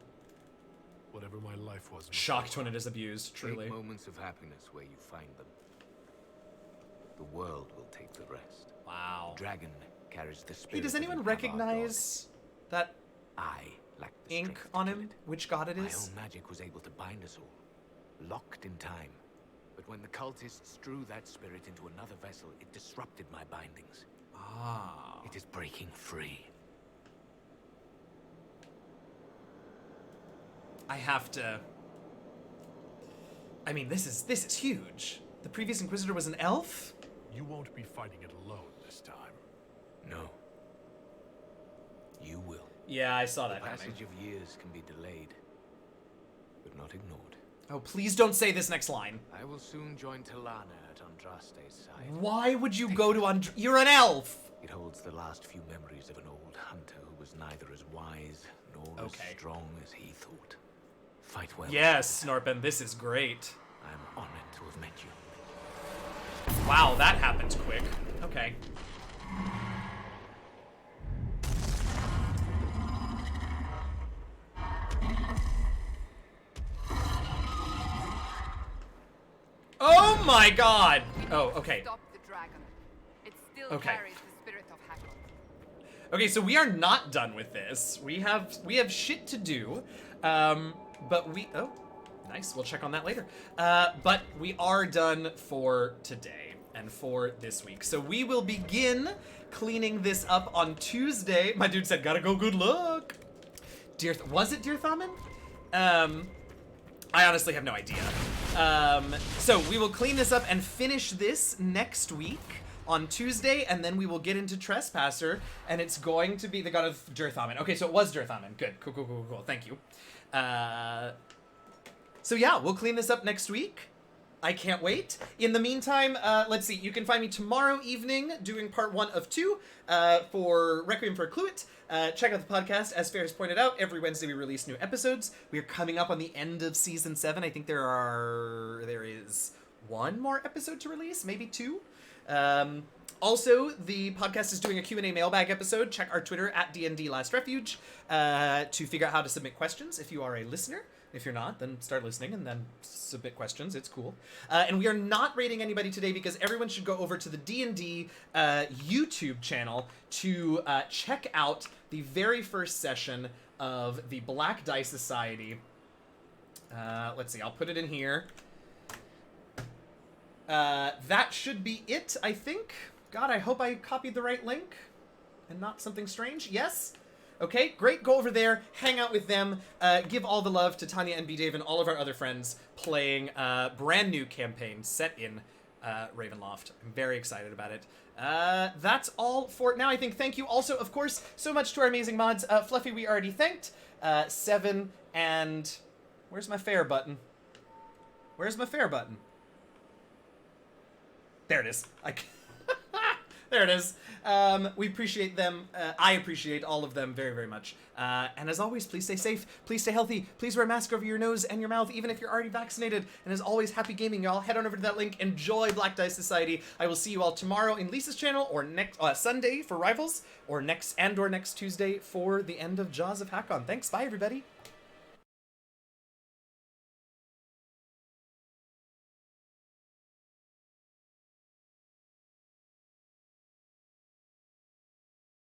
Whatever my life was. Shocked when it is abused, truly. Take moments of happiness where you find them. The world will take the rest. Wow. The dragon carries the spirit. Hey, does anyone recognize that ink on him? Which god it is? My own magic was able to bind us all, locked in time. But when the cultists drew that spirit into another vessel, it disrupted my bindings. Ah. It is breaking free. I have to... I mean, this is huge. The previous Inquisitor was an elf? You won't be fighting it alone this time. No. You will. Yeah, I saw that The passage coming. of years can be delayed, but not ignored. Oh, please don't say this next line. I will soon join Talana at Andraste's side. Why would you go to You're an elf! It holds the last few memories of an old hunter who was neither as wise nor as strong as he thought. Fight well. Yes, Snorpen, this is great. I'm honored to have met you. Wow, that happens quick. Okay. Oh my god! Oh, okay. Stop the dragon. It still Okay. carries the spirit of Hakkon. Okay, so we are not done with this. We have shit to do. But we... Oh, nice. We'll check on that later. But we are done for today and for this week. So we will begin cleaning this up on Tuesday. My dude said, gotta go, good luck. Was it Dear Thamen? I honestly have no idea. So we will clean this up and finish this next week on Tuesday, and then we will get into Trespasser, and it's going to be the god of Durthamen. Okay, so it was Durthamen. Good. Cool. Thank you. So yeah, we'll clean this up next week. I can't wait. In the meantime, let's see. You can find me tomorrow evening doing part 1 of 2 for Requiem for a Cluet. Check out the podcast. As Fair has pointed out, every Wednesday we release new episodes. We are coming up on the end of season 7. I think there is 1 more episode to release, maybe 2. Also, the podcast is doing a Q&A mailbag episode. Check our Twitter at DND Last Refuge to figure out how to submit questions if you are a listener. If you're not, then start listening and then submit questions. It's cool. And we are not rating anybody today because everyone should go over to the D&D YouTube channel to check out the very first session of the Black Die Society. Let's see, I'll put it in here. That should be it, I think. God, I hope I copied the right link and not something strange. Yes? Okay, great. Go over there, hang out with them, give all the love to Tanya and B-Dave and all of our other friends playing a brand new campaign set in Ravenloft. I'm very excited about it. That's all for now, I think. Thank you also, of course, so much to our amazing mods. Fluffy, we already thanked. Seven, and... Where's my fair button? Where's my fair button? There it is. There it is. We appreciate them. I appreciate all of them very, very much. And as always, please stay safe. Please stay healthy. Please wear a mask over your nose and your mouth, even if you're already vaccinated. And as always, happy gaming, y'all. Head on over to that link. Enjoy Black Dice Society. I will see you all tomorrow in Lisa's channel, or next Sunday for Rivals, or next Tuesday for the end of Jaws of Hakkon. Thanks. Bye, everybody.